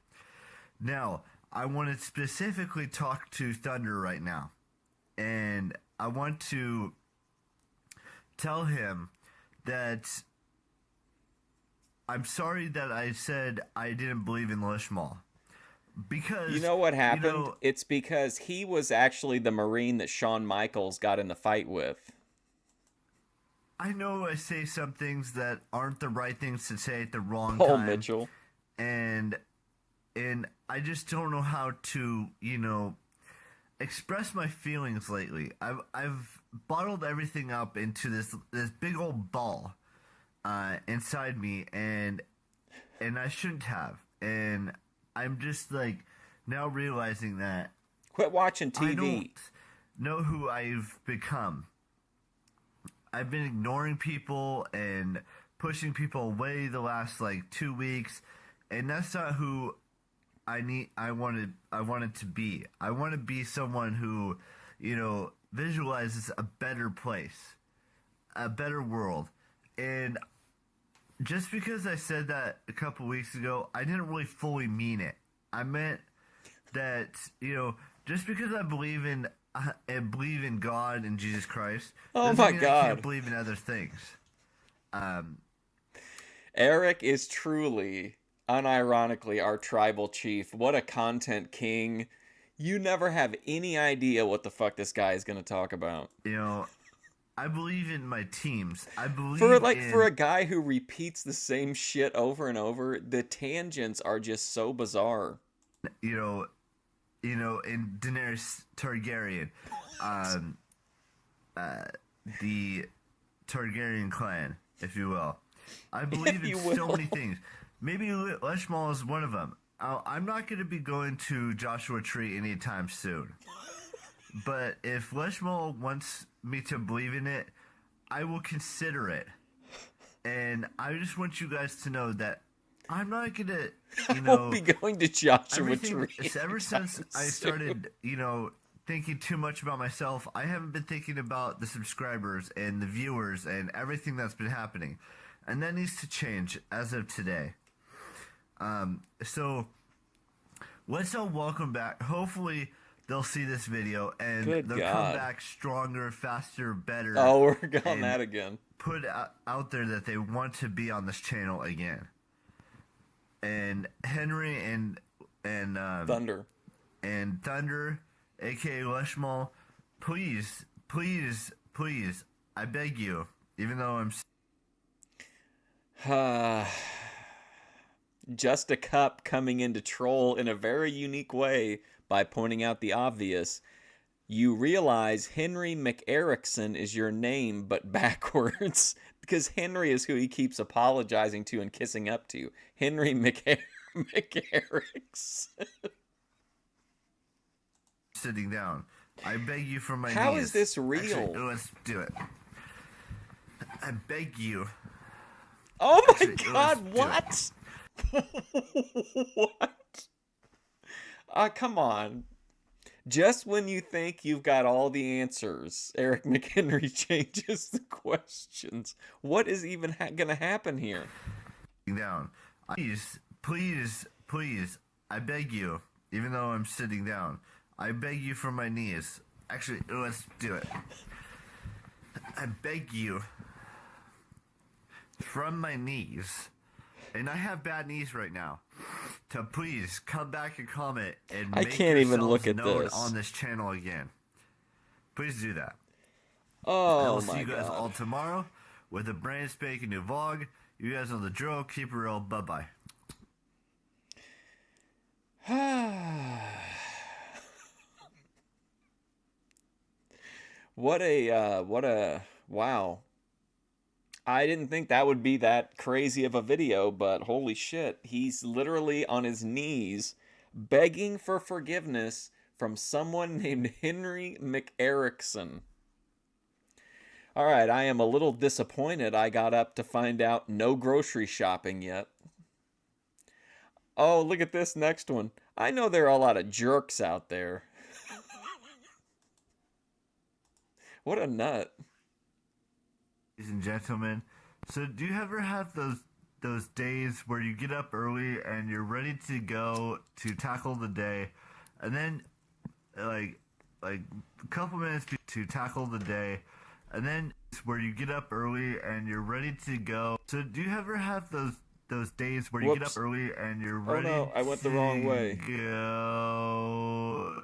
Now, I want to specifically talk to Thunder right now, and I want to tell him that I'm sorry that I said I didn't believe in Lishmal. Because you know what happened? It's because he was actually the Marine that Shawn Michaels got in the fight with. I know I say some things that aren't the right things to say at the wrong Paul time. Mitchell. And I just don't know how to, express my feelings lately. I've bottled everything up into this big old ball inside me, and I shouldn't have. And I'm just now realizing that quit watching TV. I don't know who I've become. I've been ignoring people and pushing people away the last 2 weeks, and that's not who I wanted to be. I want to be someone who, visualizes a better place, a better world. And just because I said that a couple weeks ago, I didn't really fully mean it. I meant that, just because I believe in God and Jesus Christ, oh doesn't my mean God, I can't believe in other things. Eric is truly, unironically, our tribal chief. What a content king. You never have any idea what the fuck this guy is going to talk about. I believe in my teams. I believe for a guy who repeats the same shit over and over, the tangents are just so bizarre. In Daenerys Targaryen, the Targaryen clan, if you will. I believe in so many things. Maybe Leshmal is one of them. I'm not going to be going to Joshua Tree anytime soon. But if Leshmal wants me to believe in it, I will consider it. And I just want you guys to know that I'm not going to, I won't be going to Joshua Tree. Ever since I started, thinking too much about myself, I haven't been thinking about the subscribers and the viewers and everything that's been happening. And that needs to change as of today. So let's all welcome back. Hopefully they'll see this video and they'll come back stronger, faster, better. Oh, we're on that again. Put out there that they want to be on this channel again. And Henry and Thunder, aka Leshmal, please, I beg you, even though I'm Just a Cup coming in to troll in a very unique way by pointing out the obvious. You realize Henry McErickson is your name, but backwards, because Henry is who he keeps apologizing to and kissing up to. Henry McErickson. Sitting down. I beg you from my knees. How is this real? Actually, let's do it. I beg you. Oh my God, what? What? Come on. Just when you think you've got all the answers, Eric McHenry changes the questions. What is even going to happen here? Down. Please, I beg you, even though I'm sitting down, I beg you from my knees. Actually, let's do it. I beg you from my knees, and I have bad knees right now, to please come back and comment and I can't even look at this on this channel again. Please do that. Oh, I will see you guys all tomorrow with a brand spanking new vlog. You guys know the drill. Keep it real. Bye-bye. wow. I didn't think that would be that crazy of a video, but holy shit. He's literally on his knees begging for forgiveness from someone named Henry McErickson. All right, I am a little disappointed I got up to find out no grocery shopping yet. Oh, look at this next one. I know there are a lot of jerks out there. What a nut. Ladies and gentlemen, so do you ever have those days where you get up early and you're ready to go to tackle the day, and then like a couple minutes to tackle the day, and then where you get up early and you're ready to go. So do you ever have those days where you get up early and you're ready? Oh no, I went the wrong way. Go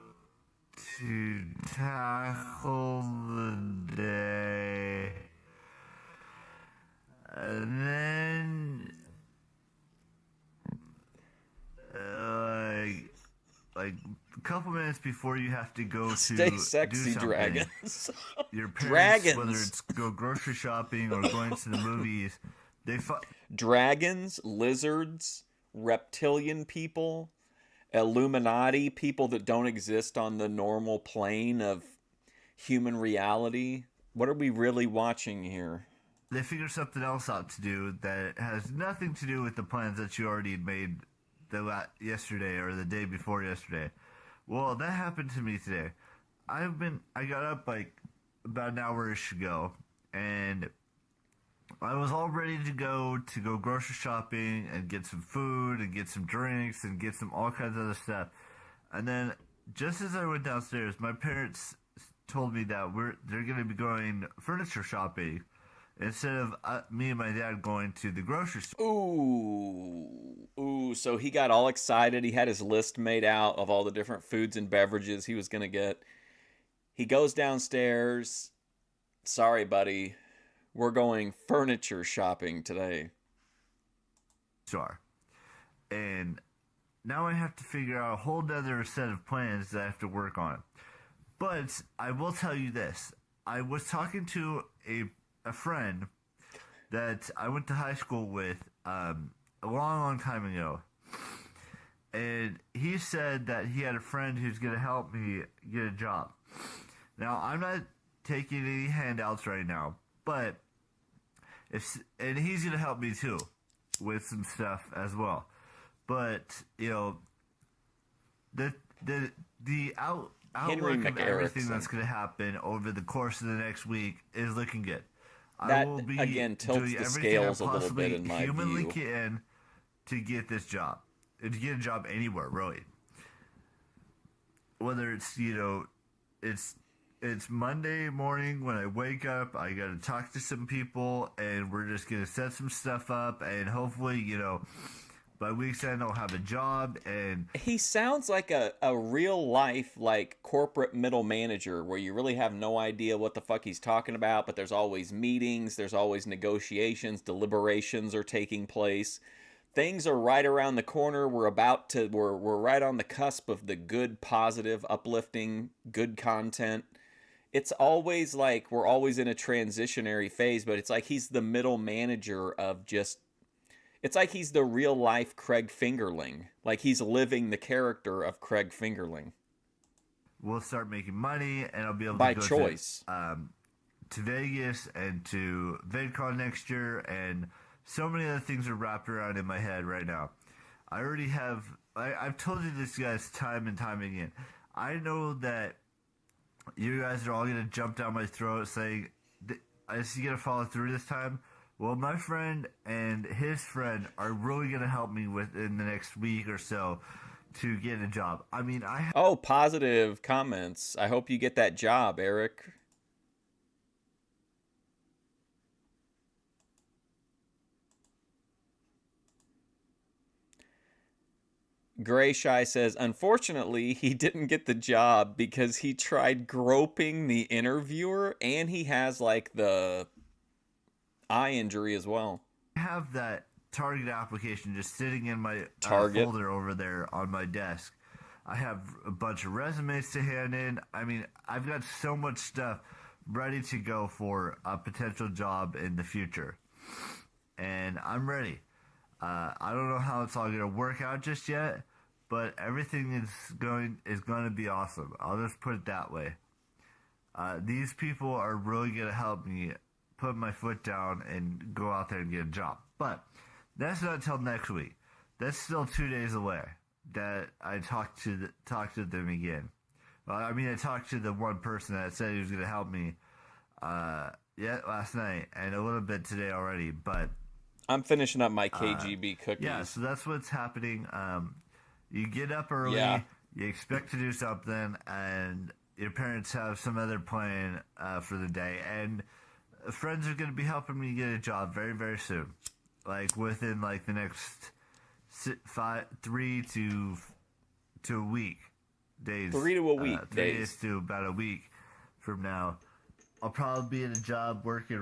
to tackle the day. And then, like a couple minutes before you have to go to Stay sexy, do something, dragons. your parents, Dragons. whether it's go grocery shopping or going to the movies, dragons, lizards, reptilian people, Illuminati, people that don't exist on the normal plane of human reality. What are we really watching here? They figure something else out to do that has nothing to do with the plans that you already made yesterday or the day before yesterday. Well, that happened to me today. I got up like about an hour-ish ago, and I was all ready to go grocery shopping and get some food and get some drinks and get some all kinds of other stuff. And then just as I went downstairs, my parents told me that they're going to be going furniture shopping instead of me and my dad going to the grocery store. Ooh, so he got all excited. He had his list made out of all the different foods and beverages he was going to get. He goes downstairs. Sorry, buddy. We're going furniture shopping today. Sure. And now I have to figure out a whole other set of plans that I have to work on. But I will tell you this. I was talking to a friend that I went to high school with a long time ago. And he said that he had a friend who's going to help me get a job. Now, I'm not taking any handouts right now, but and he's going to help me too with some stuff as well. But, you know, the outlook of everything that's going to happen over the course of the next week is looking good. That, I will be again, tilts doing the everything scales I a little bit in my humanly view. can to get this job. To get a job anywhere, really. Whether it's, you know, it's Monday morning when I wake up, I got to talk to some people, and we're just going to set some stuff up, and hopefully, you know, by week's end I'll have a job. And he sounds like a real life like corporate middle manager where you really have no idea what the fuck he's talking about, but there's always meetings, there's always negotiations, deliberations are taking place. Things are right around the corner. We're right on the cusp of the good, positive, uplifting, good content. It's always like we're always in a transitionary phase, but it's like he's the middle manager of just... It's like he's the real life Craig Fingerling. Like he's living the character of Craig Fingerling. We'll start making money, and I'll be able by to go choice to Vegas and to VidCon next year, and so many other things are wrapped around in my head right now. I already have... I've told you this, guys, time and time again. I know that you guys are all going to jump down my throat saying, is he going to follow through this time? Well, my friend and his friend are really going to help me within the next week or so to get a job. I mean, positive comments. I hope you get that job, Eric. Gray Shy says, unfortunately, he didn't get the job because he tried groping the interviewer, and he has like the eye injury as well. I have that Target application just sitting in my folder over there on my desk. I have a bunch of resumes to hand in. I mean, I've got so much stuff, ready to go for a potential job in the future. And I'm ready. I don't know how it's all going to work out just yet, but everything is going to be awesome. I'll just put it that way. These people are really going to help me put my foot down and go out there and get a job. But that's not until next week. That's still 2 days away that I talked to them again. I talked to the one person that said he was going to help me last night and a little bit today already, but I'm finishing up my KGB cookies. Yeah, so that's what's happening. You get up early, you expect to do something, and your parents have some other plan for the day, and friends are going to be helping me get a job very, very soon. Like within like the next 3 to a week days. 3 to a week 3 days to about a week from now. I'll probably be in a job working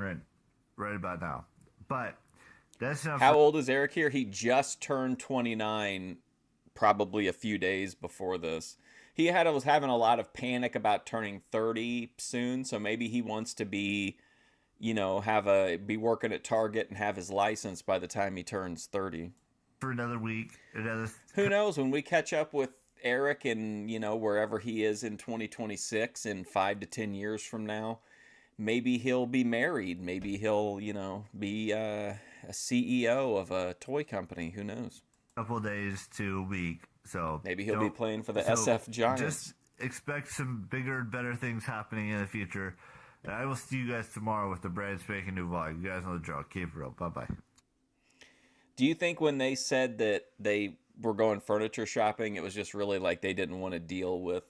right about now. But that's not. How old is Eric here? He just turned 29 probably a few days before this. He was having a lot of panic about turning 30 soon, so maybe he wants to be, be working at Target and have his license by the time he turns 30. For another week. Who knows? When we catch up with Eric and, wherever he is in 2026 in 5 to 10 years from now, maybe he'll be married. Maybe he'll, be a CEO of a toy company. Who knows? Couple of days to a week. So maybe he'll be playing for the SF Giants. Just expect some bigger and better things happening in the future. And I will see you guys tomorrow with the brand spanking new vlog. You guys know the drill. Keep it real. Bye-bye. Do you think when they said that they were going furniture shopping, it was just really like they didn't want to deal with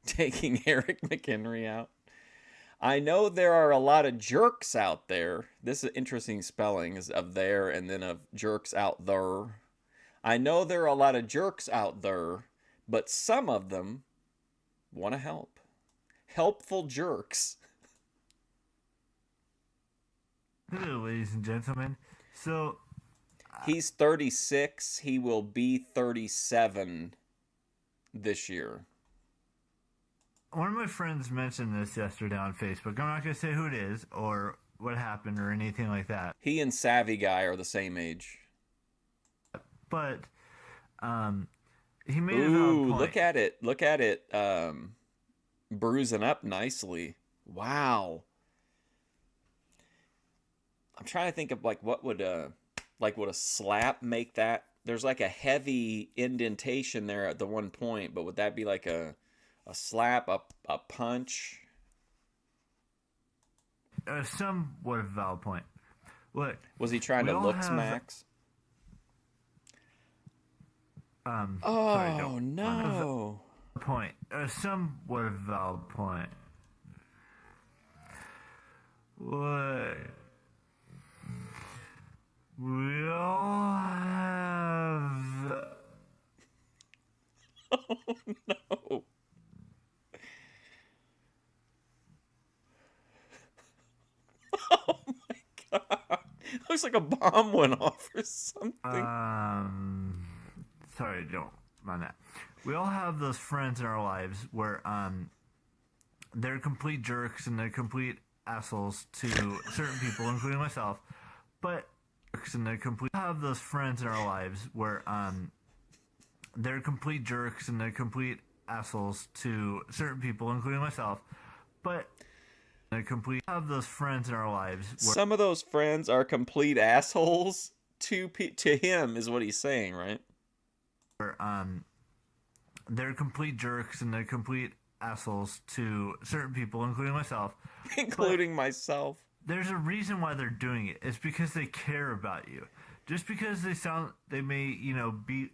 taking Eric McHenry out? I know there are a lot of jerks out there. This is interesting spelling is of there and then of jerks out there. I know there are a lot of jerks out there, but some of them want to help. Helpful jerks. Hello, ladies and gentlemen. So he's 36. He will be 37 this year. One of my friends mentioned this yesterday on Facebook. I'm not going to say who it is or what happened or anything like that. He and Savvy Guy are the same age. But he made a valid point. Look at it. Bruising up nicely. Wow. I'm trying to think of what would a slap make that? There's like a heavy indentation there at the one point, but would that be like a slap, a punch? Somewhat of a valid point. Look, was he trying to look Max? Sorry, no. Point. Somewhat of a valid point. What? We all have. Oh no. Oh my god. Looks like a bomb went off or something. Sorry, don't mind that. We all have those friends in our lives where they're complete jerks and they're complete assholes to certain people, including myself. But have those friends in our lives where they're complete jerks and they're complete assholes to certain people, including myself. But have those friends in our lives. Some of those friends are complete assholes to him, is what he's saying, right? Where they're complete jerks and they're complete assholes to certain people, including myself. Including myself. There's a reason why they're doing it. It's because they care about you. Just because they may, be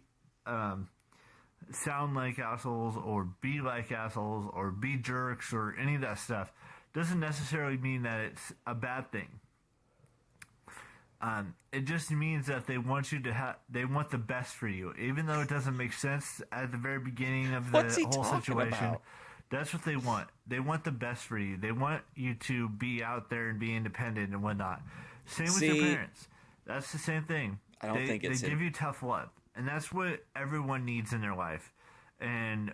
sound like assholes or be like assholes or be jerks or any of that stuff doesn't necessarily mean that it's a bad thing. It just means that they want you to they want the best for you, even though it doesn't make sense at the very beginning of the whole situation. About? That's what they want. They want the best for you. They want you to be out there and be independent and whatnot. Same with your parents. That's the same thing. I don't think it's... They give you tough love. And that's what everyone needs in their life. And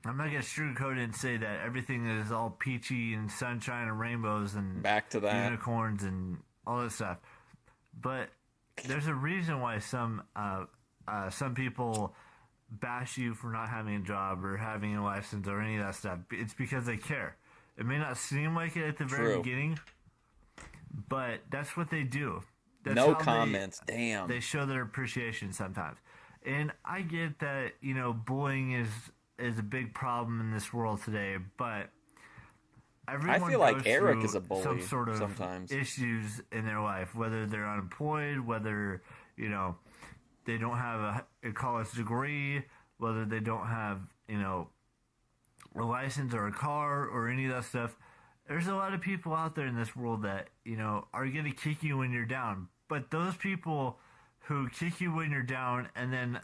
I'm not going to sugarcoat it and say that everything is all peachy and sunshine and rainbows and back to that unicorns and all that stuff. But there's a reason why some people bash you for not having a job or having a license or any of that stuff. It's because they care. It may not seem like it at the very beginning, but that's what they do. That's no comments. Damn. They show their appreciation sometimes. And I get that, you know, bullying is a big problem in this world today, but everyone I feel like goes Eric through is a bully some sort of sometimes. Issues in their life, whether they're unemployed, whether, you know, they don't have a college degree, whether they don't have, you know, a license or a car or any of that stuff. There's a lot of people out there in this world that, you know, are going to kick you when you're down. But those people who kick you when you're down and then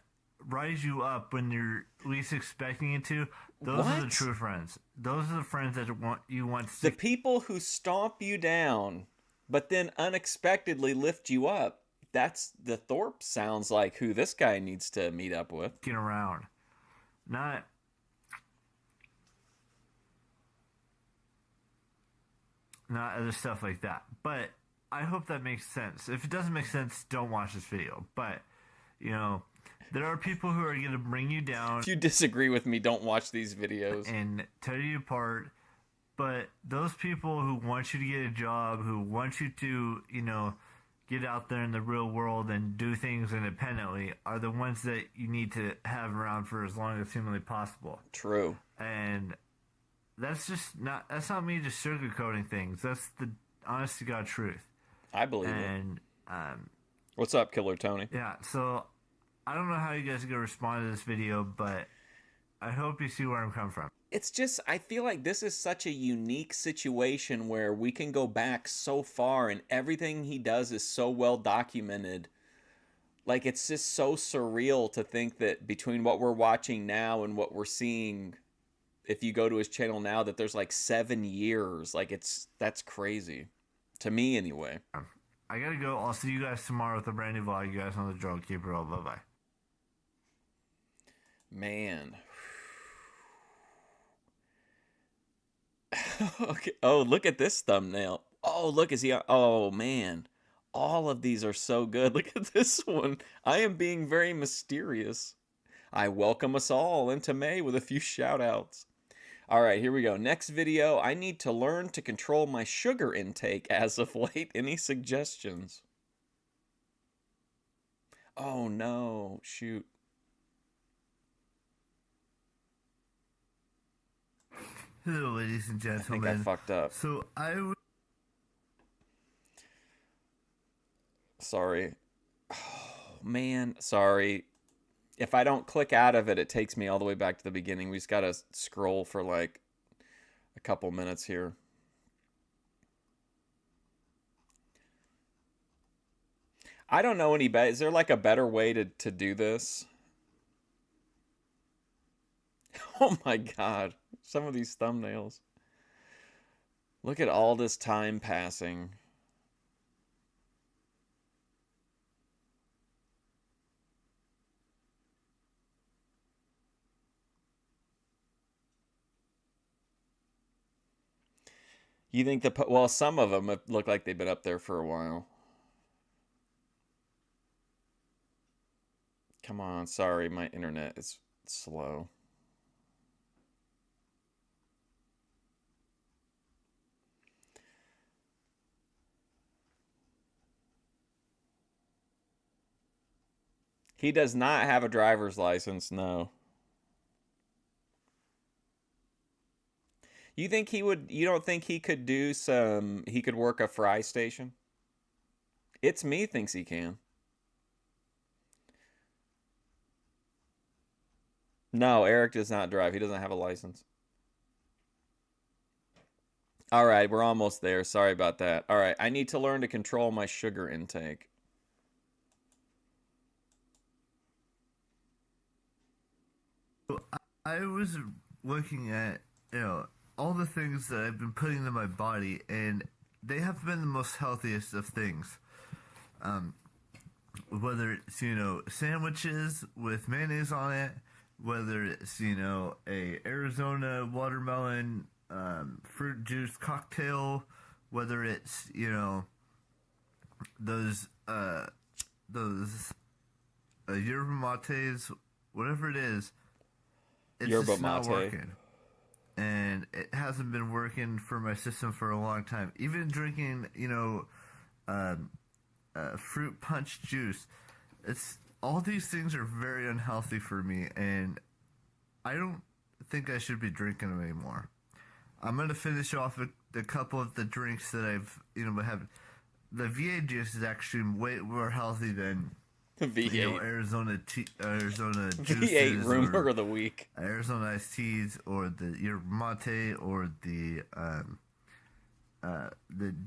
rise you up when you're least expecting it to, those are the true friends. Those are the friends that you want to... The people who stomp you down, but then unexpectedly lift you up. That's the Thorpe sounds like who this guy needs to meet up with. Get around. Not other stuff like that. But I hope that makes sense. If it doesn't make sense, don't watch this video. But, you know, there are people who are going to bring you down. If you disagree with me, don't watch these videos. And tear you apart. But those people who want you to get a job, who want you to, you know, get out there in the real world and do things independently are the ones that you need to have around for as long as humanly possible. True. And that's not me just sugarcoating things. That's the honest to God truth. I believe it. What's up, Killer Tony? Yeah, so I don't know how you guys are going to respond to this video, but I hope you see where I'm coming from. It's just, I feel like this is such a unique situation where we can go back so far and everything he does is so well documented. Like, it's just so surreal to think that between what we're watching now and what we're seeing, if you go to his channel now, that there's like 7 years. Like, that's crazy. To me, anyway. I gotta go. I'll see you guys tomorrow with a brand new vlog. You guys know the drill. Keep it real. Bye-bye. Man. Okay. Oh, look at this thumbnail. Oh, look, is he... Oh, man. All of these are so good. Look at this one. I am being very mysterious. I welcome us all into May with a few shout-outs. All right, here we go. Next video. I need to learn to control my sugar intake as of late. Any suggestions? Oh, no. Shoot. Hello, ladies and gentlemen. I think I fucked up. So Sorry. Oh, man. Sorry. If I don't click out of it, it takes me all the way back to the beginning. We just got to scroll for like a couple minutes here. I don't know any better. Is there like a better way to do this? Oh my God. Some of these thumbnails. Look at all this time passing. You think well, some of them look like they've been up there for a while. Come on, sorry, my internet is slow. He does not have a driver's license, no. You think he would, you don't think he could do he could work a fry station? It's Me thinks he can. No, Eric does not drive. He doesn't have a license. All right, we're almost there. Sorry about that. All right, I need to learn to control my sugar intake. I was looking at, you know, all the things that I've been putting in my body, and they have been the most healthiest of things. Whether it's, you know, sandwiches with mayonnaise on it, whether it's, a Arizona watermelon fruit juice cocktail, whether it's, those yerba mates, whatever it is, it's Yerba just not mate. working. And it hasn't been working for my system for a long time. Even drinking, fruit punch juice, all these things are very unhealthy for me, and I don't think I should be drinking them anymore. I'm gonna finish off a couple of the drinks that I've had. The VA juice is actually way more healthy than V8. Arizona juices, V8 rumor of the week. Arizona iced teas, or the yerba mate, or the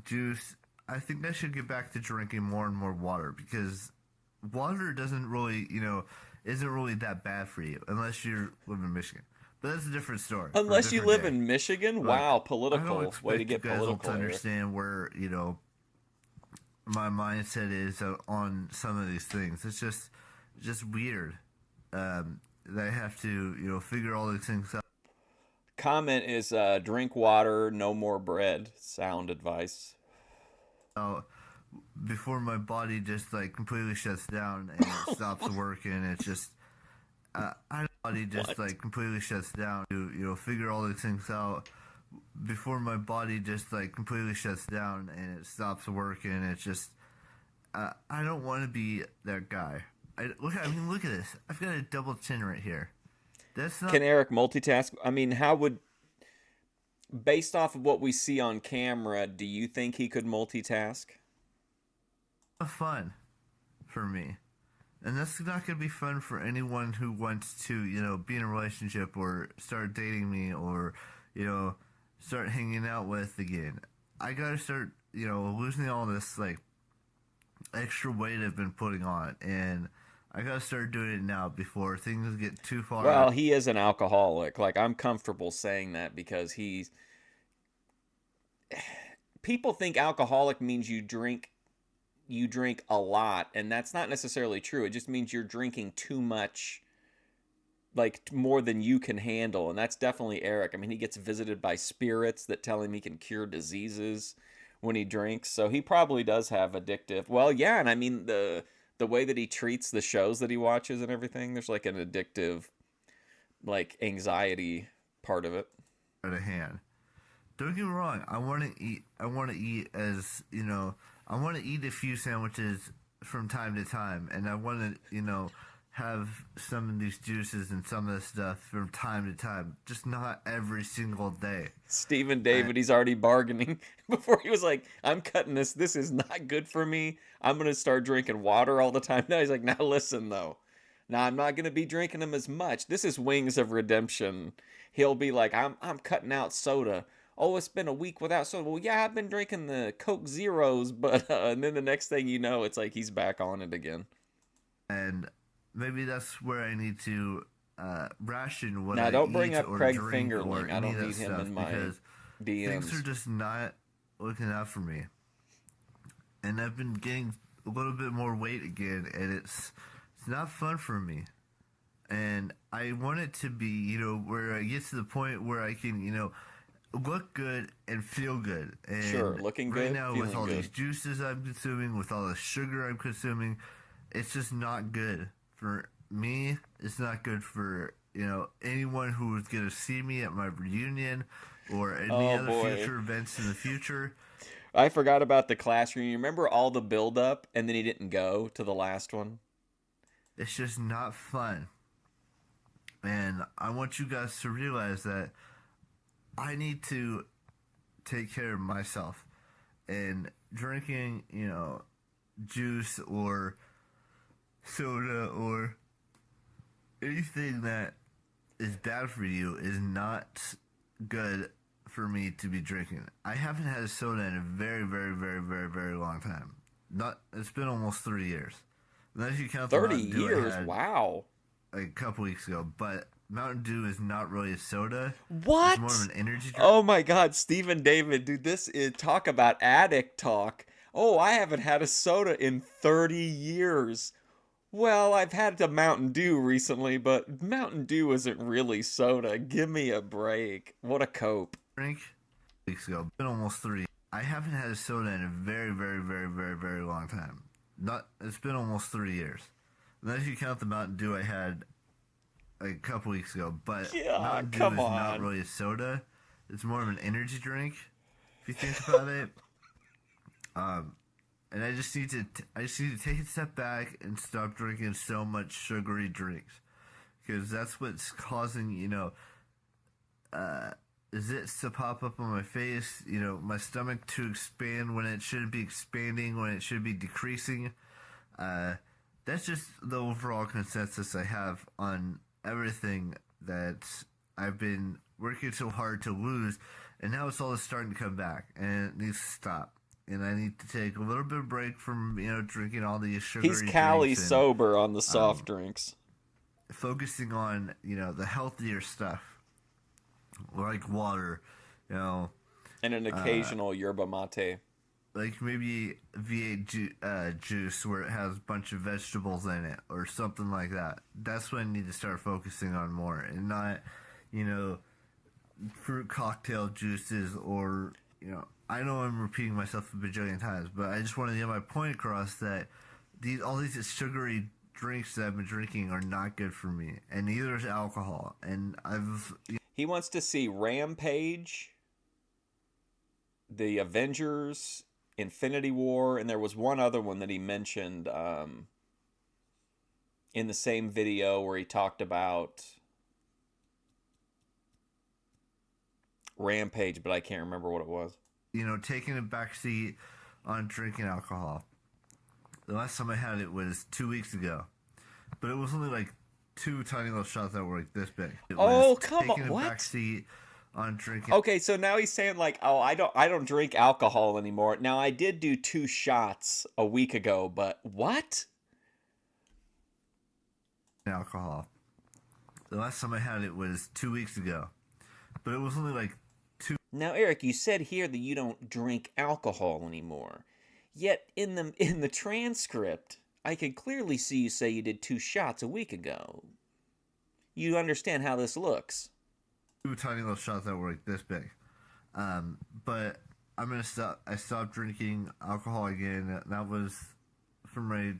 juice. I think I should get back to drinking more and more water, because water doesn't really, isn't really that bad for you unless you live in Michigan. But that's a different story. Unless you live in Michigan? Wow, political. Way to get you guys political. To understand where, my mindset is on some of these things. It's just weird that I have to, figure all these things out. Comment is drink water, no more bread. Sound advice. Before my body just completely shuts down and it stops working. It's just body just completely shuts down to figure all these things out before my body just completely shuts down and it stops working. It's just I don't want to be that guy. Look at this. I've got a double chin right here. That's not. Can Eric multitask? I mean, how would, based off of what we see on camera, do you think he could multitask? Fun for me, and that's not going to be fun for anyone who wants to be in a relationship or start dating me or start hanging out with again. I gotta start losing all this extra weight I've been putting on, and I gotta start doing it now before things get too far. Well, he is an alcoholic. I'm comfortable saying that because people think alcoholic means you drink a lot, and that's not necessarily true. It just means you're drinking too much, more than you can handle, and that's definitely Eric. I mean, he gets visited by spirits that tell him he can cure diseases when he drinks, so he probably does have addictive. Well, yeah, and I mean the way that he treats the shows that he watches and everything, there's an addictive, anxiety part of it. Out of hand. Don't get me wrong. I want to eat. I want to eat I want to eat a few sandwiches from time to time, and I want to, have some of these juices and some of this stuff from time to time, just not every single day. Stephen David, he's already bargaining. Before he was like, I'm cutting this. This is not good for me. I'm going to start drinking water all the time. Now he's like, now listen, though. Now I'm not going to be drinking them as much. This is Wings of Redemption. He'll be like, I'm cutting out soda. Oh, it's been a week without soda. Well, yeah, I've been drinking the Coke Zeros, but and then the next thing you know, it's like he's back on it again. And maybe that's where I need to ration what now, I don't bring eat up or Craig drink Fingerling. or I don't any of need that him stuff in my because DMs. things are just not looking out for me. And I've been getting a little bit more weight again, and it's not fun for me. And I want it to be, where I get to the point where I can, look good and feel good. And sure, looking good, right now with all good. these juices I'm consuming, with all the sugar I'm consuming, it's just not good for me. It's not good for anyone who is going to see me at my reunion or any other future events in the future. I forgot about the class reunion. Remember all the build up, and then he didn't go to the last one? It's just not fun. And I want you guys to realize that I need to take care of myself. And drinking, juice or soda or anything that is bad for you is not good for me to be drinking. I haven't had a soda in a very, very, very, very, very long time. It's been almost 3 years. Unless you count 30 years, wow. A couple weeks ago, but Mountain Dew is not really a soda. What? It's more of an energy drink. Oh my God, Stephen David, dude, this is talk about addict talk. Oh, I haven't had a soda in 30 years. Well, I've had a Mountain Dew recently, but Mountain Dew isn't really soda. Give me a break. What a cope. Drink weeks ago. Been almost 3. I haven't had a soda in a very, very, very, very, very long time. It's been almost 3 years. Unless you count the Mountain Dew I had a couple weeks ago. But Yeah, Mountain Dew come is on. not really a soda. It's more of an energy drink, if you think about it. And I just need to take a step back and stop drinking so much sugary drinks, because that's what's causing, zits to pop up on my face, my stomach to expand when it should be expanding, when it should be decreasing. That's just the overall consensus I have on everything that I've been working so hard to lose, and now it's all starting to come back, and it needs to stop. And I need to take a little bit of break from, drinking all these sugary drinks. He's Cali sober on the soft drinks. Focusing on, the healthier stuff, like water, and an occasional yerba mate. Like maybe V8 juice where it has a bunch of vegetables in it or something like that. That's what I need to start focusing on more, and not, fruit cocktail juices or, I know I'm repeating myself a bajillion times, but I just want to get my point across that all these sugary drinks that I've been drinking are not good for me, and neither is alcohol. And He wants to see Rampage, the Avengers, Infinity War, and there was one other one that he mentioned in the same video where he talked about Rampage, but I can't remember what it was. Taking a backseat on drinking alcohol. The last time I had it was 2 weeks ago, but it was only like 2 tiny little shots that were like this big. Oh, come on! Taking a What? backseat on drinking. Okay, so now he's saying like, oh, I don't drink alcohol anymore. Now I did do 2 shots a week ago, but what? Alcohol. The last time I had it was 2 weeks ago, but it was only like 2. Now, Eric, you said here that you don't drink alcohol anymore. Yet in the transcript, I can clearly see you say you did 2 shots a week ago. You understand how this looks. 2 tiny little shots that were like this big. But I'm gonna stop. I stopped drinking alcohol again. That was for my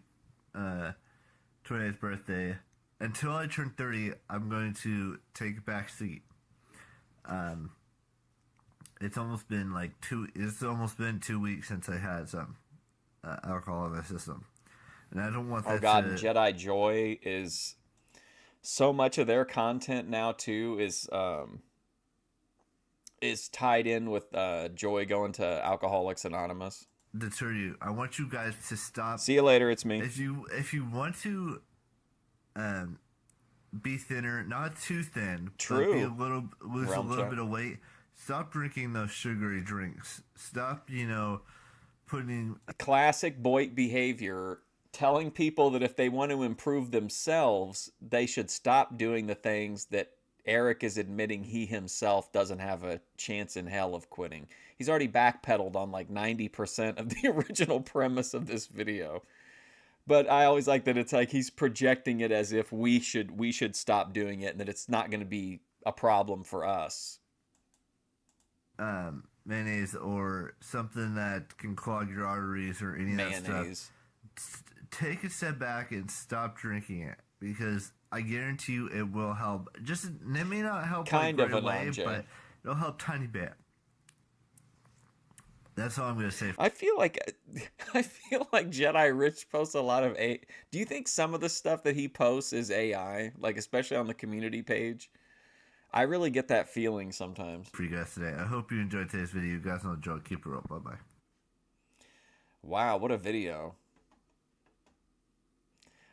28th birthday. Until I turn 30, I'm going to take a back seat. It's almost been 2 weeks since I had some alcohol in my system, and I don't want that. Oh God, Jedi Joy is so much of their content now too is tied in with Joy going to Alcoholics Anonymous. Deter you. I want you guys to stop. See you later. It's me. If you want to be thinner, not too thin, True. but lose a little bit of weight. Stop drinking those sugary drinks. Stop, putting... Classic Boyd behavior, telling people that if they want to improve themselves, they should stop doing the things that Eric is admitting he himself doesn't have a chance in hell of quitting. He's already backpedaled on like 90% of the original premise of this video. But I always like that it's like he's projecting it as if we should stop doing it and that it's not going to be a problem for us. Mayonnaise or something that can clog your arteries or any of that Mayonnaise. stuff. Take a step back and stop drinking it, because I guarantee you it will help. It may not help Kind right of an away, OJ. but it'll help tiny bit. That's all I'm gonna say. I feel like Jedi Rich posts a lot of A. Do you think some of the stuff that he posts is AI? Like especially on the community page? I really get that feeling sometimes. For you guys today. I hope you enjoyed today's video. You guys know the joke. Keep it real. Bye-bye. Wow, what a video.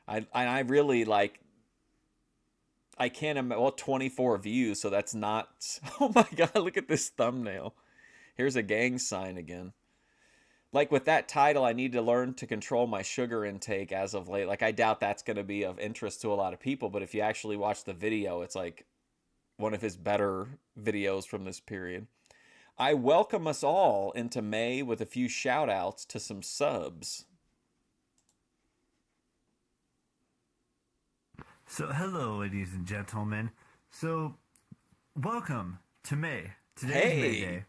I really like... I can't imagine... Well, 24 views, so that's not... Oh my god, look at this thumbnail. Here's a gang sign again. Like with that title, I need to learn to control my sugar intake as of late. Like I doubt that's going to be of interest to a lot of people, but if you actually watch the video, it's like one of his better videos from this period. I welcome us all into May with a few shout outs to some subs. So, hello, ladies and gentlemen. So, welcome to May. Today's May Day.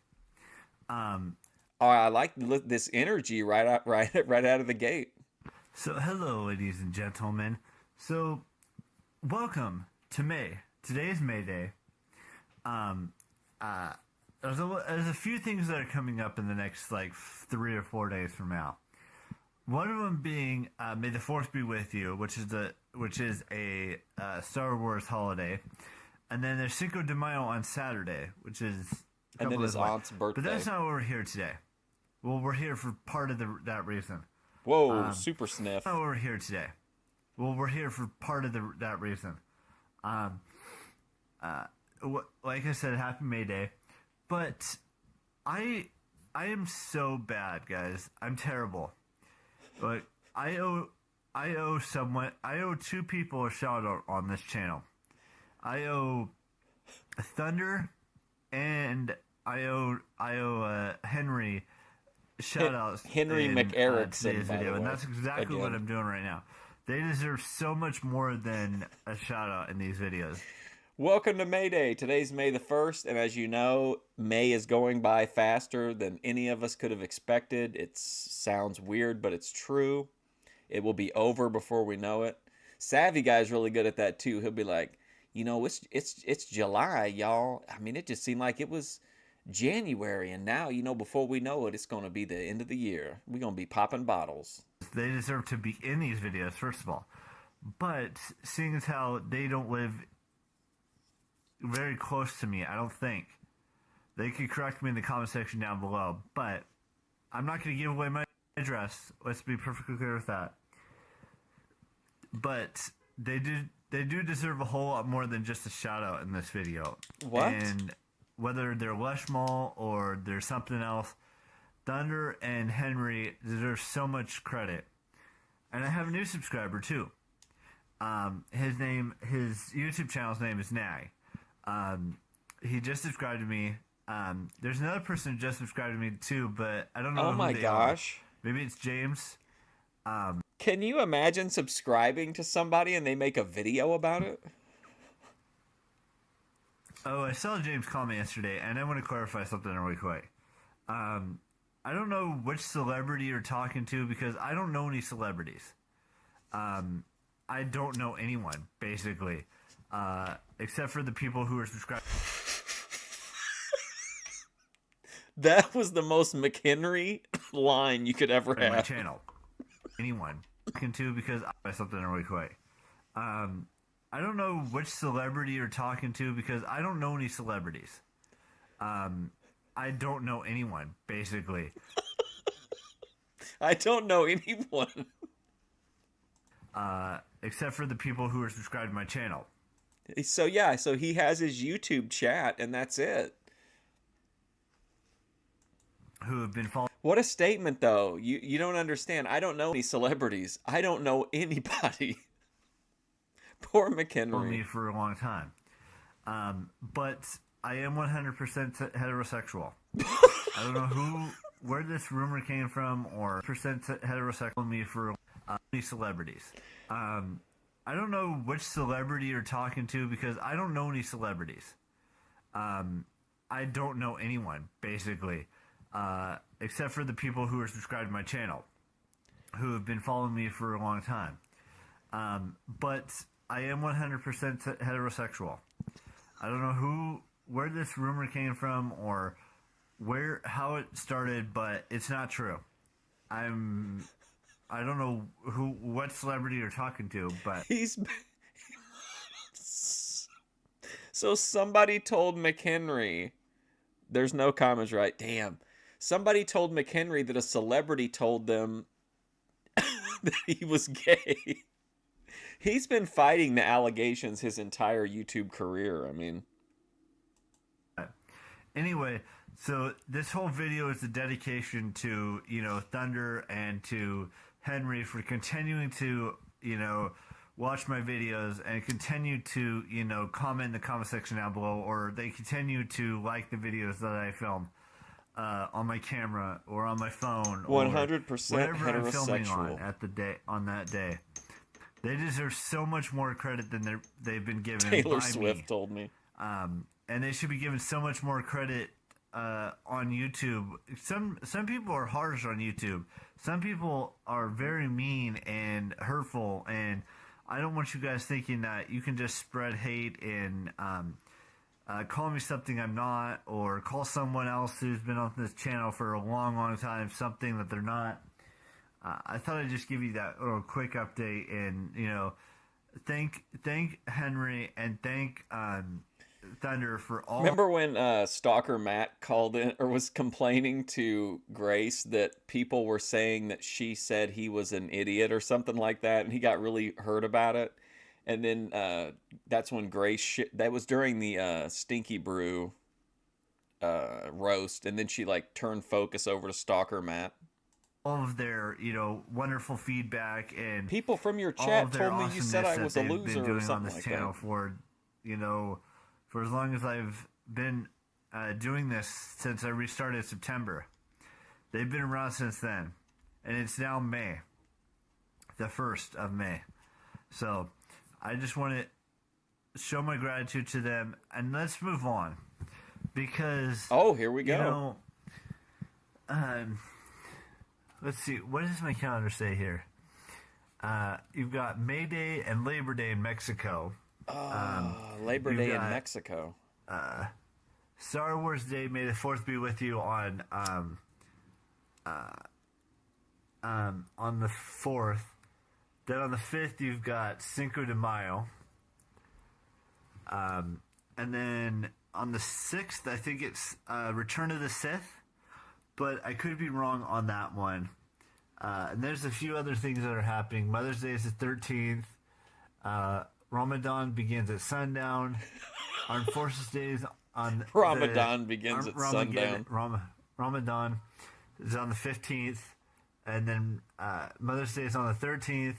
Oh, I like this energy right out of the gate. So, hello, ladies and gentlemen. So, welcome to May. Today's May Day. There's a few things that are coming up in the next 3 or 4 days from now. One of them being May the Fourth be with you, which is a Star Wars holiday, and then there's Cinco de Mayo on Saturday, which is and then his aunt's birthday. But that's not why we're here today. Well, we're here for part of that reason. Whoa, super sniff. That's not why we're here today. Well, we're here for part of that reason. Like I said, happy May Day, but I am so bad, guys. I'm terrible. But I owe two people a shout out on this channel. I owe Thunder and I owe Henry shout outs. Henry McHenry today's video, and that's exactly what I'm doing right now. They deserve so much more than a shout out in these videos. Welcome to May Day. Today's May the 1st, and as you know, May is going by faster than any of us could have expected. It sounds weird, but it's true. It will be over before we know it. Savvy guy's really good at that too. He'll be like, it's July, y'all. I mean, it just seemed like it was January, and now, before we know it, it's going to be the end of the year. We're going to be popping bottles. They deserve to be in these videos, first of all. But seeing as how they don't live very close to me, I don't think. They could correct me in the comment section down below, but I'm not going to give away my address. Let's be perfectly clear with that. But they do deserve a whole lot more than just a shout out in this video. What? And whether they're Lush Mall or there's something else, Thunder and Henry deserve so much credit. And I have a new subscriber too. His YouTube channel's name is Nag. He just subscribed to me. There's another person who just subscribed to me too, but I don't know. Oh my gosh! Maybe it's James. Can you imagine subscribing to somebody and they make a video about it? Oh, I saw James comment yesterday, and I want to clarify something really quick. I don't know which celebrity you're talking to because I don't know any celebrities. I don't know anyone, basically. Except for the people who are subscribed. That was the most McHenry line you could ever have. My channel. Anyone. Too, because I something really quick. I don't know which celebrity you're talking to because I don't know any celebrities. I don't know anyone, basically. I don't know anyone. Except for the people who are subscribed to my channel. So he has his YouTube chat, and that's it. Who have been following. What a statement, though. You don't understand. I don't know any celebrities. I don't know anybody. Poor McHenry. Me for a long time. But I am 100% heterosexual. I don't know where this rumor came from, or percent heterosexual me for any celebrities. I don't know which celebrity you're talking to because I don't know any celebrities. I don't know anyone, basically. Except for the people who are subscribed to my channel. Who have been following me for a long time. But I am 100% heterosexual. I don't know where this rumor came from or how it started, but it's not true. I don't know what celebrity you're talking to, but so somebody told McHenry. There's no comments, right? Damn. Somebody told McHenry that a celebrity told them that he was gay. He's been fighting the allegations his entire YouTube career. I mean. Anyway, so this whole video is a dedication to, Thunder and to Henry for continuing to, watch my videos and continue to, comment in the comment section down below, or they continue to like the videos that I film on my camera or on my phone, 100% whatever I'm filming heterosexual on that day. They deserve so much more credit than they've been given. Taylor Swift told me. And they should be given so much more credit on YouTube. Some people are harsh on YouTube. Some people are very mean and hurtful, and I don't want you guys thinking that you can just spread hate and call me something I'm not, or call someone else who's been on this channel for a long, long time something that they're not. I thought I'd just give you that little quick update, and thank Henry and thank Thunder for all. Remember when Stalker Matt called in or was complaining to Grace that people were saying that she said he was an idiot or something like that, and he got really hurt about it. And then that's when Grace that was during the Stinky Brew roast, and then she like turned focus over to Stalker Matt. All of their wonderful feedback, and people from your chat told me you said I was a loser or something like that. For as long as I've been doing this since I restarted September. They've been around since then. And it's now May. The 1st of May. So, I just want to show my gratitude to them. And let's move on. Because... Oh, here we go. Let's see. What does my calendar say here? You've got May Day and Labor Day in Mexico. Labor Day in Mexico. Star Wars Day, May the 4th be with you on the 4th. Then on the 5th, you've got Cinco de Mayo. And then on the 6th, I think it's Return of the Sith. But I could be wrong on that one. And there's a few other things that are happening. Mother's Day is the 13th. Ramadan begins at sundown. Armed Forces Day is on... Ramadan begins at sundown. Ramadan is on the 15th. And then Mother's Day is on the 13th.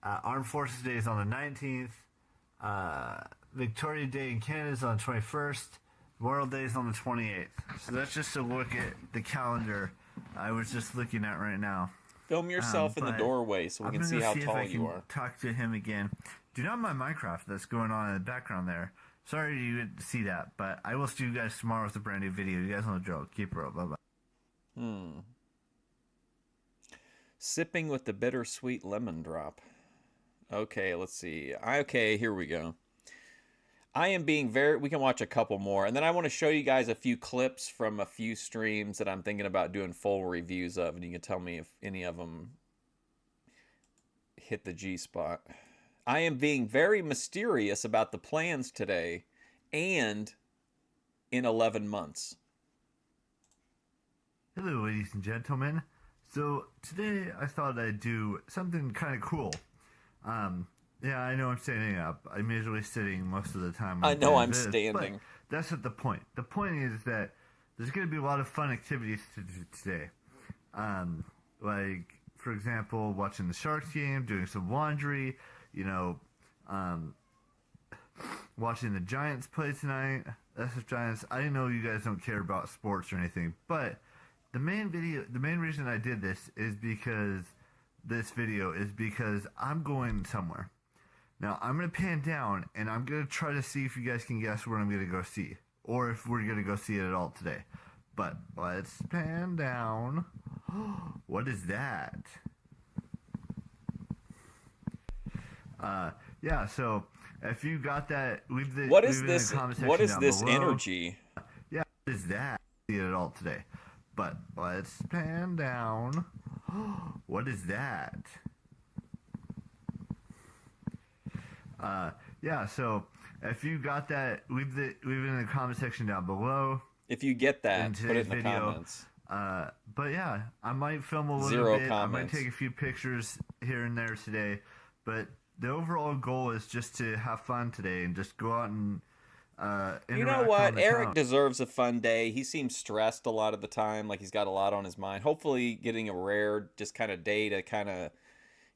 Armed Forces Day is on the 19th. Victoria Day in Canada is on the 21st. Memorial Day is on the 28th. So that's just a look at the calendar I was just looking at right now. Film yourself in the doorway so we can see how tall you are. Talk to him again. Do not mind Minecraft that's going on in the background there. Sorry you didn't see that, but I will see you guys tomorrow with a brand new video. You guys know the drill. Keep it real. Bye-bye. Sipping with the bittersweet lemon drop. Okay, let's see. Okay, here we go. I am being very... We can watch a couple more. And then I want to show you guys a few clips from a few streams that I'm thinking about doing full reviews of. And you can tell me if any of them hit the G-spot. I am being very mysterious about the plans today and in 11 months. Hello, ladies and gentlemen. So today I thought I'd do something kind of cool. Yeah, I know I'm standing up. I'm usually sitting most of the time. I know I'm standing. But that's not the point. The point is that there's going to be a lot of fun activities to do today. Like, for example, watching the Sharks game, doing some laundry, watching the Giants play tonight. That's the Giants. I know you guys don't care about sports or anything, but the main reason I did this is because I'm going somewhere. Now, I'm going to pan down, and I'm going to try to see if you guys can guess what I'm going to go see, or if we're going to go see it at all today. But let's pan down. What is that? Yeah, so if you got that, leave it in the comment section. What is down this below. energy? Yeah, what is that? See it at all today. But let's pan down. What is that? Yeah, so if you got that, leave it in the comment section down below. If you get that, put it in the comments. But yeah, I might film a little bit. Comments. I might take a few pictures here and there today. But the overall goal is just to have fun today and just go out and interact. You know what? Eric deserves a fun day. He seems stressed a lot of the time, like he's got a lot on his mind. Hopefully getting a rare just kind of day to kind of,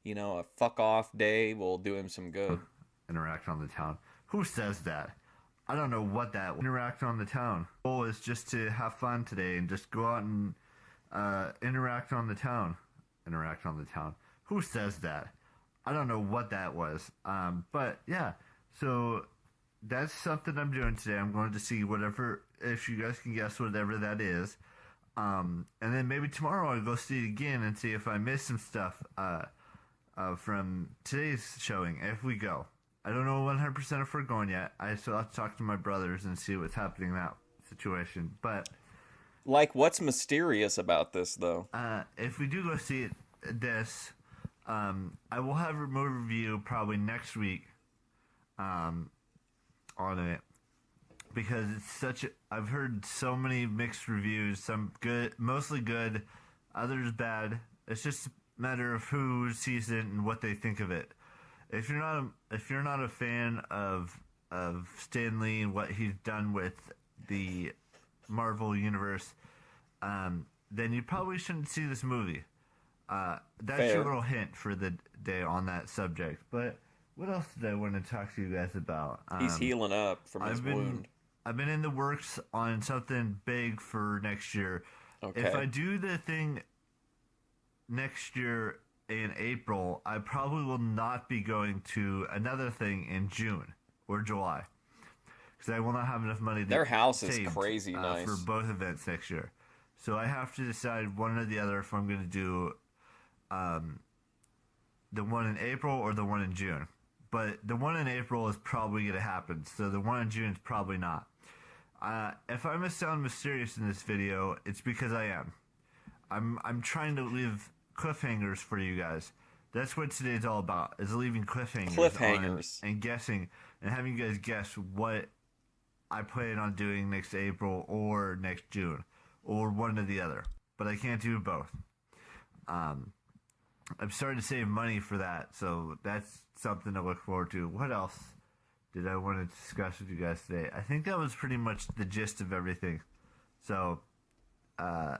a fuck off day will do him some good. Interact on the town. Who says that? I don't know what that interact on the town. The goal is just to have fun today and just go out and interact on the town. Interact on the town. Who says that? I don't know what that was. But yeah, so that's something I'm doing today. I'm going to see whatever, if you guys can guess whatever that is. And then maybe tomorrow I'll go see it again and see if I missed some stuff from today's showing, if we go. I don't know 100% if we're going yet. I still have to talk to my brothers and see what's happening in that situation. But like, what's mysterious about this, though? if we do go see it, I will have a movie review probably next week on it, because it's such a, I've heard so many mixed reviews, some good, mostly good, others bad. It's just a matter of who sees it and what they think of it. If you're not a fan of Stan Lee and what he's done with the Marvel universe, then you probably shouldn't see this movie. That's Fair. your little hint for the day on that subject. But what else did I want to talk to you guys about? He's healing up from his wound. I've been in the works on something big for next year. Okay. If I do the thing next year in April, I probably will not be going to another thing in June or July, because I will not have enough money. Their house is saved, crazy nice for both events next year. So I have to decide one or the other if I'm going to do the one in April or the one in June. But the one in April is probably going to happen, so the one in June is probably not. If I sound mysterious in this video, it's because I am. I'm trying to leave cliffhangers for you guys. That's what today's all about, is leaving cliffhangers. And guessing, and having you guys guess what I plan on doing next April or next June, or one or the other. But I can't do both. I'm starting to save money for that, so that's something to look forward to. What else did I want to discuss with you guys today? I think that was pretty much the gist of everything. So, I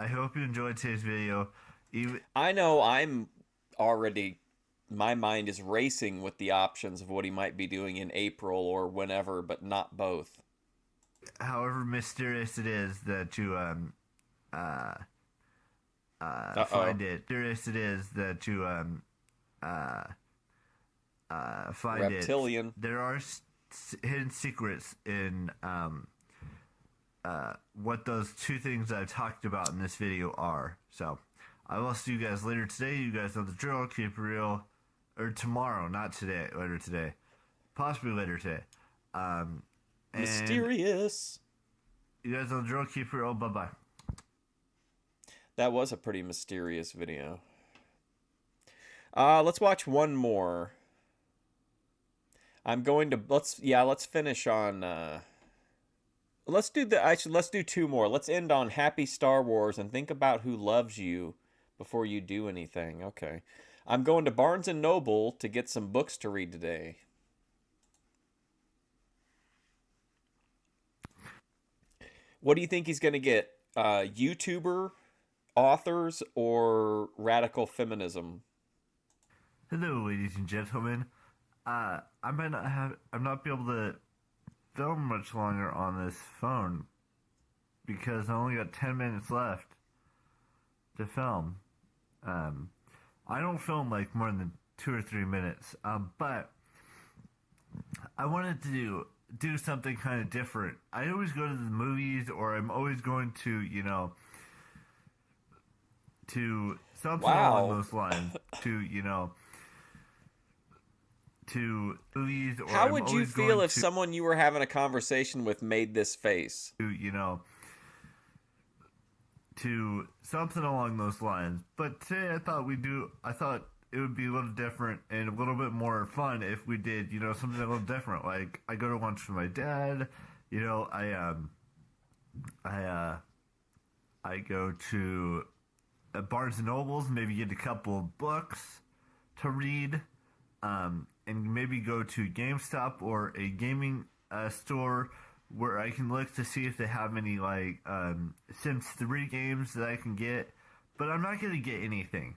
hope you enjoyed today's video. I know I'm already, my mind is racing with the options of what he might be doing in April or whenever, but not both. However mysterious it is that you find it. Mysterious it is that you find Reptilian. it. There are hidden secrets in what those two things I've talked about in this video are. So I will see you guys later today. You guys know the drill. Keep it real. Or tomorrow, not today. Later today. Possibly later today. Mysterious. You guys know the drill. Keep it real. Bye-bye. That was a pretty mysterious video. Let's watch one more. I'm going to, let's finish on, let's do two more. Let's end on Happy Star Wars and think about who loves you before you do anything. Okay. I'm going to Barnes & Noble to get some books to read today. What do you think he's going to get? YouTuber, authors, or radical feminism? Hello, ladies and gentlemen. I might not be able to film much longer on this phone because I only got 10 minutes left to film. I don't film like more than 2 or 3 minutes, but I wanted to do something kind of different. I always go to the movies, or I'm always going to, to something along those lines, to movies. Or how would you feel if someone you were having a conversation with made this face? To something along those lines. But today I thought it would be a little different and a little bit more fun if we did, something a little different. Like, I go to lunch with my dad, I go to Barnes & Noble's, maybe get a couple of books to read, and maybe go to GameStop or a gaming store where I can look to see if they have any, like, Sims 3 games that I can get. But I'm not going to get anything.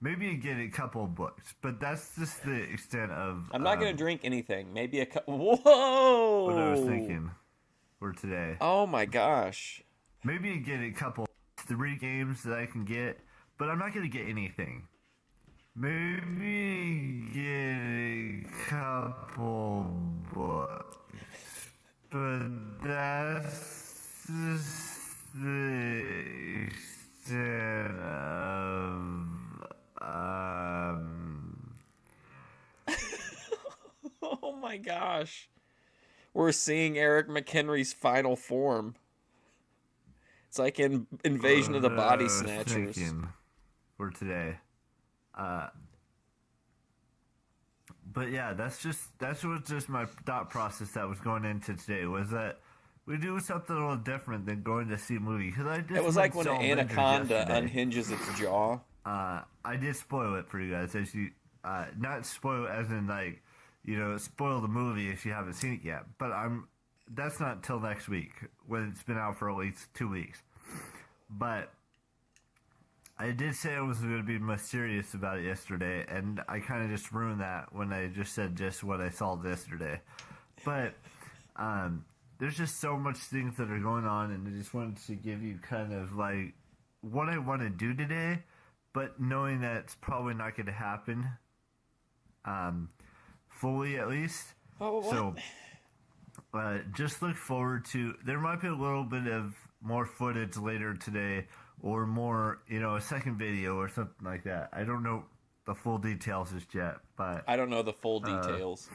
Maybe I get a couple of books, but that's just the extent of... I'm not going to drink anything. Maybe a couple... Whoa! What I was thinking for today. Oh, my gosh. Maybe I get a couple 3 games that I can get, but I'm not going to get anything. maybe get a couple books, but that's the extent of Oh my gosh. We're seeing Eric McHenry's final form. It's like in Invasion of the Body Snatchers. For today. But yeah, that's what just my thought process that was going into today, was that we do something a little different than going to see a movie. It was like when an anaconda unhinges its jaw. I did spoil it for you guys, as you not spoil as in like, spoil the movie if you haven't seen it yet. But that's not till next week, when it's been out for at least 2 weeks. But I did say I was going to be mysterious about it yesterday, and I kind of just ruined that when I just said just what I saw yesterday. But there's just so much things that are going on, and I just wanted to give you kind of like what I want to do today, but knowing that it's probably not going to happen, fully at least. Oh, what? So just look forward to, there might be a little bit of more footage later today, or more, a second video or something like that. I don't know the full details just yet, but I don't know the full details.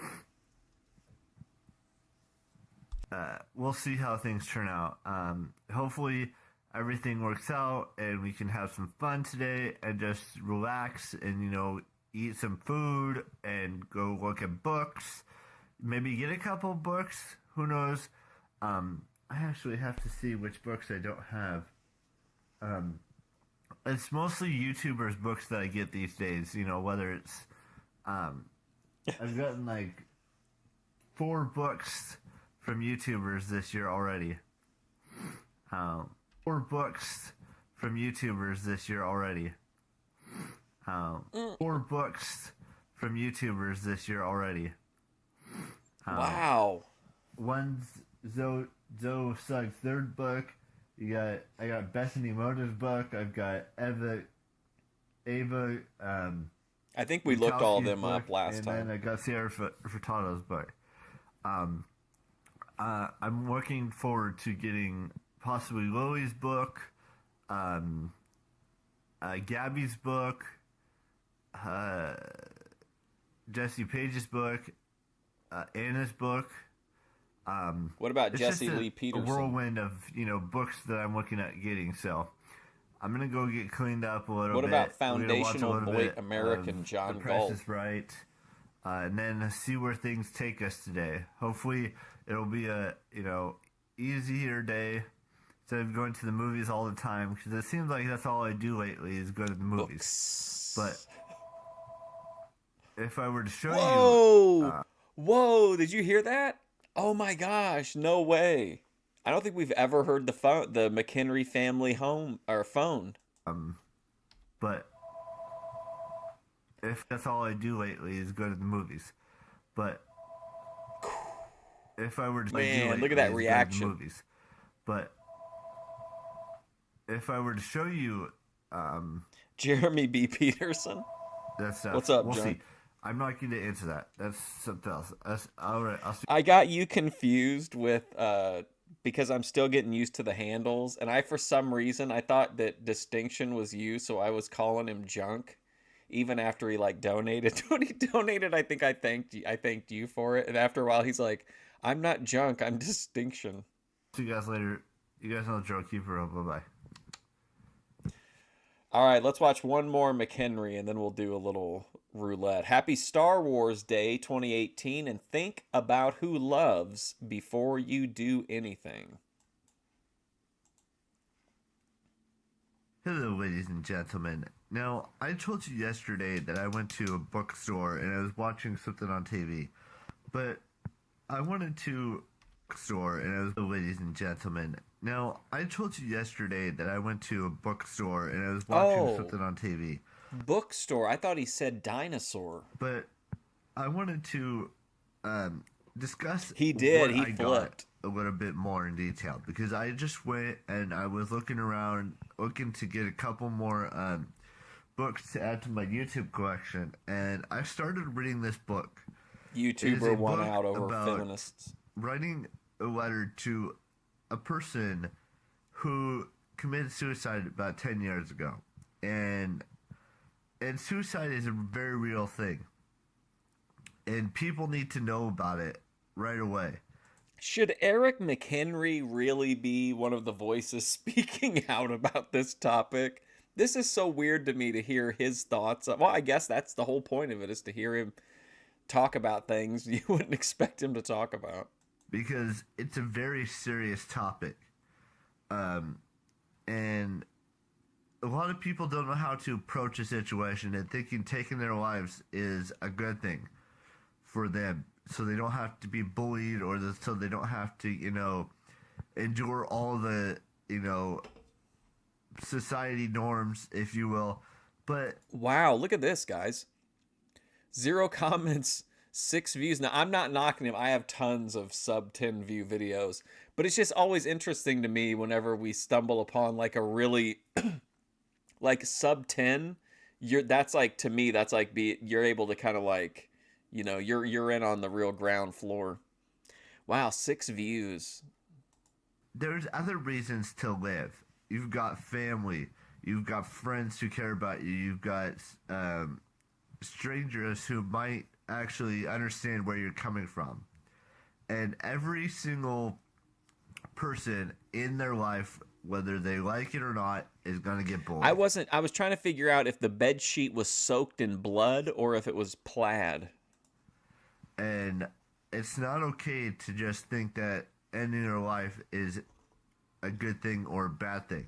We'll see how things turn out. Hopefully everything works out and we can have some fun today and just relax and, eat some food and go look at books. Maybe get a couple books. Who knows? I actually have to see which books I don't have. It's mostly YouTubers' books that I get these days, whether it's, I've gotten like 4 books from YouTubers this year already. 4 books from YouTubers this year already. 4 books from YouTubers this year already. Wow. One's Zoe Suggs' 3rd book. I got Bethany Moda's book. I've got Ava. I think we looked all of them up last time. And then I got Sierra Furtado's book. I'm looking forward to getting possibly Lily's book, Gabby's book, Jesse Page's book, Anna's book. What about Jesse Lee Peterson? A whirlwind of books that I'm looking at getting. So I'm gonna go get cleaned up a little bit. What about Foundational Boy American John The Galt? Price is Right, and then see where things take us today. Hopefully, it'll be a easier day instead of going to the movies all the time, because it seems like that's all I do lately is go to the movies. But if I were to show you, whoa! Did you hear that? Oh my gosh, no way. I don't think we've ever heard the McHenry family phone. But if that's all I do lately is go to the movies. But if I were to look at that reaction. Movies. But if I were to show you Jeremy B. Peterson. That's what's up, we'll John? See. I'm not going to answer that. That's something else. All right. I got you confused with because I'm still getting used to the handles, and for some reason I thought that Distinction was you, so I was calling him Junk, even after he donated. When he donated, I think I thanked you for it, and after a while he's like, "I'm not Junk, I'm Distinction." See you guys later. You guys know the drill. Keep it up. Bye bye. All right, let's watch one more McHenry, and then we'll do a little roulette. Happy Star Wars Day 2018, and think about who loves before you do anything. Hello, ladies and gentlemen. Now, I told you yesterday that I went to a bookstore and I was watching something on TV, but I wanted to store and I was, ladies and gentlemen. Now, I told you yesterday that I went to a bookstore and I was watching something on TV. Bookstore? I thought he said dinosaur. But I wanted to discuss He did. what He I flipped. got a little bit more in detail, because I just went and I was looking around, looking to get a couple more books to add to my YouTube collection, and I started reading this book. YouTuber won out over feminists. Writing a letter to a person who committed suicide about 10 years ago. And suicide is a very real thing. And people need to know about it right away. Should Eric McHenry really be one of the voices speaking out about this topic? This is so weird to me to hear his thoughts. Well, I guess that's the whole point of it, is to hear him talk about things you wouldn't expect him to talk about. Because it's a very serious topic. And a lot of people don't know how to approach a situation, and thinking taking their lives is a good thing for them, so they don't have to be bullied, or so they don't have to, endure all the, society norms, if you will. But wow, look at this, guys. 0 comments, 6 views. Now, I'm not knocking him. I have tons of sub 10 view videos, but it's just always interesting to me whenever we stumble upon like a really like sub 10. That's like, to me, that's like you're able to kind of like, you're in on the real ground floor. Wow, 6 views. There's other reasons to live. You've got family. You've got friends who care about you. You've got strangers who might actually understand where you're coming from. And every single person in their life, whether they like it or not, is going to get bullied. I was trying to figure out if the bed sheet was soaked in blood or if it was plaid. And it's not okay to just think that ending your life is a good thing or a bad thing.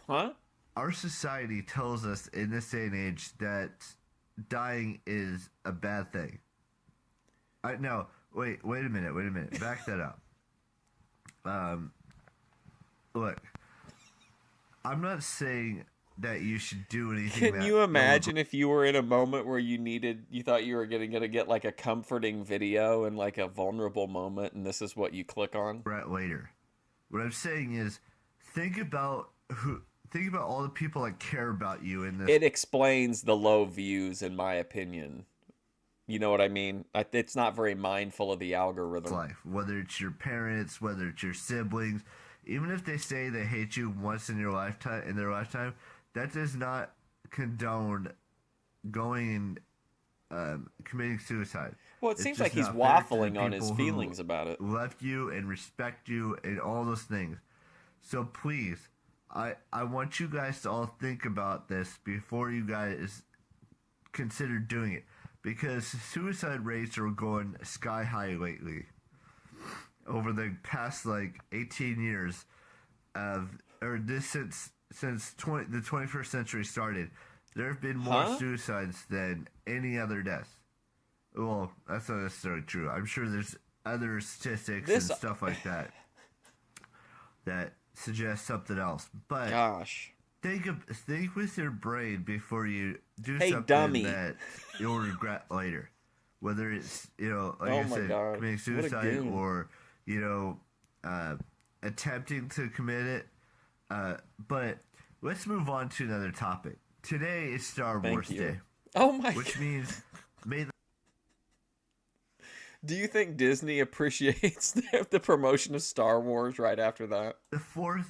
Huh? Our society tells us in this day and age that dying is a bad thing. No, wait a minute. Back that up. Look, I'm not saying that you should do anything. Can you imagine if you were in a moment where you thought you were gonna get like a comforting video and like a vulnerable moment, and this is what you click on? Right later. What I'm saying is, think about all the people that care about you in this. It explains the low views, in my opinion. You know what I mean? It's not very mindful of the algorithm. Life, whether it's your parents, whether it's your siblings, even if they say they hate you once in their lifetime, that does not condone going and committing suicide. Well, it seems like he's waffling on his feelings about it. Love you and respect you and all those things. So please, I want you guys to all think about this before you guys consider doing it, because suicide rates are going sky high lately. Over the past 18 years since the 21st century started, there have been more suicides than any other death. Well, that's not necessarily true. I'm sure there's other statistics and stuff like that that suggest something else. But gosh, think with your brain before you do something dummy. that you'll regret later. Whether it's committing suicide or attempting to commit it. But let's move on to another topic. Today is Star Wars Day. Oh my! Which means Do you think Disney appreciates the promotion of Star Wars right after that? The 4th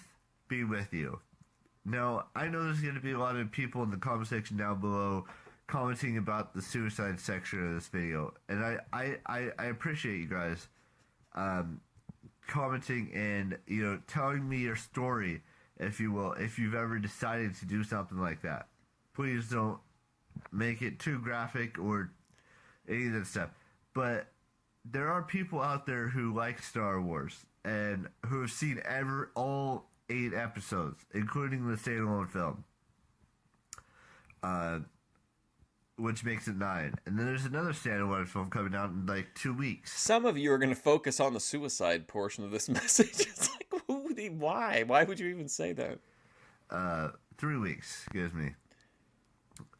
be with you. Now, I know there's going to be a lot of people in the comment section down below commenting about the suicide section of this video, and I appreciate you guys commenting and telling me your story, if you will, if you've ever decided to do something like that. Please don't make it too graphic or any of that stuff. But there are people out there who like Star Wars and who have seen all 8 episodes, including the standalone film, which makes it 9. And then there's another standalone film coming out in 2 weeks. Some of you are going to focus on the suicide portion of this message. It's like, why? Why would you even say that? 3 weeks, excuse me.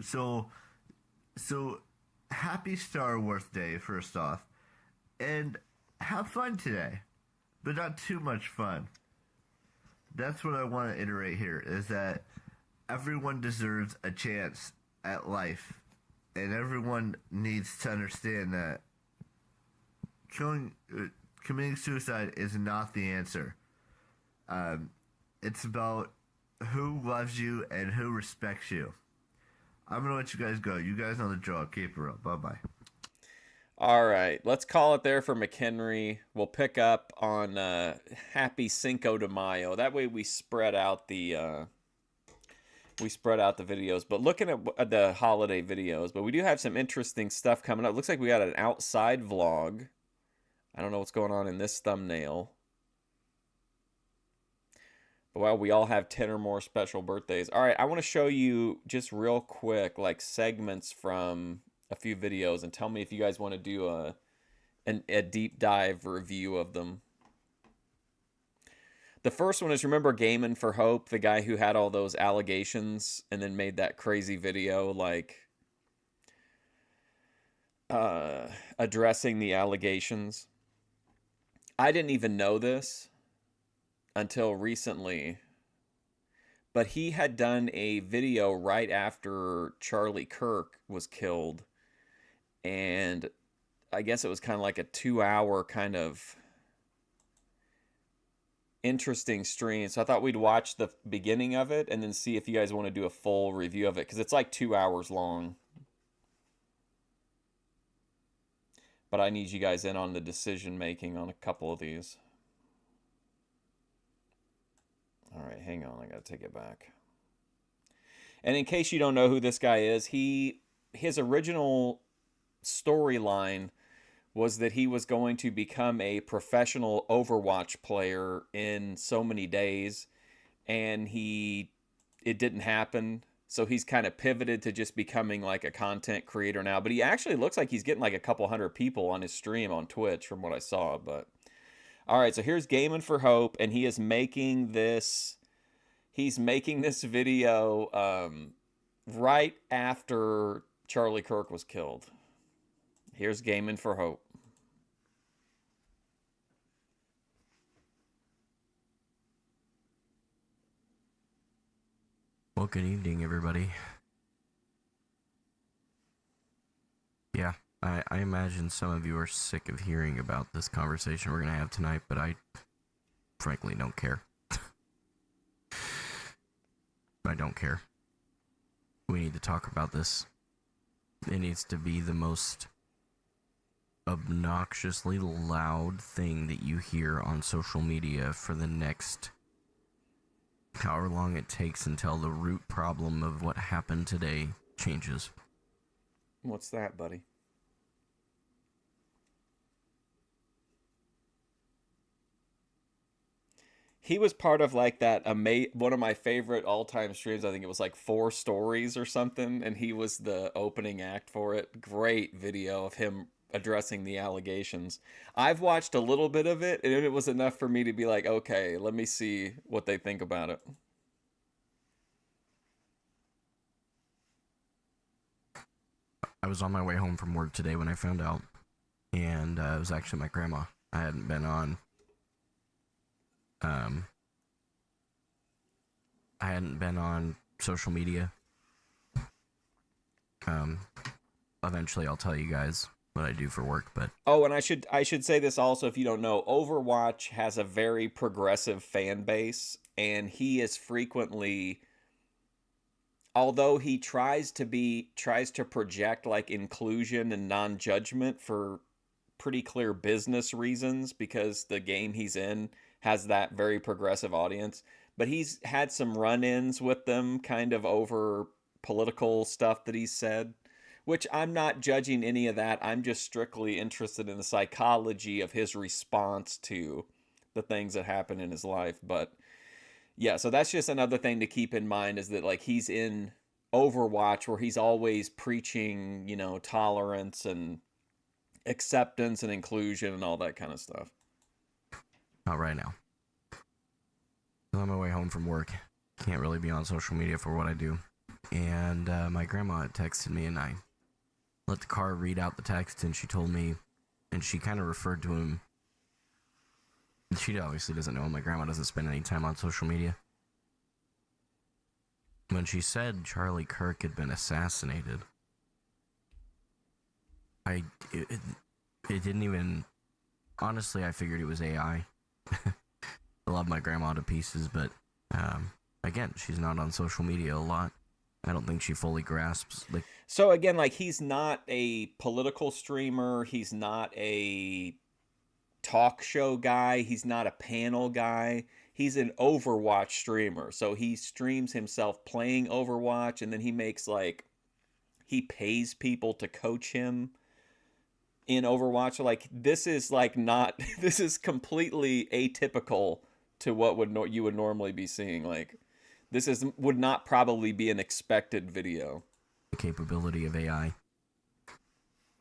So happy Star Wars Day, first off. And have fun today, but not too much fun. That's what I want to iterate here, is that everyone deserves a chance at life, and everyone needs to understand that committing suicide is not the answer. It's about who loves you and who respects you. I'm gonna let you guys go. You guys know the drill. Keep it real. Bye-bye. All right, let's call it there for McHenry. We'll pick up on Happy Cinco de Mayo. That way we spread out the videos. But looking at the holiday videos, but we do have some interesting stuff coming up. Looks like we got an outside vlog. I don't know what's going on in this thumbnail. But well, we all have 10 or more special birthdays. All right, I want to show you just real quick, like segments from a few videos, and tell me if you guys want to do a deep dive review of them. The first one is, remember Gaming for Hope, the guy who had all those allegations and then made that crazy video, like addressing the allegations. I didn't even know this until recently, but he had done a video right after Charlie Kirk was killed, and I guess it was kind of like a 2-hour kind of interesting stream. So I thought we'd watch the beginning of it and then see if you guys want to do a full review of it, because it's like 2 hours long. But I need you guys in on the decision making on a couple of these. All right, hang on. I got to take it back. And in case you don't know who this guy is, his original storyline was that he was going to become a professional Overwatch player in so many days, and it didn't happen. So he's kind of pivoted to just becoming like a content creator now. But he actually looks like he's getting like a couple hundred people on his stream on Twitch from what I saw. But all right, so here's Gaming for Hope, and he is making this. He's making this video right after Charlie Kirk was killed. Here's Gaming for Hope. Well, good evening, everybody. Yeah, I imagine some of you are sick of hearing about this conversation we're going to have tonight, but I frankly don't care. I don't care. We need to talk about this. It needs to be the most obnoxiously loud thing that you hear on social media for the next however long it takes until the root problem of what happened today changes. What's that, buddy? He was part of like that one of my favorite all-time streams. I think it was like 4 Stories or something, and he was the opening act for it. Great video of him addressing the allegations. I've watched a little bit of it, and it was enough for me to be like, okay, let me see what they think about it. I was on my way home from work today when I found out, and it was actually my grandma. I hadn't been on social media. Eventually I'll tell you guys what I do for work, but oh, and I should say this also, if you don't know, Overwatch has a very progressive fan base, and he is frequently, although he tries to project like inclusion and non-judgment for pretty clear business reasons, because the game he's in has that very progressive audience, but he's had some run-ins with them kind of over political stuff that he's said, which I'm not judging any of that. I'm just strictly interested in the psychology of his response to the things that happen in his life. But yeah, so that's just another thing to keep in mind, is that like he's in Overwatch where he's always preaching, tolerance and acceptance and inclusion and all that kind of stuff. not right now. I'm on my way home from work. Can't really be on social media for what I do. And my grandma had texted me, and I let the car read out the text, and she told me, and she kind of referred to him. She obviously doesn't know him. My grandma doesn't spend any time on social media. when she said Charlie Kirk had been assassinated, it didn't even... Honestly, I figured it was AI. I love my grandma to pieces, but again, she's not on social media a lot. I don't think she fully grasps. So again, like, he's not a political streamer. He's not a talk show guy. He's not a panel guy. He's an Overwatch streamer. So he streams himself playing Overwatch, and then he makes, like, he pays people to coach him in Overwatch. Like, this is like not, this is completely atypical to what you would normally be seeing. Like, this would not probably be an expected video. The capability of AI.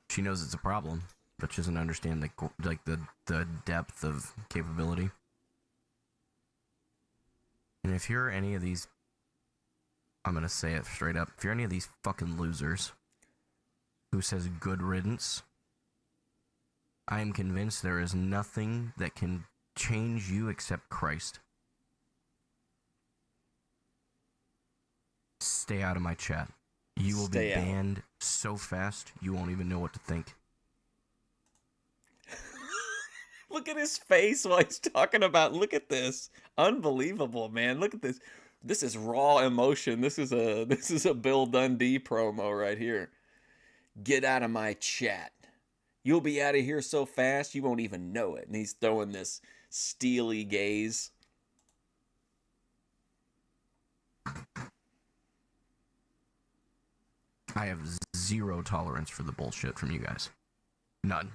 She knows it's a problem, but she doesn't understand the depth of capability. And if you're any of these, I'm gonna say it straight up, if you're any of these fucking losers who says good riddance, I am convinced there is nothing that can change you except Christ. Stay out of my chat. You will be banned so fast, you won't even know what to think. Look at his face while he's talking about, look at this. Unbelievable, man. Look at this. This is raw emotion. This is a Bill Dundee promo right here. Get out of my chat. You'll be out of here so fast, you won't even know it. And he's throwing this steely gaze. I have zero tolerance for the bullshit from you guys. None.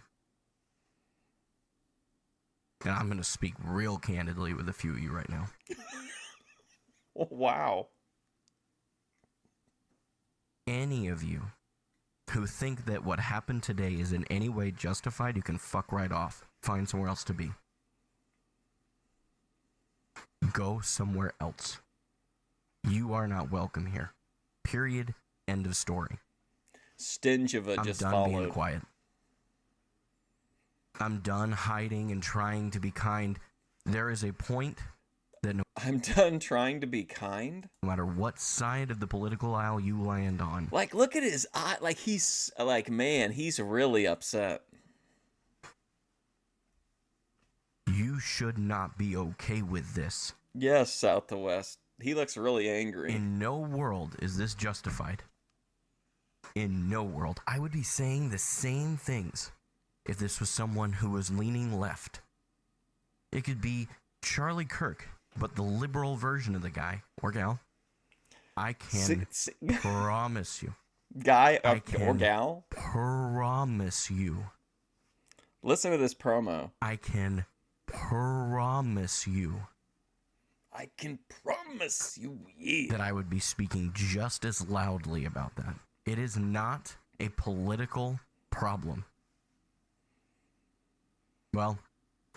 And I'm going to speak real candidly with a few of you right now. Wow. Any of you who think that what happened today is in any way justified, you can fuck right off. Find somewhere else to be. Go somewhere else. You are not welcome here. Period. End of story. Stingeva just followed. I'm done being quiet. I'm done hiding and trying to be kind. There is a point that I'm done trying to be kind? No matter what side of the political aisle you land on. Like, look at his eye. Like, he's, like, man, he's really upset. You should not be okay with this. Yes, South to West. He looks really angry. In no world is this justified. In no world. I would be saying the same things if this was someone who was leaning left. It could be Charlie Kirk, but the liberal version of the guy or gal. I can promise you. Guy or gal? Promise you. Listen to this promo. I can promise you. I can promise you, yeah, that I would be speaking just as loudly about that. It is not a political problem. Well,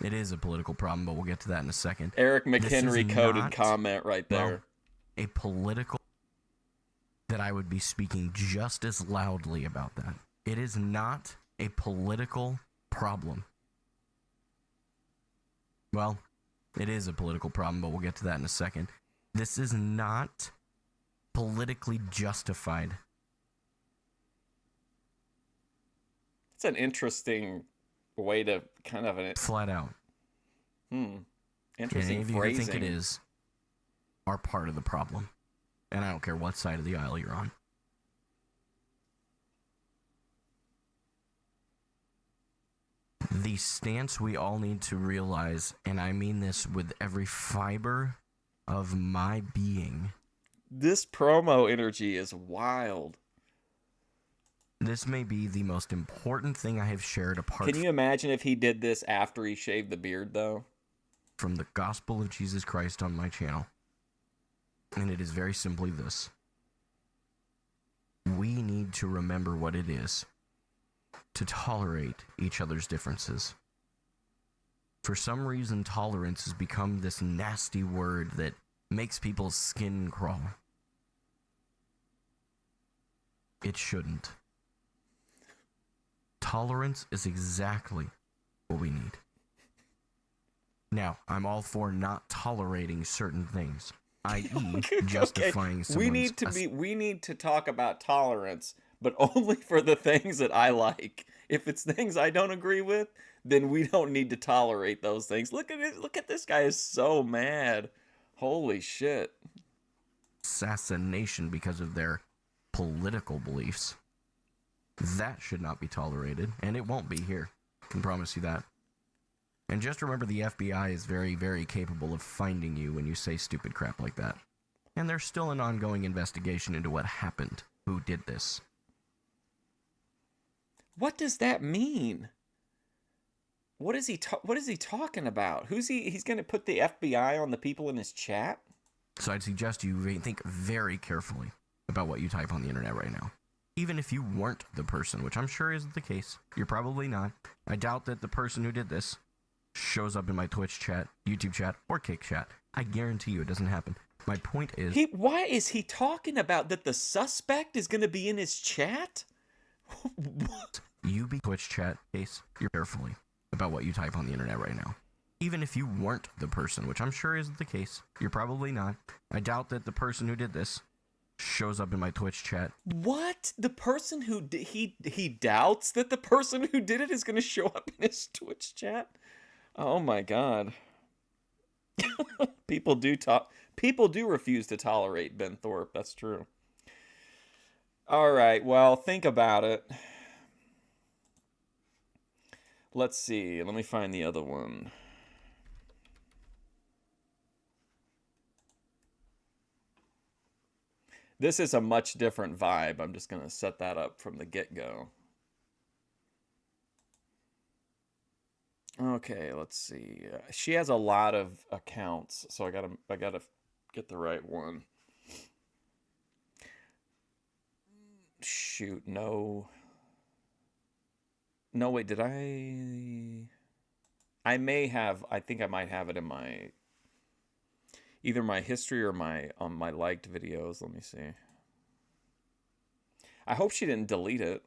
it is a political problem, but we'll get to that in a second. Eric McHenry coded comment right there. Well, a political... that I would be speaking just as loudly about that. It is not a political problem. Well, it is a political problem, but we'll get to that in a second. This is not politically justified. It's an interesting way to kind of... Flat out. Interesting and phrasing. You think it is are part of the problem. And I don't care what side of the aisle you're on. The stance we all need to realize, and I mean this with every fiber of my being. This promo energy is wild. This may be the most important thing I have shared apart. Can you imagine if he did this after he shaved the beard, though? From the gospel of Jesus Christ on my channel. And it is very simply this. We need to remember what it is to tolerate each other's differences. For some reason, tolerance has become this nasty word that makes people's skin crawl. It shouldn't. Tolerance is exactly what we need. Now, I'm all for not tolerating certain things. i.e., justifying someone's... We need to talk about tolerance, but only for the things that I like. If it's things I don't agree with, then we don't need to tolerate those things. Look at it. Look at this guy is so mad. Holy shit. Assassination because of their political beliefs. That should not be tolerated, and it won't be here. I can promise you that. And just remember, the FBI is very, very capable of finding you when you say stupid crap like that. And there's still an ongoing investigation into what happened, who did this. What does that mean? What is he talking about? He's going to put the FBI on the people in his chat? So I'd suggest you think very carefully about what you type on the internet right now. Even if you weren't the person, which I'm sure isn't the case. You're probably not. I doubt that the person who did this shows up in my Twitch chat, YouTube chat, or Kick chat. I guarantee you it doesn't happen. My point is... Why is he talking about that the suspect is going to be in his chat? What? You be Twitch chat case. You're carefully about what you type on the internet right now. Even if you weren't the person, which I'm sure isn't the case. You're probably not. I doubt that the person who did this shows up in my Twitch chat. What? The person who he doubts that the person who did it is going to show up in his Twitch chat? Oh my god. People do refuse to tolerate Ben Thorpe. That's true. All right, well, think about it. Let's see. Let me find the other one. This is a much different vibe. I'm just going to set that up from the get-go. Okay, let's see. She has a lot of accounts, so I gotta get the right one. Shoot, no. No, wait, did I think I might have it in my, either my history or on my liked videos. Let me see. I hope she didn't delete it.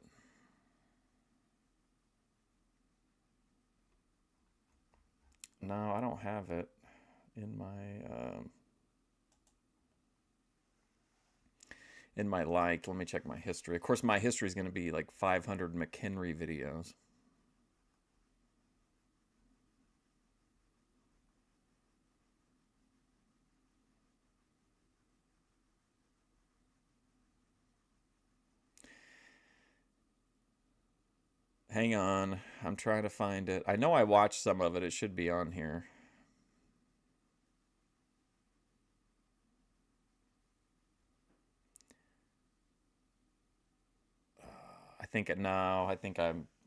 No, I don't have it in my liked. Let me check my history. Of course, my history is going to be like 500 McHenry videos. Hang on. I'm trying to find it. I know I watched some of it. It should be on here.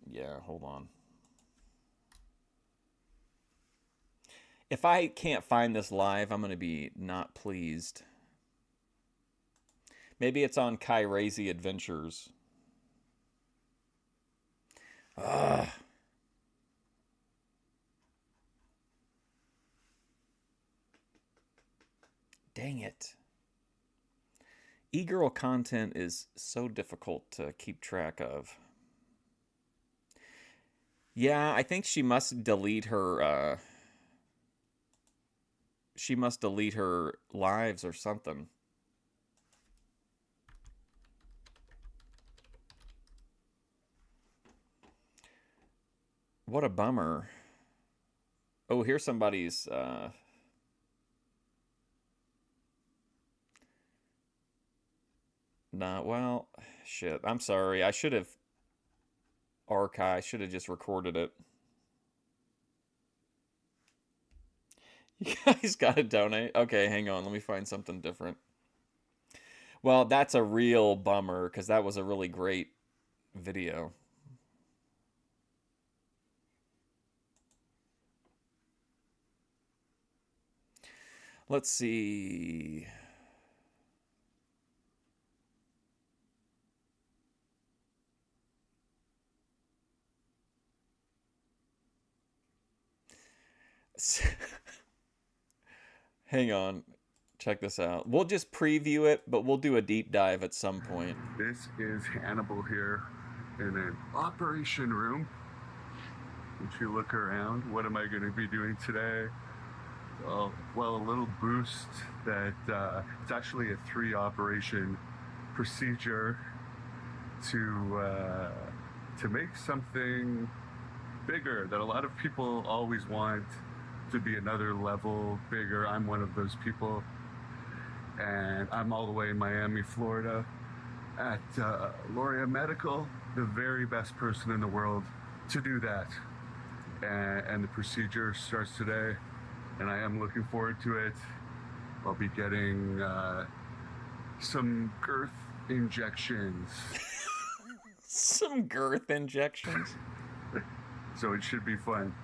Yeah, hold on. If I can't find this live, I'm going to be not pleased. Maybe it's on Kyrazy Adventures. Ugh. Dang it. E-girl content is so difficult to keep track of. Yeah, I think she must delete her lives or something. What a bummer. Oh, here's somebody's nah, well, shit. I'm sorry. I should have just recorded it. You guys gotta donate. Okay, hang on. Let me find something different. Well, that's a real bummer because that was a really great video. Let's see. Hang on. Check this out. We'll just preview it, but we'll do a deep dive at some point. This is Hannibal here in an operation room. If you look around, what am I going to be doing today? well, a little boost that it's actually a 3-operation procedure to make something bigger that a lot of people always want to be another level bigger. I'm one of those people, and I'm all the way in Miami, Florida, at Loria Medical, the very best person in the world to do that. And the procedure starts today, and I am looking forward to it. I'll be getting some girth injections. Some girth injections? So it should be fun.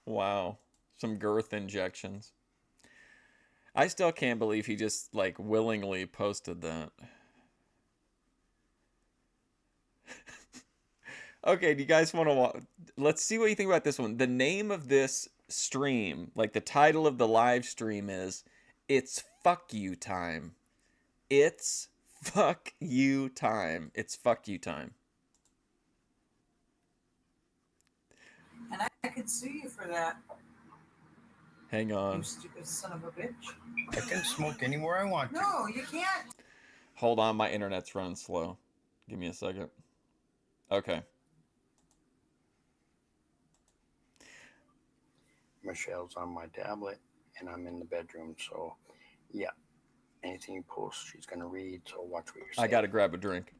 Wow. Some girth injections. I still can't believe he just, like, willingly posted that. Okay, do you guys want to let's see what you think about this one. The name of this stream, like the title of the live stream is, It's Fuck You Time. It's Fuck You Time. It's Fuck You Time. And I could sue you for that. Hang on. You stupid son of a bitch. I can smoke anywhere I want to. No, you can't. Hold on, my internet's running slow. Give me a second. Okay. Michelle's on my tablet, and I'm in the bedroom, so yeah. Anything you post, she's going to read, so watch what you're saying. I got to grab a drink.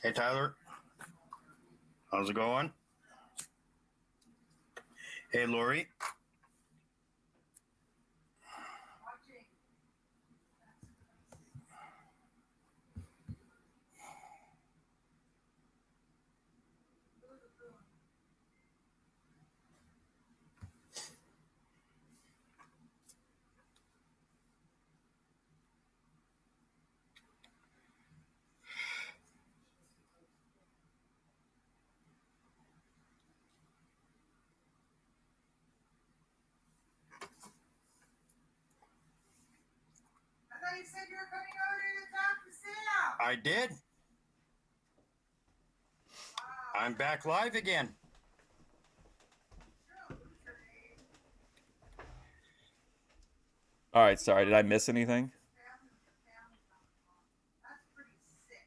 Hey, Tyler. How's it going? Hey, Lori. You said you were coming over to talk to Sam. I did. I'm back live again. All right, sorry. Did I miss anything? That's pretty sick.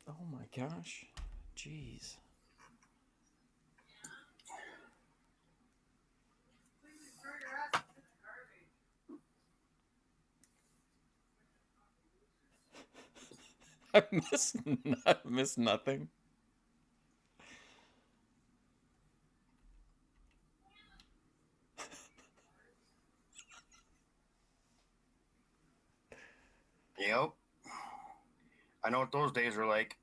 Oh my gosh. Jeez. I missed nothing. Yep. I know what those days are like.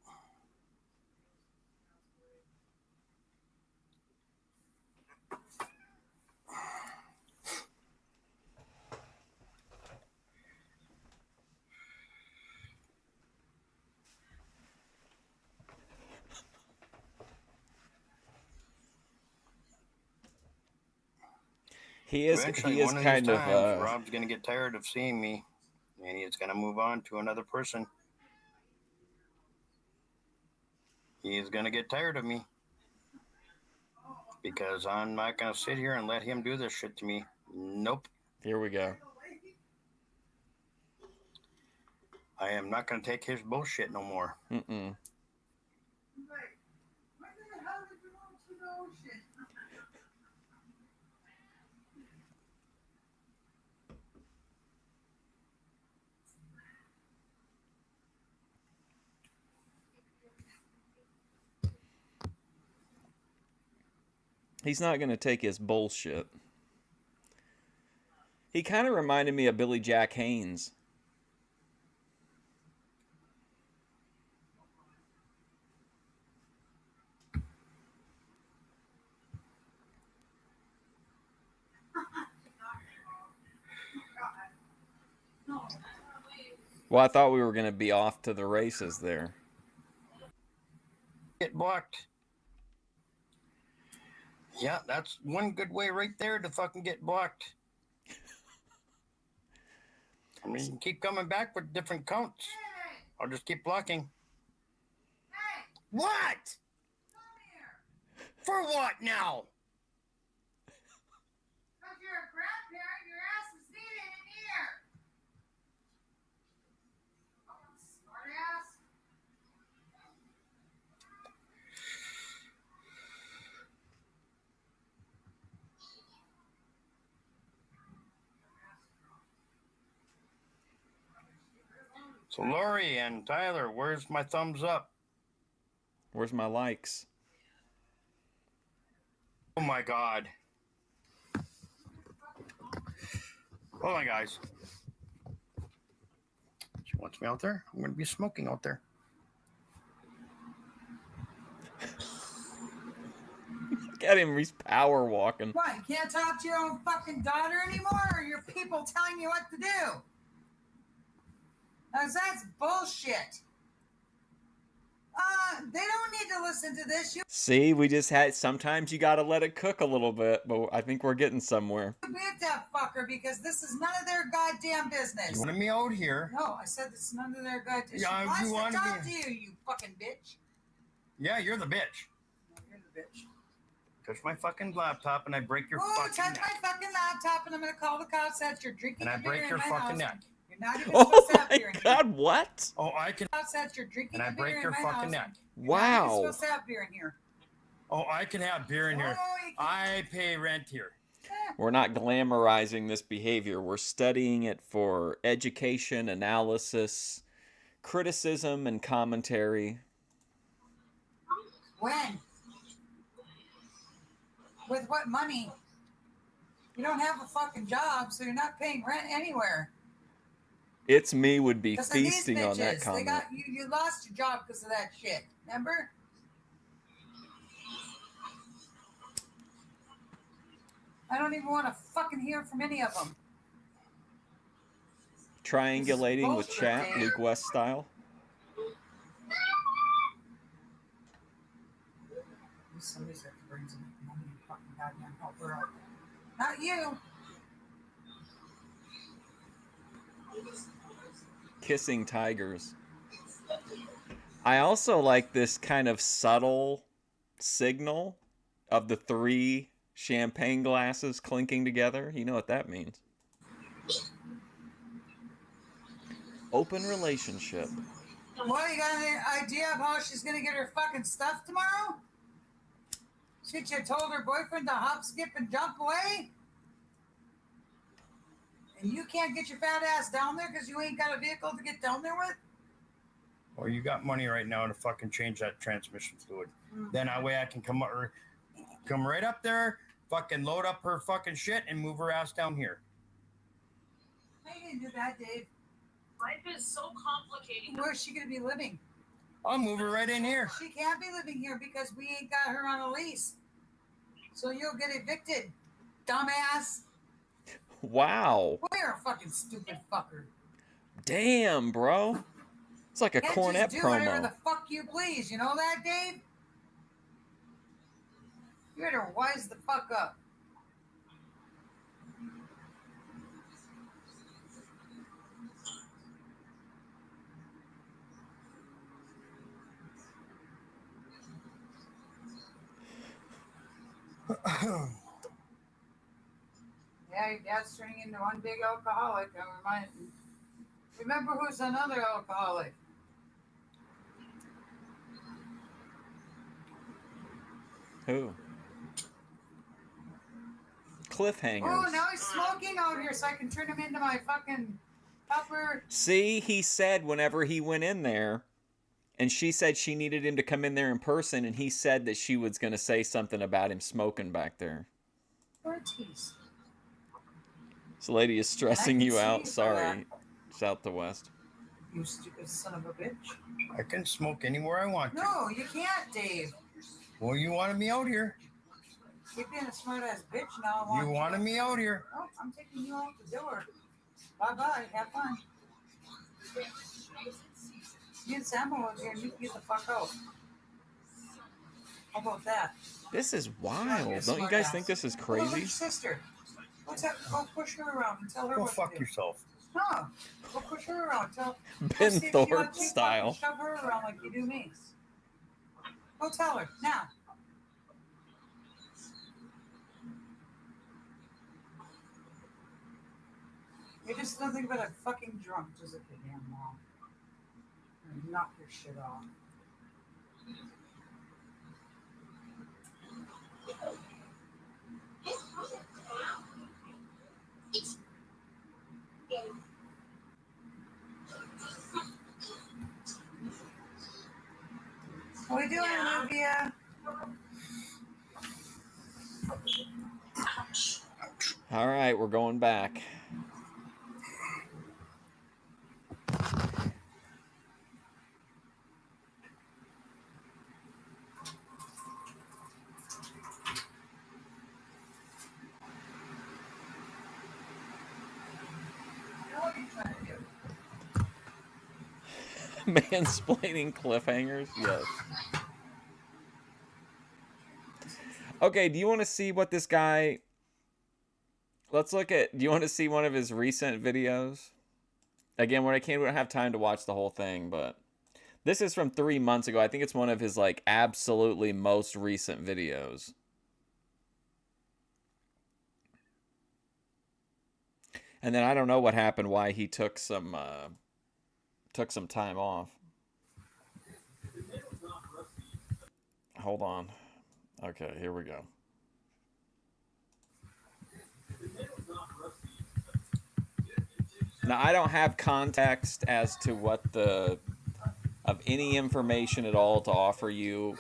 He is kind of Rob's gonna get tired of seeing me, and he's gonna move on to another person. He's gonna get tired of me because I'm not gonna sit here and let him do this shit to me. Nope. Here we go. I am not gonna take his bullshit no more. Mm-mm. He's not going to take his bullshit. He kind of reminded me of Billy Jack Haynes. Well, I thought we were going to be off to the races there. Get blocked. Yeah, that's one good way right there to fucking get blocked. I mean, you can keep coming back with different counts. I'll just keep blocking. Hey, What? come here. For what now? Because you're a grandparent, your ass is needed in here. Oh, smart ass. So Lori and Tyler, where's my thumbs up? Where's my likes? Oh my God. Hold on, guys. She wants me out there. I'm going to be smoking out there. Look at him, he's power walking. What, you can't talk to your own fucking daughter anymore, or your people telling you what to do? Because that's bullshit. They don't need to listen to this. You See, we just had, sometimes you gotta let it cook a little bit, but I think we're getting somewhere. beat that fucker, because this is none of their goddamn business. You wanted me out here. No, I said it's none of their goddamn. Yeah, She wants you to wanted talk me- to you, you fucking bitch. Yeah, you're the bitch. No, you're the bitch. Touch my fucking laptop and I break your Oh, fucking touch neck. my fucking laptop, and I'm gonna call the cops that you're drinking And I a beer break in your my fucking house. neck. You're not even Oh supposed to have my beer in here. God, what? Oh, I can. Cops that you're drinking And I a beer break in your my fucking house. neck. You're not even Wow. supposed to have beer in here. Oh, I can have beer in here. Oh, you can't. I pay rent here. We're not glamorizing this behavior. We're studying it for education, analysis, criticism, and commentary. When? With what money? You don't have a fucking job, so you're not paying rent anywhere. It's me would be Because of these feasting on that bitches, they comment. got you lost your job because of that shit. Remember? I don't even want to fucking hear from any of them. Triangulating with bullshit, chat, Dave. Luke West style. Somebody's got to bring some money and fucking goddamn help her out. Not you. Kissing tigers. I also like this kind of subtle signal of the three champagne glasses clinking together. You know what that means. Open relationship. What, you got any idea of how she's gonna get her fucking stuff tomorrow? She told her boyfriend to hop, skip, and jump away? And you can't get your fat ass down there because you ain't got a vehicle to get down there with? Well, you got money right now to fucking change that transmission fluid. Then that way I can come right up there, fucking load up her fucking shit, and move her ass down here. How you gonna do that, Dave? Life is so complicated. Where's she gonna be living? I'll move her right in here. She can't be living here because we ain't got her on a lease. So you'll get evicted, dumbass. Wow. You're a fucking stupid fucker. Damn, bro. It's like a Can't Cornette just do whatever promo. the fuck you please. You know that, Dave? You better wise the fuck up. Yeah, your dad's turning into one big alcoholic. Remember who's another alcoholic? Who? Cliffhangers. Oh, now he's smoking out here so I can turn him into my fucking upper. See, he said whenever he went in there And she said she needed him to come in there in person, and he said that she was going to say something about him smoking back there. Ortiz. This lady is stressing you out. Sorry. South to West. You stupid son of a bitch. I can smoke anywhere I want to. No, you can't, Dave. Well, you wanted me out here. Keep being a smart ass bitch now. You wanted me out here. Oh, I'm taking you out the door. Bye-bye. Have fun. Me and Sam are here and you get the fuck out. How about that? This is wild. Don't you guys think this is Go look at crazy? your sister. Go push her around and tell her Go what fuck to do. yourself. No. Go push her around. Go Ben see if you Thorpe want to style. Shove her around like you do me. Go tell her. Now. You're just nothing but a fucking drunk. Just like your damn mom. And knock your shit off. What are we doing, Olivia? All right, we're going back. Mansplaining cliffhangers? Yes. Okay, do you want to see what this guy... Let's look at... Do you want to see one of his recent videos? Again, we don't have time to watch the whole thing, but... This is from 3 months ago. I think it's one of his, like, absolutely most recent videos. And then I don't know what happened, why he took some time off. Hold on. Okay, here we go. Now, I don't have context as to what of any information at all to offer you,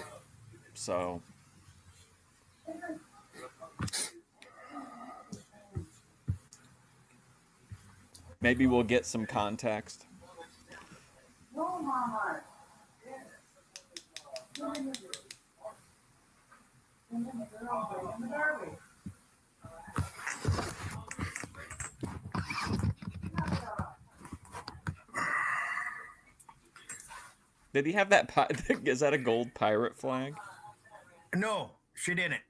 so... Maybe we'll get some context. No, Mama. Did he have that? Is that a gold pirate flag? No, she didn't.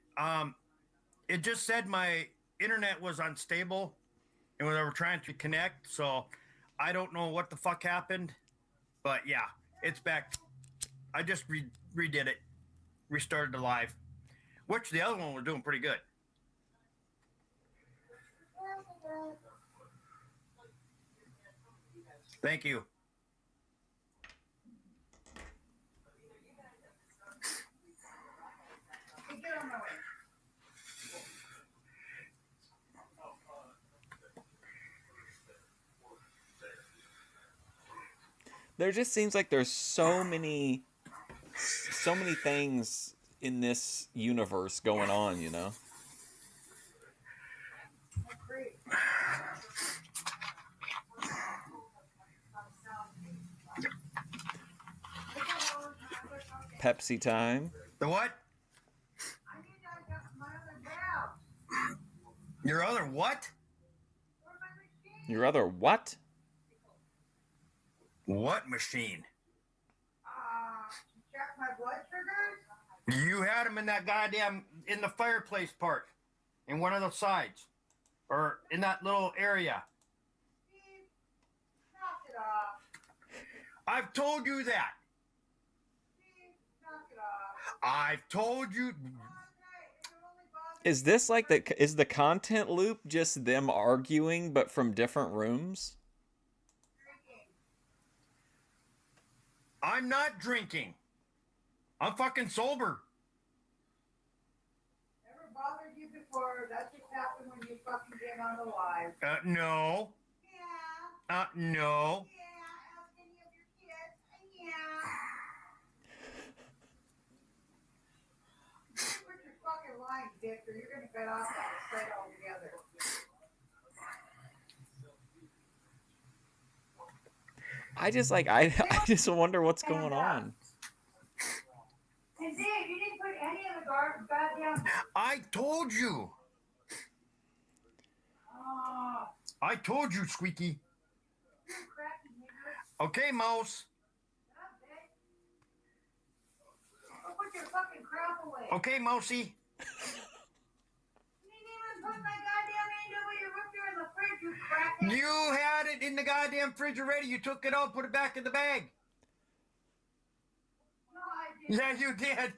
It just said my internet was unstable, and we were trying to connect. So I don't know what the fuck happened, but yeah, it's back. I just redid it, restarted the live, which the other one was doing pretty good. Thank you. There just seems like there's so many things in this universe going on, you know? Pepsi time. The what? Your other what? Your other what? What machine? Check my blood sugar? You had them in that goddamn, in the fireplace part, in one of the sides, or in that little area. Knock it off. I've told you that. Knock it off. I've told you. Is this like is the content loop just them arguing but from different rooms? I'm not drinking. I'm fucking sober. Never bothered you before. That just happened when you fucking came on the live. No. Yeah. No. Yeah. Ask any of your kids. Yeah. Dick, or you're going to cut off that side altogether. I just I just wonder what's going on. And Dave, you didn't put any of the goddamn. I told you. I told you, Squeaky. Okay, Mouse. I'll put your fucking crap away. Okay, Mousy. You didn't even put my goddamn AW Ripper in the fridge, you crackhead. You had it in the goddamn fridge already. You took it out, put it back in the bag. No, I didn't. Yeah, you did.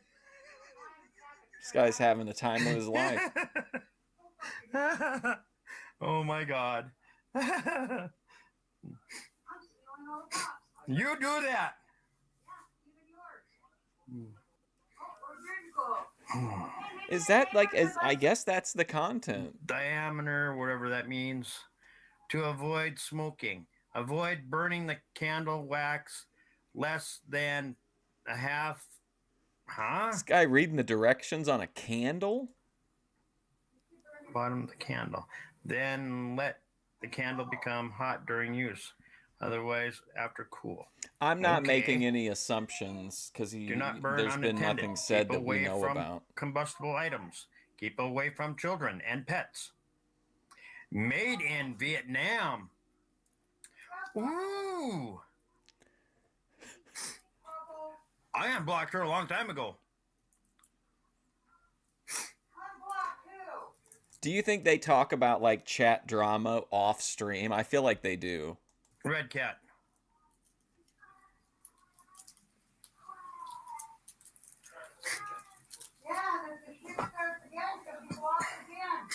This guy's having the time of his life. Oh my God. You do that. Is that I guess that's the content. Diameter, whatever that means. To avoid smoking. Avoid burning the candle wax less than a half. Huh? This guy reading the directions on a candle? Bottom of the candle. Then let the candle become hot during use. Otherwise, after cool. I'm not making any assumptions because there's been nothing said that we know about. Combustible items. Keep away from children and pets. Made in Vietnam. Ooh. I unblocked her a long time ago. Do you think they talk about like chat drama off stream? I feel like they do. Red Cat. Yeah, if the shit starts again, it's going to be lost again.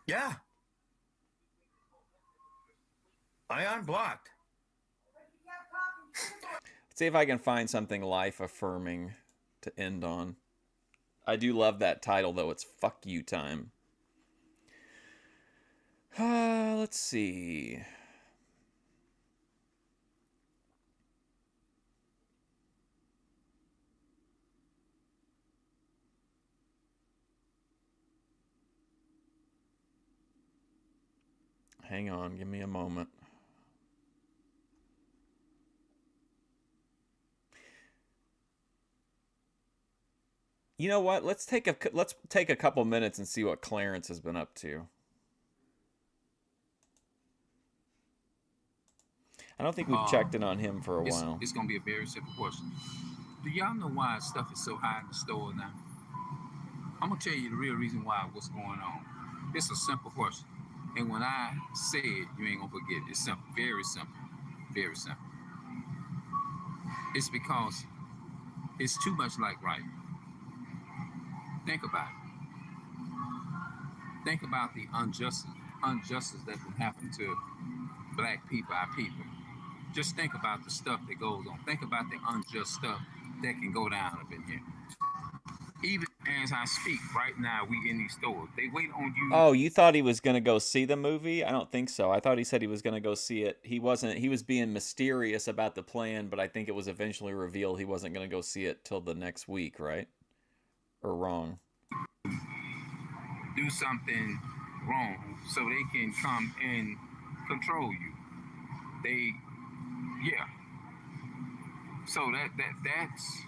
Yeah. I unblocked. Let's see if I can find something life affirming to end on. I do love that title though. It's fuck you time. Let's see. Hang on, give me a moment. You know what? Let's take a couple minutes and see what Clarence has been up to. I don't think we've checked in on him for a while. It's going to be a very simple question. Do y'all know why stuff is so high in the store now? I'm going to tell you the real reason why, what's going on. It's a simple question. And when I say it, you ain't going to forget it. It's simple. Very simple. Very simple. It's because it's too much like right. Think about it. Think about the injustice that can happen to black people, our people. Just think about the stuff that goes on. Think about the unjust stuff that can go down up in here. Even as I speak, right now, we in these stores. They wait on you. Oh, you thought he was going to go see the movie? I don't think so. I thought he said he was going to go see it. He wasn't. He was being mysterious about the plan, but I think it was eventually revealed he wasn't going to go see it till the next week, right? Or wrong? Do something wrong so they can come and control you. Yeah. So that's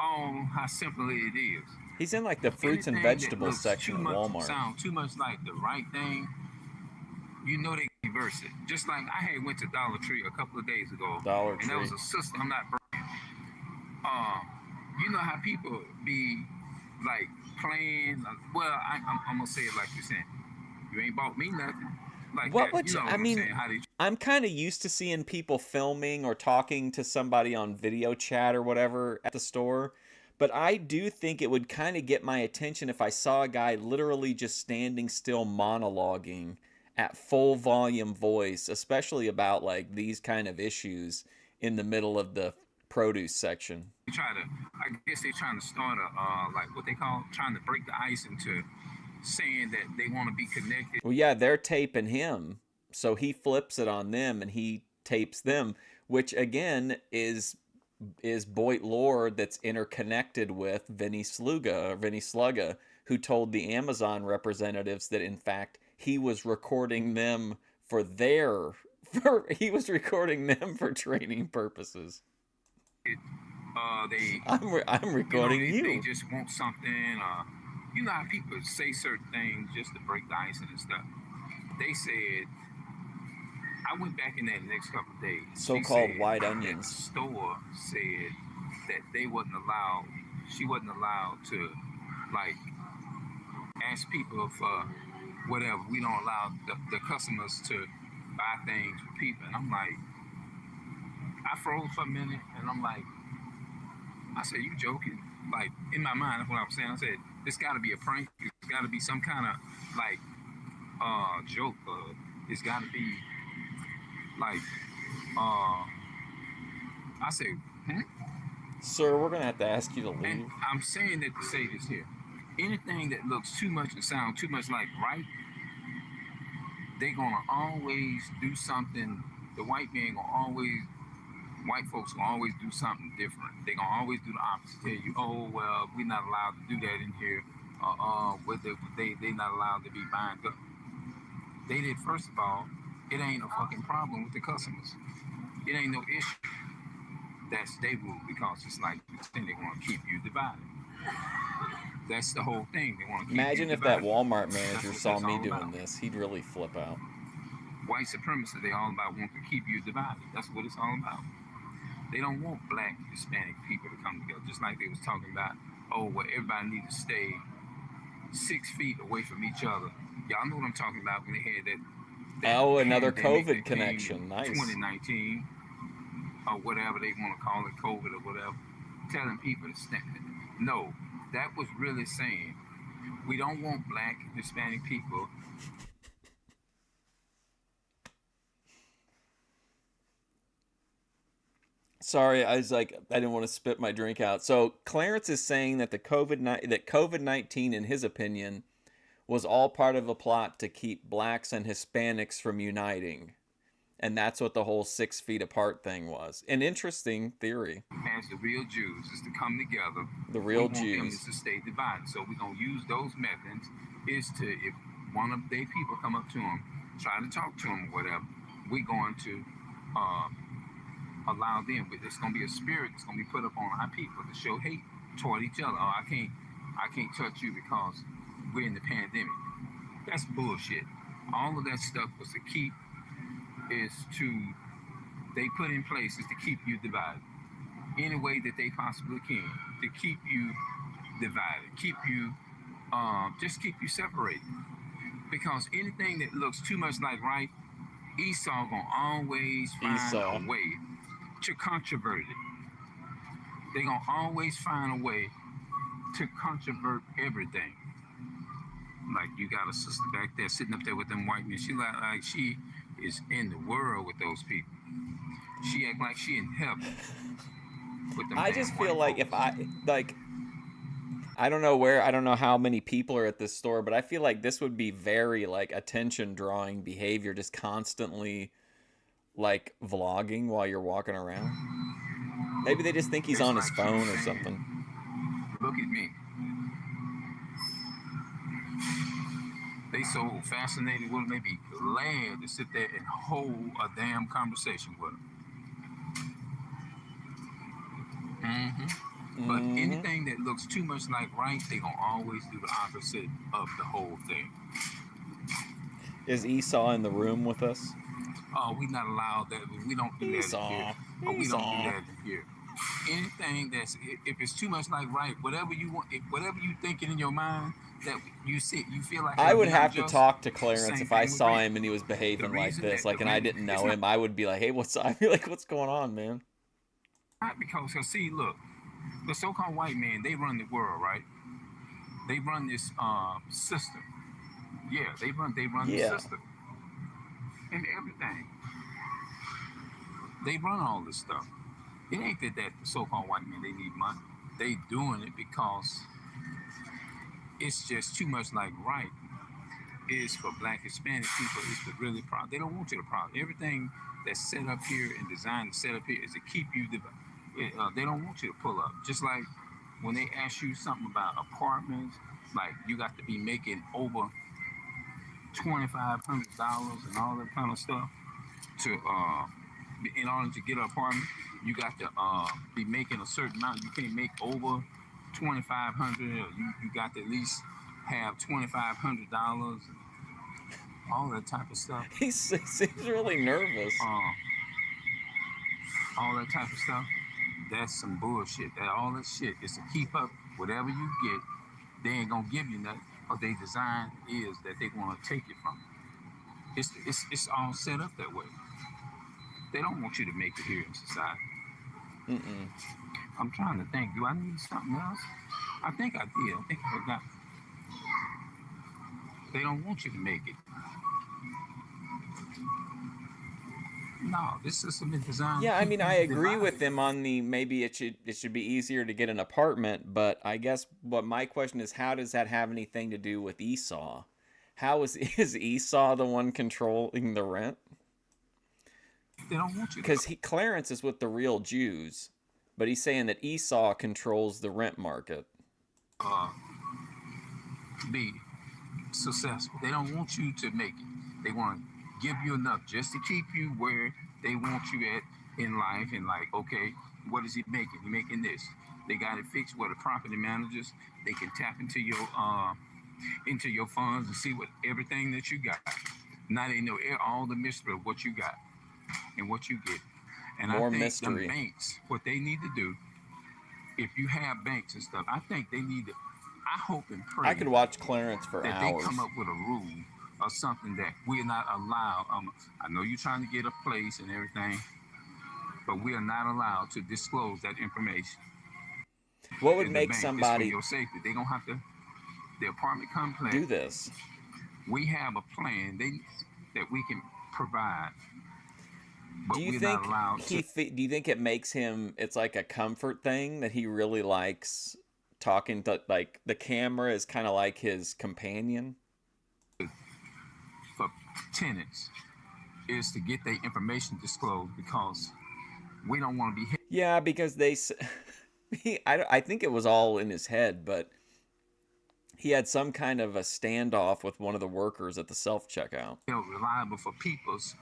all how simple it is. He's in like the fruits and vegetables section of Walmart. Sound too much like the right thing. You know they reverse it. Just like I had went to Dollar Tree a couple of days ago. Dollar Tree. And there was a sister. I'm not burning. You know how people be like playing. Well, I'm gonna say it like you're saying. You ain't bought me nothing. Like what that, would you? I mean, I'm kind of used to seeing people filming or talking to somebody on video chat or whatever at the store. But I do think it would kind of get my attention if I saw a guy literally just standing still monologuing at full volume voice, especially about like these kind of issues in the middle of the produce section. I guess they're trying to start a like what they call trying to break the ice into saying that they want to be connected. Well, yeah, they're taping him, so he flips it on them and he tapes them, which again is Boyd Lord that's interconnected with Vinny Slugga, who told the Amazon representatives that in fact he was recording them for training purposes. I'm recording you. They just want something. You know how people say certain things just to break the ice and stuff. They said, I went back in there the next couple of days. So-called white onions. The store said that she wasn't allowed to, like, ask people for whatever. We don't allow the customers to buy things for people. And I'm like, I froze for a minute, and I'm like, I said, you joking? Like, in my mind, that's what I was saying. I said, this got to be a prank. It's got to be some kind of, like, joke. It's got to be, like, I said, Sir, we're going to have to ask you to leave. And I'm saying that to say this here. Anything that looks too much and sounds too much like right, they're going to always do something. The white folks will always do something different. They're going to always do the opposite. Tell you, oh, well, we're not allowed to do that in here. They're not allowed to be buying guns. They did, first of all, it ain't a fucking problem with the customers. It ain't no issue. That's their rule, because it's like they want to keep you divided. That's the whole thing. They want to keep Imagine you if divided. that Walmart manager saw me doing this. He'd really flip out. White supremacy, they all about want to keep you divided. That's what it's all about. They don't want black, Hispanic people to come together. Just like they was talking about, oh, well, everybody need to stay 6 feet away from each other. Y'all know what I'm talking about when they had that another COVID pandemic connection. Nice. 2019, or whatever they want to call it, COVID or whatever. Telling people to stand. No, that was really saying, we don't want black, Hispanic people. Sorry, I didn't want to spit my drink out. So Clarence is saying that COVID-19, in his opinion, was all part of a plot to keep blacks and Hispanics from uniting. And that's what the whole 6 feet apart thing was. An interesting theory. As the real Jews is to come together. The real Jews. Them is Jews. to stay divided. So we're going to use those methods is to, if one of their people come up to them, try to talk to them or whatever, we're going to allow them. But it's going to be a spirit that's going to be put up on our people to show hate toward each other. Oh, I can't touch you because we're in the pandemic. That's bullshit. All of that stuff was to keep, they put in place is to keep you divided any way that they possibly can, to keep you divided, keep you, just keep you separated. Because anything that looks too much like right, Esau gonna always find a way to controvert it. They gonna always find a way to controvert everything. Like, you got a sister back there sitting up there with them white men. She like she is in the world with those people. She act like she in heaven with them. I just feel like if I don't know how many people are at this store, but I feel like this would be very like attention drawing behavior, just constantly like vlogging while you're walking around. Maybe they just think he's on his phone or something. Look at me. They so fascinated with him, they be glad to sit there and hold a damn conversation with him. But anything that looks too much like right, they gonna always do the opposite of the whole thing. Is Esau in the room with us? Oh, we not allowed that. We don't do that in here. Oh, we don't do that in here. Anything that's, if it's too much like right, whatever you want, whatever you thinking in your mind that you see, you feel like. I would have to talk to Clarence if I saw him and he was behaving like this, like, and I didn't know him. I would be like, hey, what's up? I'd be like, what's going on, man? Not because, see, look, the so-called white man, they run the world, right? They run this system. Yeah, they run the system and everything. They run all this stuff. It ain't that the so-called white men, they need money. They doing it because it's just too much like right. Is for black Hispanic people is the really problem. They don't want you to problem. Everything that's set up here and designed to set up here is to keep you They don't want you to pull up. Just like when they ask you something about apartments, like you got to be making over $2,500 and all that kind of stuff to in order to get an apartment. You got to be making a certain amount. You can't make over $2,500. You got to at least have $2,500. All that type of stuff. He seems really nervous. All that type of stuff. That's some bullshit. All that shit is to keep up whatever you get. They ain't gonna give you nothing. What they design is that they want to take it from you. It's all set up that way. They don't want you to make it here in society. Mm-mm. I'm trying to think. Do I need something else? I think I did. I think I forgot. They don't want you to make it. No, this system is designed. Yeah, I mean, I agree with him on the maybe it should be easier to get an apartment, but I guess what my question is, how does that have anything to do with Esau? How is Esau the one controlling the rent? They don't want you. Because Clarence is with the real Jews, but he's saying that Esau controls the rent market. Be successful. They don't want you to make it. They want to give you enough just to keep you where they want you at in life. And like, okay, what is he making? He making this. They got it fixed where the property managers, they can tap into your funds and see what everything that you got. Now they know all the mystery of what you got and what you get. And More I think mystery. the banks, what they need to do, if you have banks and stuff, I think they need to, I hope and pray. I could watch Clarence for that hours. They come up with a rule or something that we're not allowed. I know you're trying to get a place and everything, but we are not allowed to disclose that information. What would make somebody for your safety? They gonna have to. The apartment complex do this. We have a plan that we can provide. But Do you we're think not allowed to. do you think it makes him? It's like a comfort thing that he really likes talking to. Like the camera is kind of like his companion. For tenants is to get their information disclosed because we don't want to be hit. Yeah, because I think it was all in his head, but he had some kind of a standoff with one of the workers at the self-checkout. Reliable for people's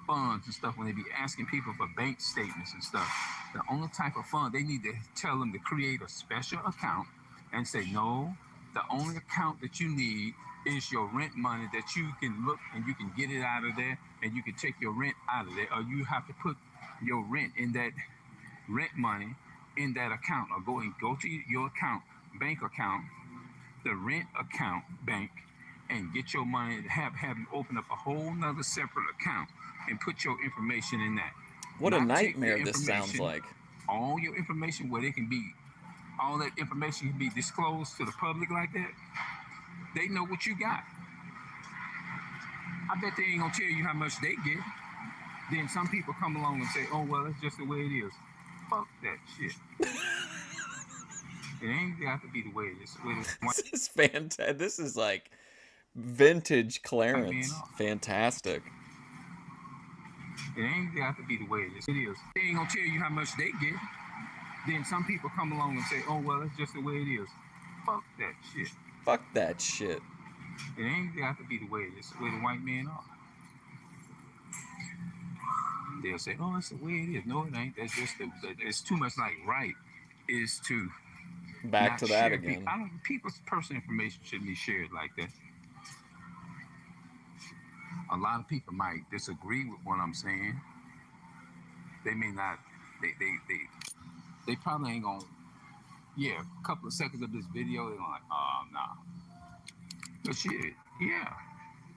funds and stuff when they be asking people for bank statements and stuff. The only type of fund, they need to tell them to create a special account and say, no, the only account that you need is your rent money that you can look and you can get it out of there and you can take your rent out of there, or you have to put your rent in that rent money in that account, or go to your account, bank account, the rent account bank, and get your money, have you open up a whole nother separate account and put your information in that. What a nightmare this sounds like. All your information where all that information can be disclosed to the public like that. They know what you got. I bet they ain't gonna tell you how much they get. Then some people come along and say, oh, well, that's just the way it is. Fuck that shit. It ain't got to be the way it is. This is fantastic. This is like vintage Clarence. Fantastic. It ain't got to be the way it is. It is. They ain't gonna tell you how much they get. Then some people come along and say, oh, well, that's just the way it is. Fuck that shit. Fuck that shit. It ain't got to be the way it is. The way the white men are. They'll say, oh, that's the way it is. No, it ain't. That's just it's too much like right is to back to that again. People's personal information shouldn't be shared like that. A lot of people might disagree with what I'm saying. They may not. They probably ain't gonna. Yeah, a couple of seconds of this video, they're like, oh, nah. But shit, yeah.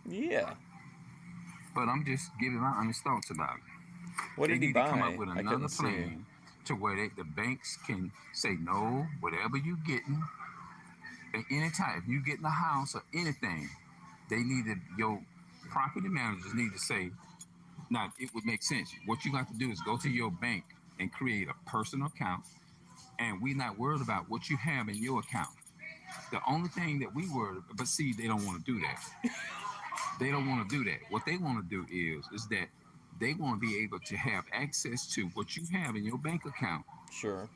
Yeah. But I'm just giving my honest thoughts about it. What did he buy? They need to come up with another plan to where the banks can say, no, whatever you getting, at any time, if you getting a house or anything, they need to, your property managers need to say, now, it would make sense. What you got to do is go to your bank and create a personal account, and we're not worried about what you have in your account. The only thing that we worry about, but see, they don't want to do that. They don't want to do that. What they want to do is that they want to be able to have access to what you have in your bank account Sure.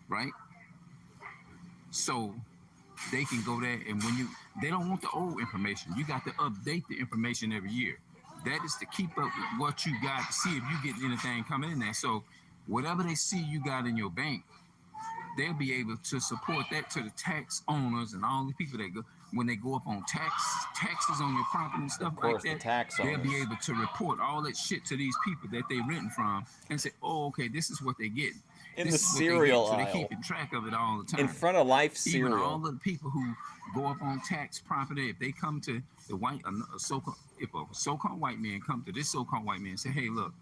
Right? So they can go there, and they don't want the old information. You got to update the information every year. That is to keep up with what you got to see if you get anything coming in there. So whatever they see you got in your bank, they'll be able to support that to the tax owners and all the people that go when they go up on taxes on your property and stuff like that. They'll be able to report all that shit to these people that they renting from and say, "Oh, okay, this is what they get." In the cereal aisle. So they're keeping track of it all the time. In front of Life cereal. Even all of the people who go up on tax property, if they come to the if a so-called white man come to this so-called white man and say, "Hey, look,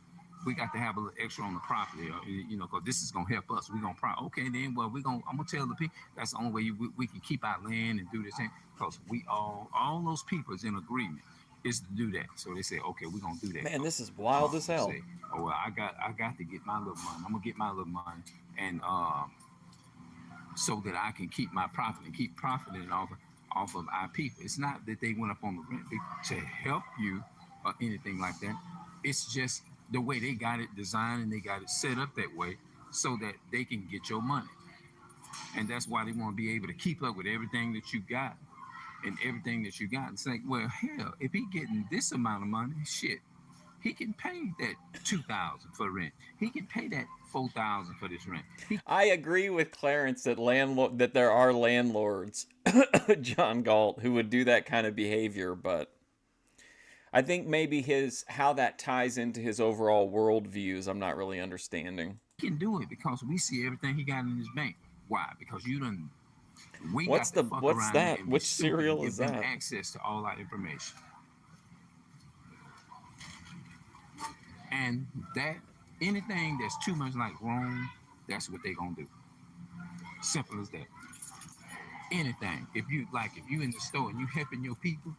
we got to have a little extra on the property, because this is gonna help us. We're gonna okay, then well, I'm gonna tell the people that's the only way we can keep our land and do this thing, because we all those people is in agreement is to do that. So they say, okay, we're gonna do that. Man, this is wild as hell. Say, oh well, I got to get my little money. I'm gonna get my little money, and so that I can keep my profit and keep profiting off of our people. It's not that they went up on the rent to help you or anything like that. It's just the way they got it designed and they got it set up that way so that they can get your money. And that's why they want to be able to keep up with everything that you got and everything that you got. It's like, well, hell, if he getting this amount of money, shit, he can pay that $2,000 for rent. He can pay that $4,000 for this rent. I agree with Clarence that there are landlords, John Galt, who would do that kind of behavior, but I think maybe how that ties into his overall worldviews, I'm not really understanding. He can do it because we see everything he got in his bank. Why? Because you done. What's that? Which cereal is that? Access to all our information, and that anything that's too much like wrong, that's what they gonna do. Simple as that. Anything. If you in the store and you helping your people,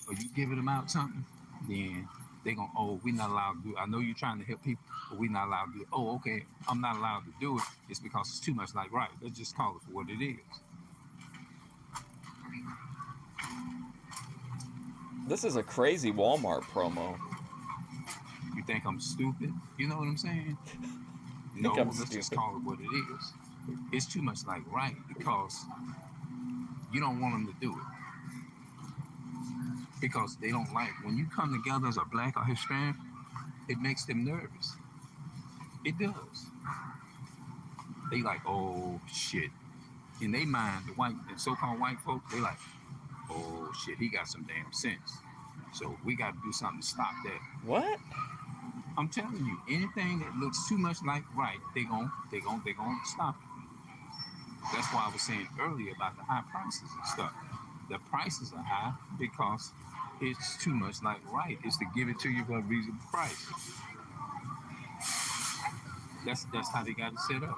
or you giving them out something, then they gonna, oh, we're not allowed to do it. I know you're trying to help people, but we're not allowed to do it. Oh, okay, I'm not allowed to do it. It's because it's too much like right. Let's just call it for what it is. This is a crazy Walmart promo. You think I'm stupid? You know what I'm saying? No, let's just call it what it is. It's too much like right because you don't want them to do it. Because they don't like, when you come together as a black or Hispanic, it makes them nervous. It does. They like, oh shit. In their mind, the so-called white folks, they like, oh shit, he got some damn sense. So we got to do something to stop that. What? I'm telling you, anything that looks too much like right, they gon' stop it. That's why I was saying earlier about the high prices and stuff. The prices are high because it's too much like right. It's to give it to you for a reasonable price. That's how they got it set up.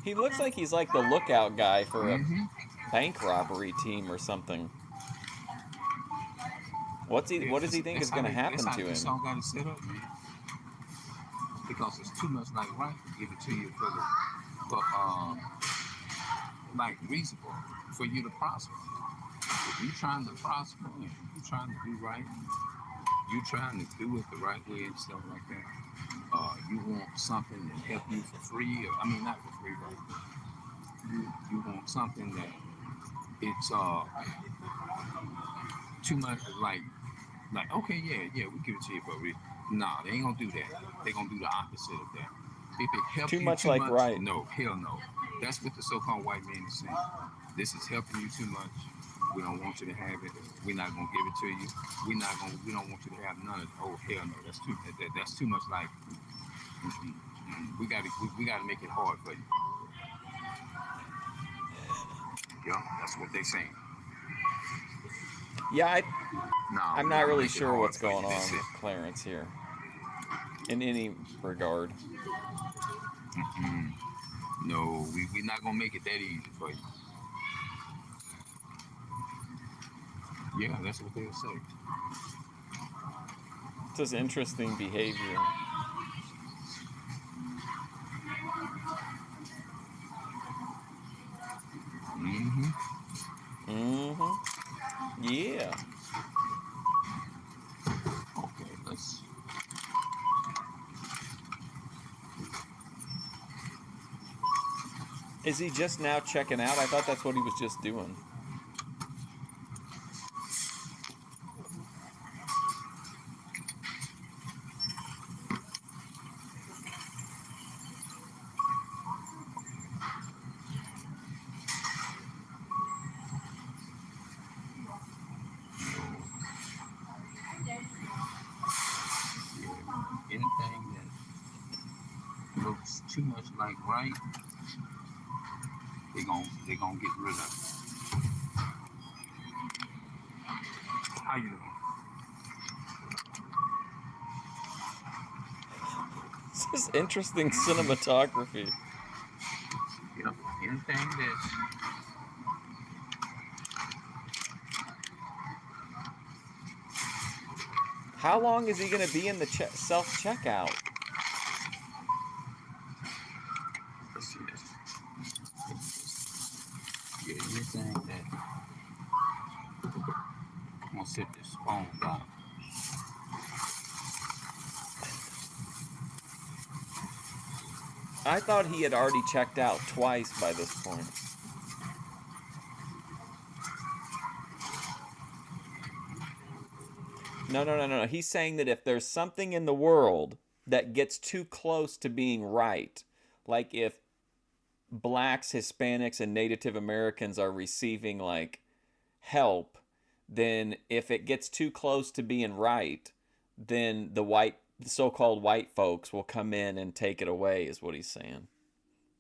He looks like he's like the lookout guy for a bank robbery team or something. What does he think is going to happen to him? That's all got it set up, man. Because it's too much like right to give it to you for like reasonable for you to prosper. If you're trying to prosper and you're trying to do right, you're trying to do it the right way and stuff like that. You want something to help you for free, not for free, but you want something that it's too much like okay, yeah, we give it to you for a reason. Nah, they ain't gonna do that. They gonna do the opposite of that. If it helps you too much, right? No, hell no. That's what the so-called white man is saying. This is helping you too much. We don't want you to have it. We're not gonna give it to you. We don't want you to have none of it. Oh hell no, that's too much like we gotta make it hard for you. Yeah, that's what they saying. Yeah, I'm not really sure what's going on with Clarence here. In any regard. No, we're not gonna make it that easy for you. Yeah, that's what they'll say. It's just interesting behavior. Yeah. Okay, let's. Is he just now checking out? I thought that's what he was just doing. Anything that looks too much like right, they're gonna get rid of it. How you doing? This is interesting cinematography. Yep. Anything that How long is he going to be in the self-checkout? let's see this. Yeah, anything that I'm gonna set this phone down. I thought he had already checked out twice by this point. No. He's saying that if there's something in the world that gets too close to being right, like if blacks, Hispanics, and Native Americans are receiving like help, then if it gets too close to being right, then the so-called white folks will come in and take it away, is what he's saying.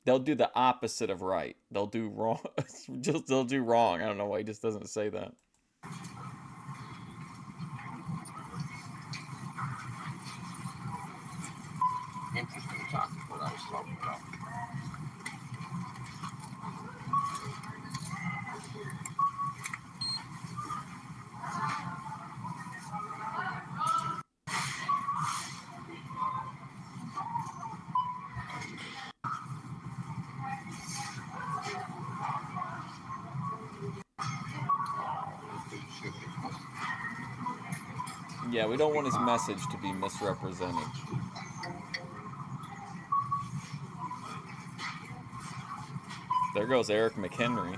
They'll do the opposite of right. They'll do wrong. They'll do wrong. I don't know why he just doesn't say that. Interesting topic what I was talking about. Yeah, we don't want his message to be misrepresented. There goes Eric McHenry.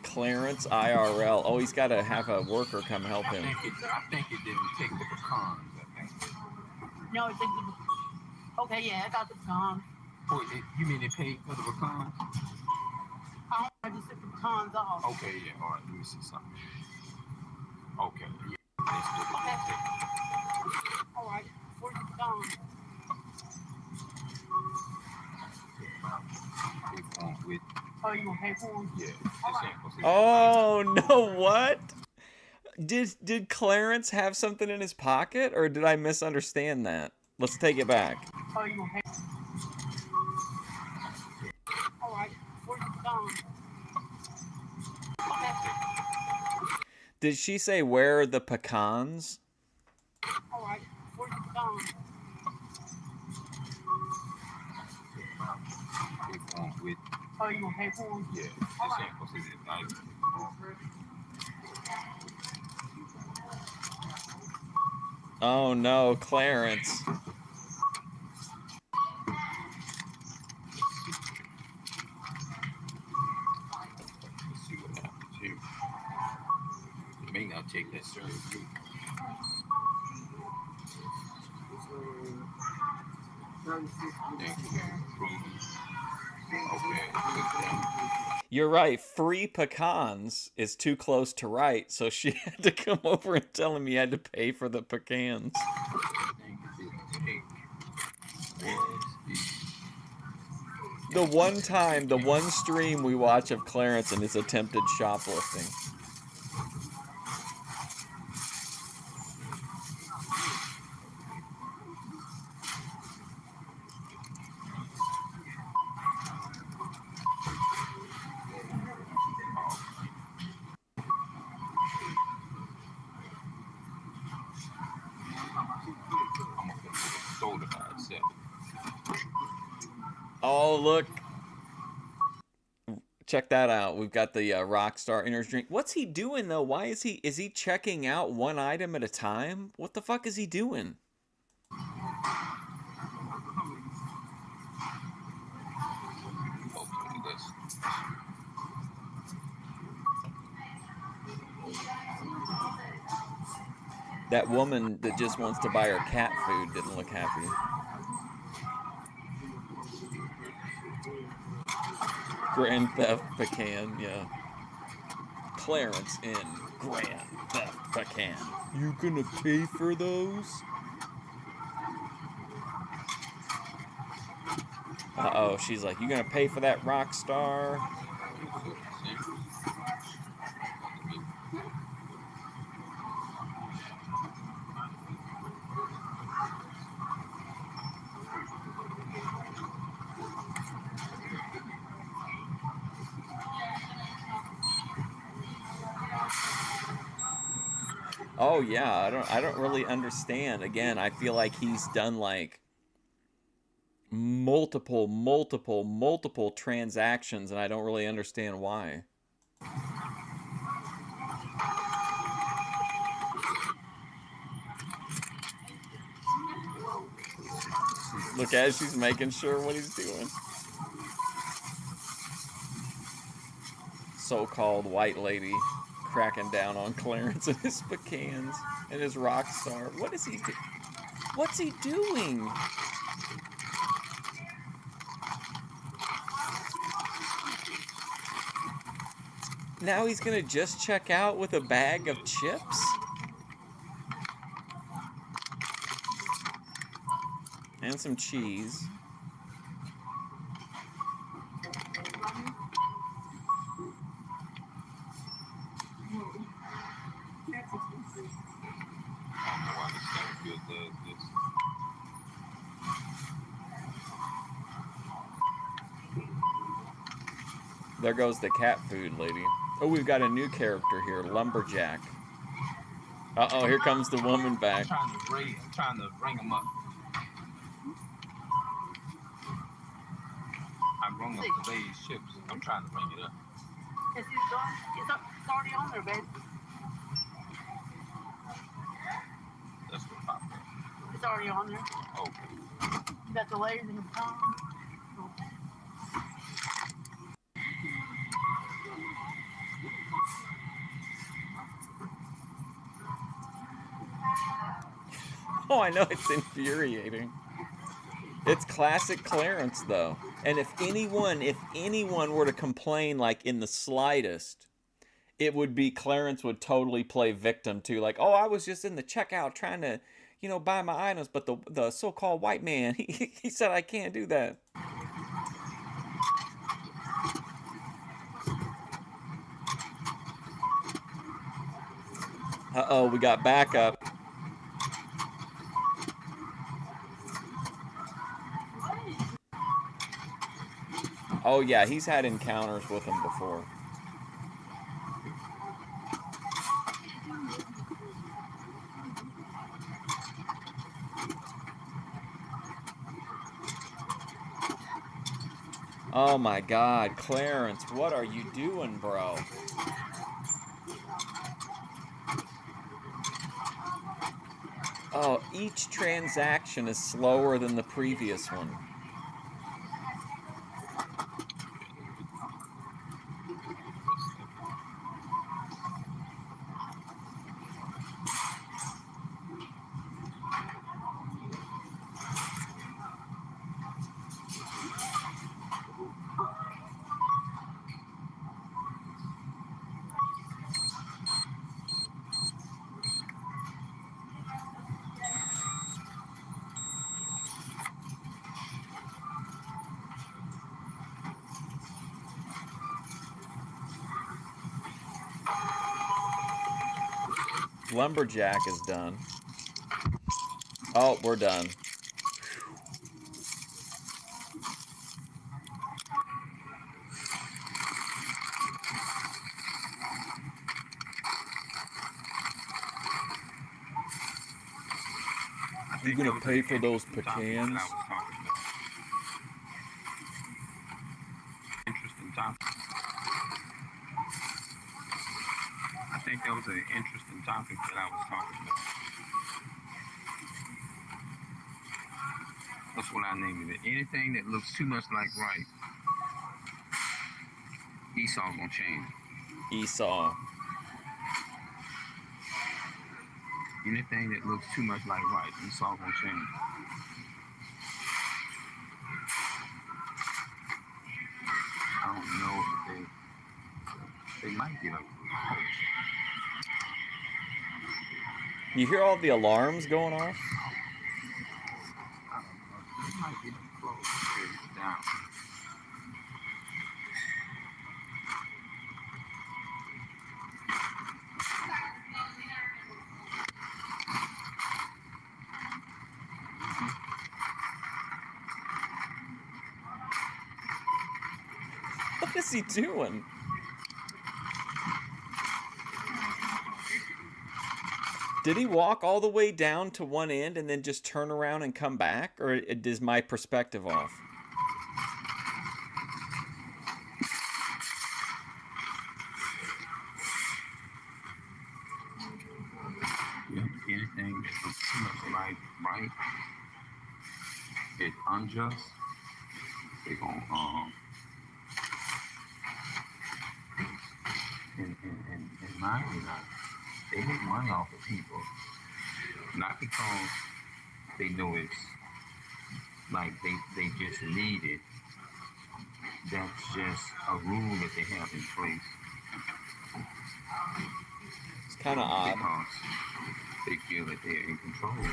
Clarence IRL. Oh, he's got to have a worker come help him. I think it didn't take the pecans, I think. No, it didn't. Okay, yeah, I got the pecan. Oh, you mean they paid for the pecans? I just took the pecans off. Okay, yeah, all right, let me see something. Okay, yeah, that's what it did. All right, where's the pecan? Oh, you gonna pay for them? Yeah. Oh no! What? Did Clarence have something in his pocket, or did I misunderstand that? Let's take it back. Oh, you gonna pay? All right, where's the pecan? Okay. Did she say where are the pecans? All right, where's the pecan? Oh, you gonna pay for them? Yeah, Oh no, Clarence. Let's see what happens here. It may not take that seriously. You're right. Free pecans is too close to right, so she had to come over and tell him he had to pay for the pecans. The one stream we watch of Clarence and his attempted shoplifting. Oh, Oh, look. Check that out. We've got the Rockstar energy drink. What's he doing, though? Why is he checking out one item at a time? What the fuck is he doing? That woman that just wants to buy her cat food didn't look happy. Grand Theft Pecan, yeah. Clarence in Grand Theft Pecan. You gonna pay for those? Uh-oh, she's like, you gonna pay for that Rockstar? Oh yeah, I don't really understand. Again, I feel like he's done like multiple transactions and I don't really understand why. Look at she's making sure what he's doing. So-called white lady cracking down on Clarence and his pecans and his Rockstar. What is he do? What's he doing? Now he's gonna just check out with a bag of chips? And some cheese. There goes the cat food lady. Oh, we've got a new character here, Lumberjack. Uh-oh, here comes the woman back. I'm trying to bring him up. I rung up today's chips. I'm trying to bring it up. Yes, it's already on there, babe. That's what popped up. It's already on there. Okay. You got the layers in the top. Oh, I know, it's infuriating. It's classic Clarence, though. And if anyone were to complain, like, in the slightest, it would be Clarence would totally play victim to, like, oh, I was just in the checkout trying to, you know, buy my items, but the so-called white man, he said I can't do that. Uh-oh, we got backup. Oh yeah, he's had encounters with him before. Oh my God, Clarence, what are you doing, bro? Oh, each transaction is slower than the previous one. Lumberjack is done. Oh, we're done. You gonna pay for those pecans? topic. I think that was an interesting topic that I was talking about. That's what I named it. Anything that looks too much like right, Esau's gonna change. Esau. Anything that looks too much like right, Esau's gonna change. I don't know if they might get a post. You hear all the alarms going off? They might get close down. What is he doing? Did he walk all the way down to one end and then just turn around and come back? Or is my perspective off? Yeah, anything that looks too much like right, it's unjust, they gonna in my opinion, they make money off of people, not because they know it's like they just need it. That's just a rule that they have in place. It's kind of odd. Because they feel that they're in control of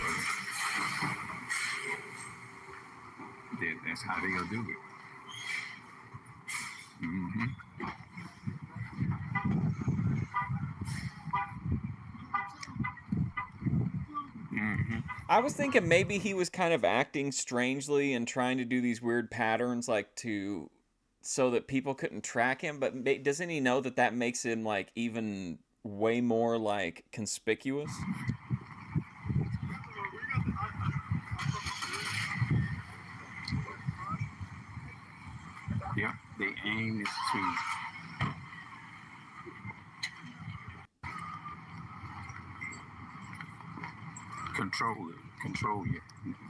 it. That's how they'll do it. Mm-hmm. I was thinking maybe he was kind of acting strangely and trying to do these weird patterns, like so that people couldn't track him. But doesn't he know that makes him like even way more like conspicuous? Yeah, the aim is to control you.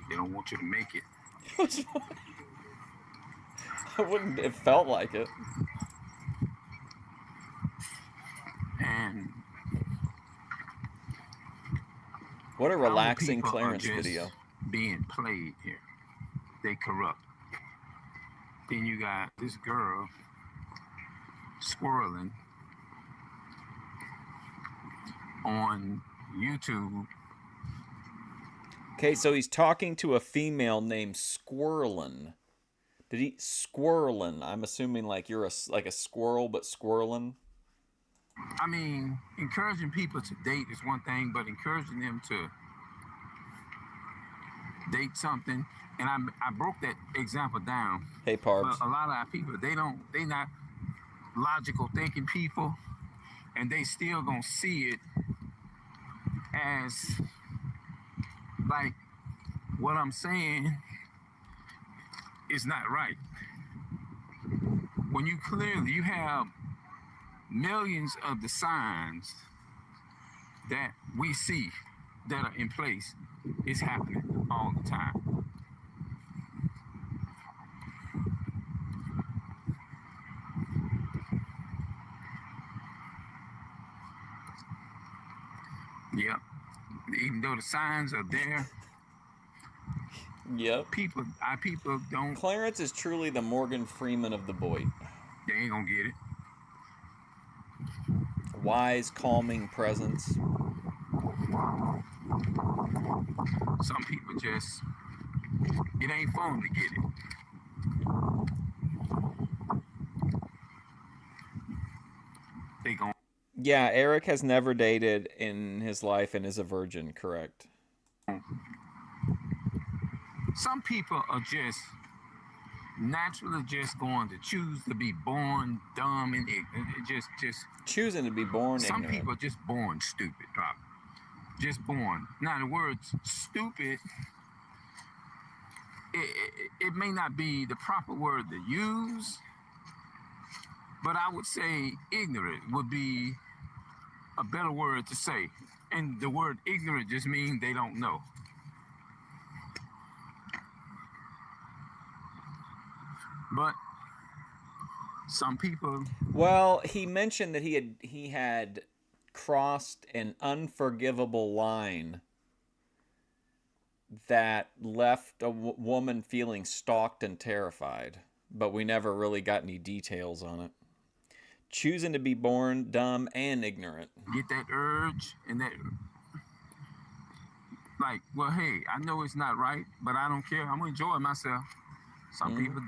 They don't want you to make it. I wouldn't. It felt like it. And what a relaxing Clarence video. Being played here. They corrupt. Then you got this girl squirreling on YouTube. Okay, so he's talking to a female named Squirrelin. Did he Squirrelin? I'm assuming like you're like a squirrel, but squirrelin. I mean, encouraging people to date is one thing, but encouraging them to date something, and I broke that example down. Hey, Parbs. But a lot of our people, they not logical thinking people, and they still gonna see it as like what I'm saying is not right. When you have millions of the signs that we see that are in place, it's happening all the time. Yep. Even though the signs are there. Yep. Our people don't. Clarence is truly the Morgan Freeman of the Boyd. They ain't gonna get it. Wise, calming presence. Some people just, it ain't fun to get it. They gon'. Yeah, Eric has never dated in his life and is a virgin, correct? Some people are just naturally just going to choose to be born dumb and ignorant. Just choosing to be born some ignorant. People are just born stupid, probably. Just born. Now, the word stupid, it may not be the proper word to use, But I would say ignorant would be a better word to say. And the word ignorant just means they don't know. But some people... Well, he mentioned that he had crossed an unforgivable line that left a woman feeling stalked and terrified, but we never really got any details on it. Choosing to be born dumb and ignorant. Get that urge and that, like, well, hey, I know it's not right, but I don't care. I'm gonna enjoy myself. Some people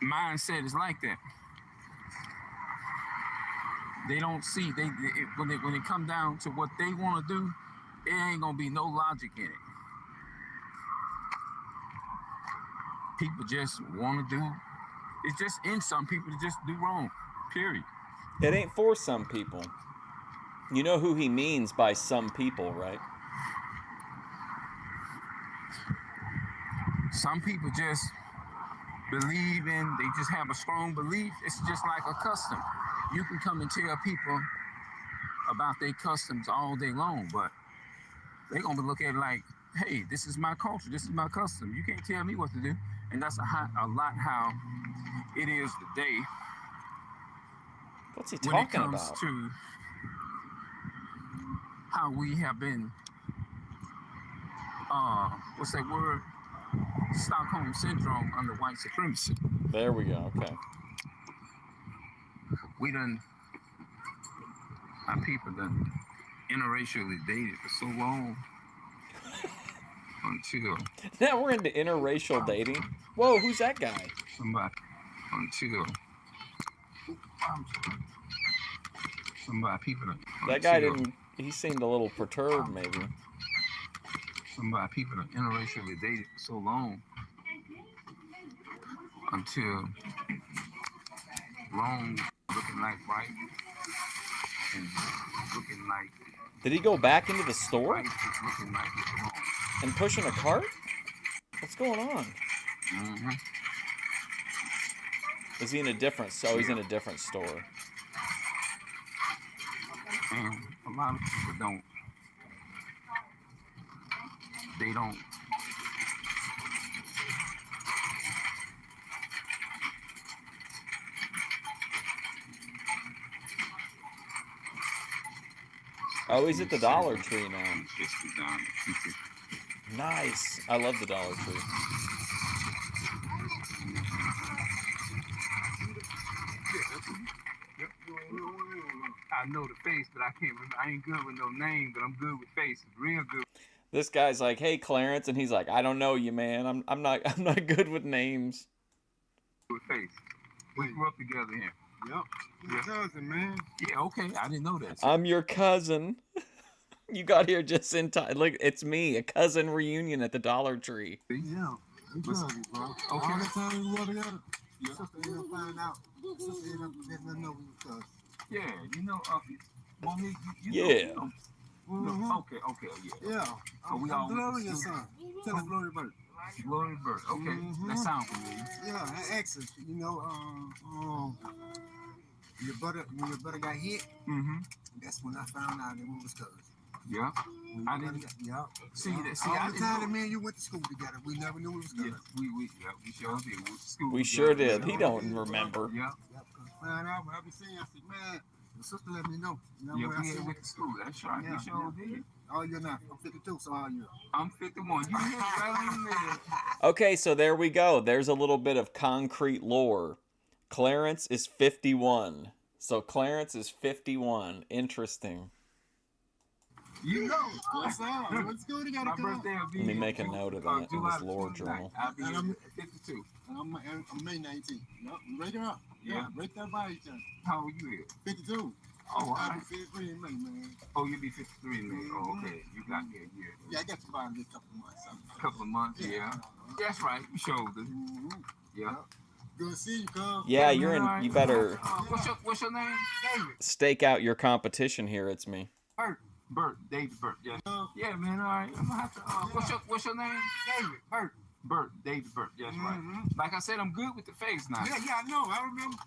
mindset is like that. They don't see when it come down to what they want to do, it ain't gonna be no logic in it. People just want to do. It's just in some people to just do wrong. Period. It ain't for some people. You know who he means by some people, right? Some people just believe in, they just have a strong belief. It's just like a custom. You can come and tell people about their customs all day long, but they're going to look at it like, hey, this is my culture. This is my custom. You can't tell me what to do. And that's a lot how it is today. What's he talking about? When it comes to how we have been, what's that word? Stockholm Syndrome under white supremacy. There we go, okay. Our people done interracially dated for so long until... Now we're into interracial dating? Whoa, who's that guy? Somebody people... That guy didn't... He seemed a little perturbed, maybe. People interracially dated for so long until wrong looking like right and looking like... Did he go back into the store? Right looking like it's wrong. And pushing a cart? What's going on? Mm-hmm. Is he in a different... So he's in a different store. And a lot of people don't... They don't... Oh, he's at the Dollar Tree now. Nice. I love the Dollar Tree. I know the face, but I can't remember. I ain't good with no name, but I'm good with faces. Real good. This guy's like, "Hey, Clarence," and he's like, "I don't know you, man. I'm not good with names." With face. We grew up together here. Yep. Your cousin, man. Yeah, okay. I didn't know that. I'm your cousin. You got here just in time. Look, it's me, a cousin reunion at the Dollar Tree. Yeah. We cousin, bro. Okay. All the time we were together. Your sister ended up finding out. Sister ended up letting us know we were cousins. Yeah, you know, Monique, yeah. Okay, yeah. Yeah. I'm Gloria's son. Tell us Glory Bird. Glory Bird, okay. That sounds familiar. Yeah, that exes, you know, when your brother got hit, that's when I found out that we was cousins. Yeah. I didn't. Yeah. See, all the time that me and you went to school together, we never knew we was cousins. Yeah, we sure did. We went to school we together. Sure did. He don't remember. Yeah. Found out, but I be saying, I said, man, the sister let me know. You know yeah, what we went to school. That's right. Yeah, we sure did. Oh, you're not. I'm 52, so how are you? I'm 51. You hit right. Okay, so there we go. There's a little bit of concrete lore. Clarence is 51. So Clarence is 51. Interesting. You know. What's up? What's good? You gotta come. Let me make a note of that in this lore journal. I'll be 52. I'm May 19th. Yep, right there up. Yeah, right there by each other. How old you is? 52. Oh, I'll be 53 in May, man. Oh, you'll be 53 in May. Oh, okay. You got me a year. Yeah, I got you about a couple of months. A couple of months, yeah. That's right. You showed it. Yeah. Good to see you, cuz. Yeah, you're in. You better. What's your name? David. Stake out your competition here. It's me. Bert. David Bert. Yeah. Yeah, man. All right. I'm gonna have to. What's your name? David Bert. David Bert. That's right. Like I said, I'm good with the face now. Yeah, I know. I remember.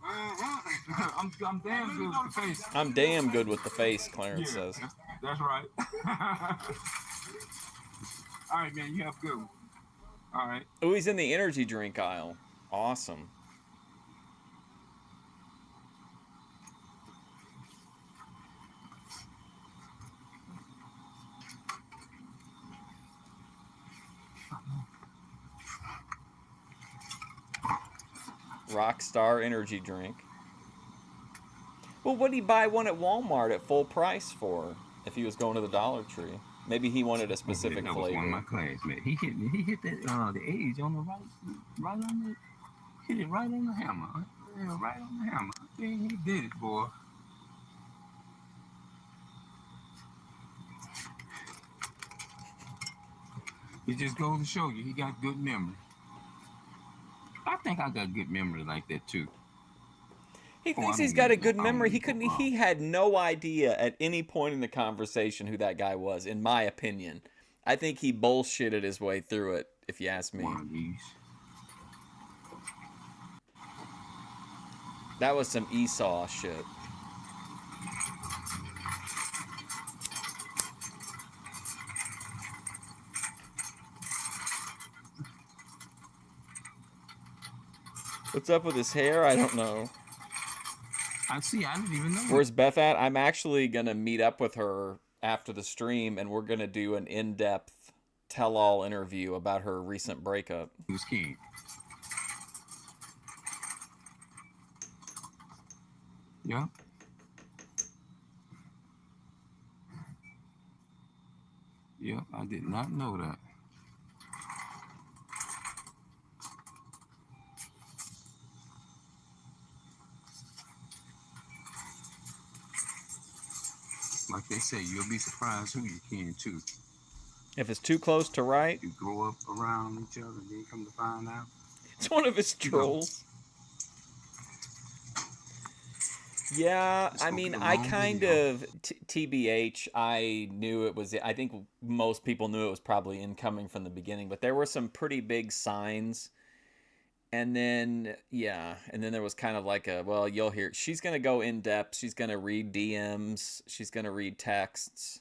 I'm damn good with the face. I'm damn good with the face, Clarence says. That's right. All right, man, you have a good one. All right. Oh, he's in the energy drink aisle. Awesome. Rockstar energy drink. Well, what did he buy one at Walmart at full price for if he was going to the Dollar Tree? Maybe he wanted a specific that flavor. Was one of my classmates. He hit that the age on the right on the hit it right on the hammer. Yeah, right on the hammer. Yeah, he did it, boy. It just goes to show you he got good memory. I think I got good memory like that too. He thinks he's got a good memory. He had no idea at any point in the conversation who that guy was, in my opinion. I think he bullshitted his way through it, if you ask me. That was some Esau shit. What's up with his hair? I don't know. I didn't even know. Where's Beth at? I'm actually going to meet up with her after the stream, and we're going to do an in-depth tell-all interview about her recent breakup. Who's king? Yeah. Yeah, I did not know that. Like they say, you'll be surprised who you can too. If it's too close to right, you grow up around each other, and then come to find out. It's one of his trolls. Yeah, I mean, I kind of, TBH, I knew it was, I think most people knew it was probably incoming from the beginning, but there were some pretty big signs. And then, yeah, and then there was kind of like well, you'll hear, she's going to go in depth. She's going to read DMs. She's going to read texts.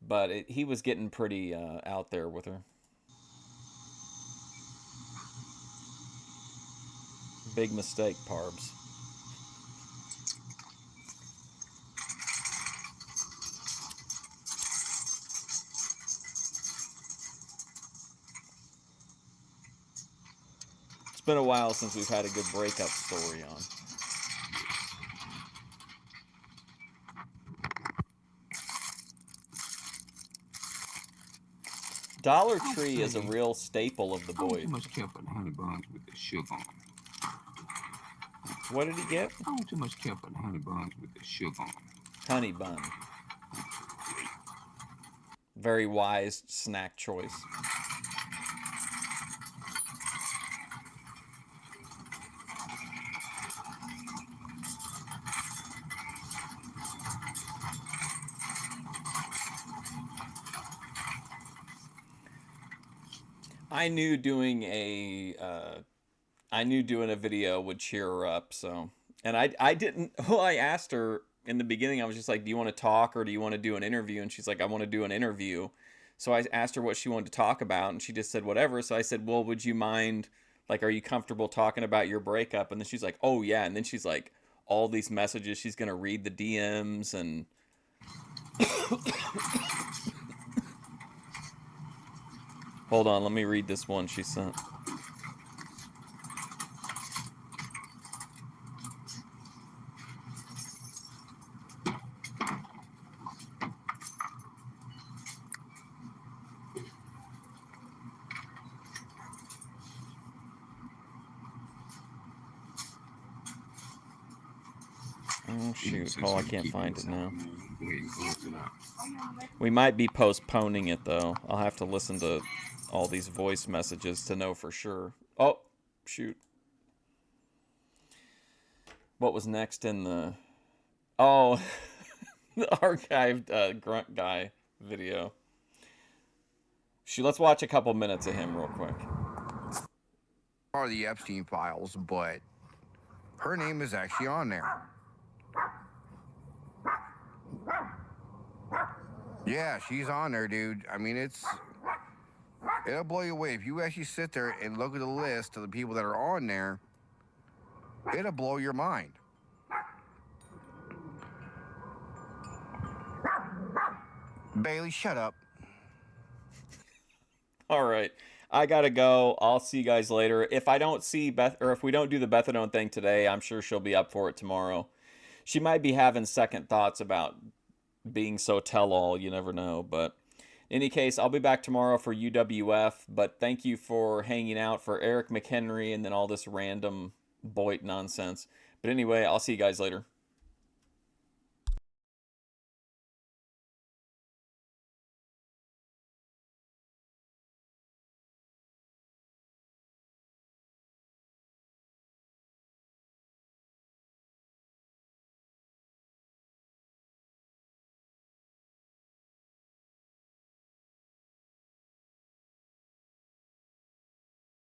But he was getting pretty out there with her. Big mistake, Parbs. It's been a while since we've had a good breakup story on. Dollar Tree is a real staple of the boys. Too much care for the honey buns with the sugar on. What did he get? I don't too much care for the honey buns with the sugar on. Honey bun. Very wise snack choice. I knew doing a video would cheer her up, so, and I didn't. Well, I asked her in the beginning. I was just like, "Do you want to talk or do you want to do an interview?" And she's like, "I want to do an interview." So I asked her what she wanted to talk about, and she just said whatever. So I said, "Well, would you mind? Like, are you comfortable talking about your breakup?" And then she's like, "Oh yeah." And then she's like, all these messages. She's gonna read the DMs and. Hold on, let me read this one she sent. Oh shoot, I can't find it now. We might be postponing it though. I'll have to listen to all these voice messages to know for sure. Oh, shoot. What was next in the... Oh, the archived grunt guy video. Let's watch a couple minutes of him real quick. Are the Epstein files, but her name is actually on there. Yeah, she's on there, dude. I mean, it'll blow you away. If you actually sit there and look at the list of the people that are on there, it'll blow your mind. Bailey, shut up. All right. I gotta go. I'll see you guys later. If I don't see Beth, or if we don't do the Bethadone thing today, I'm sure she'll be up for it tomorrow. She might be having second thoughts about being so tell-all. You never know. But in any case, I'll be back tomorrow for UWF. But thank you for hanging out for Eric McHenry and then all this random Boyd nonsense. But anyway, I'll see you guys later.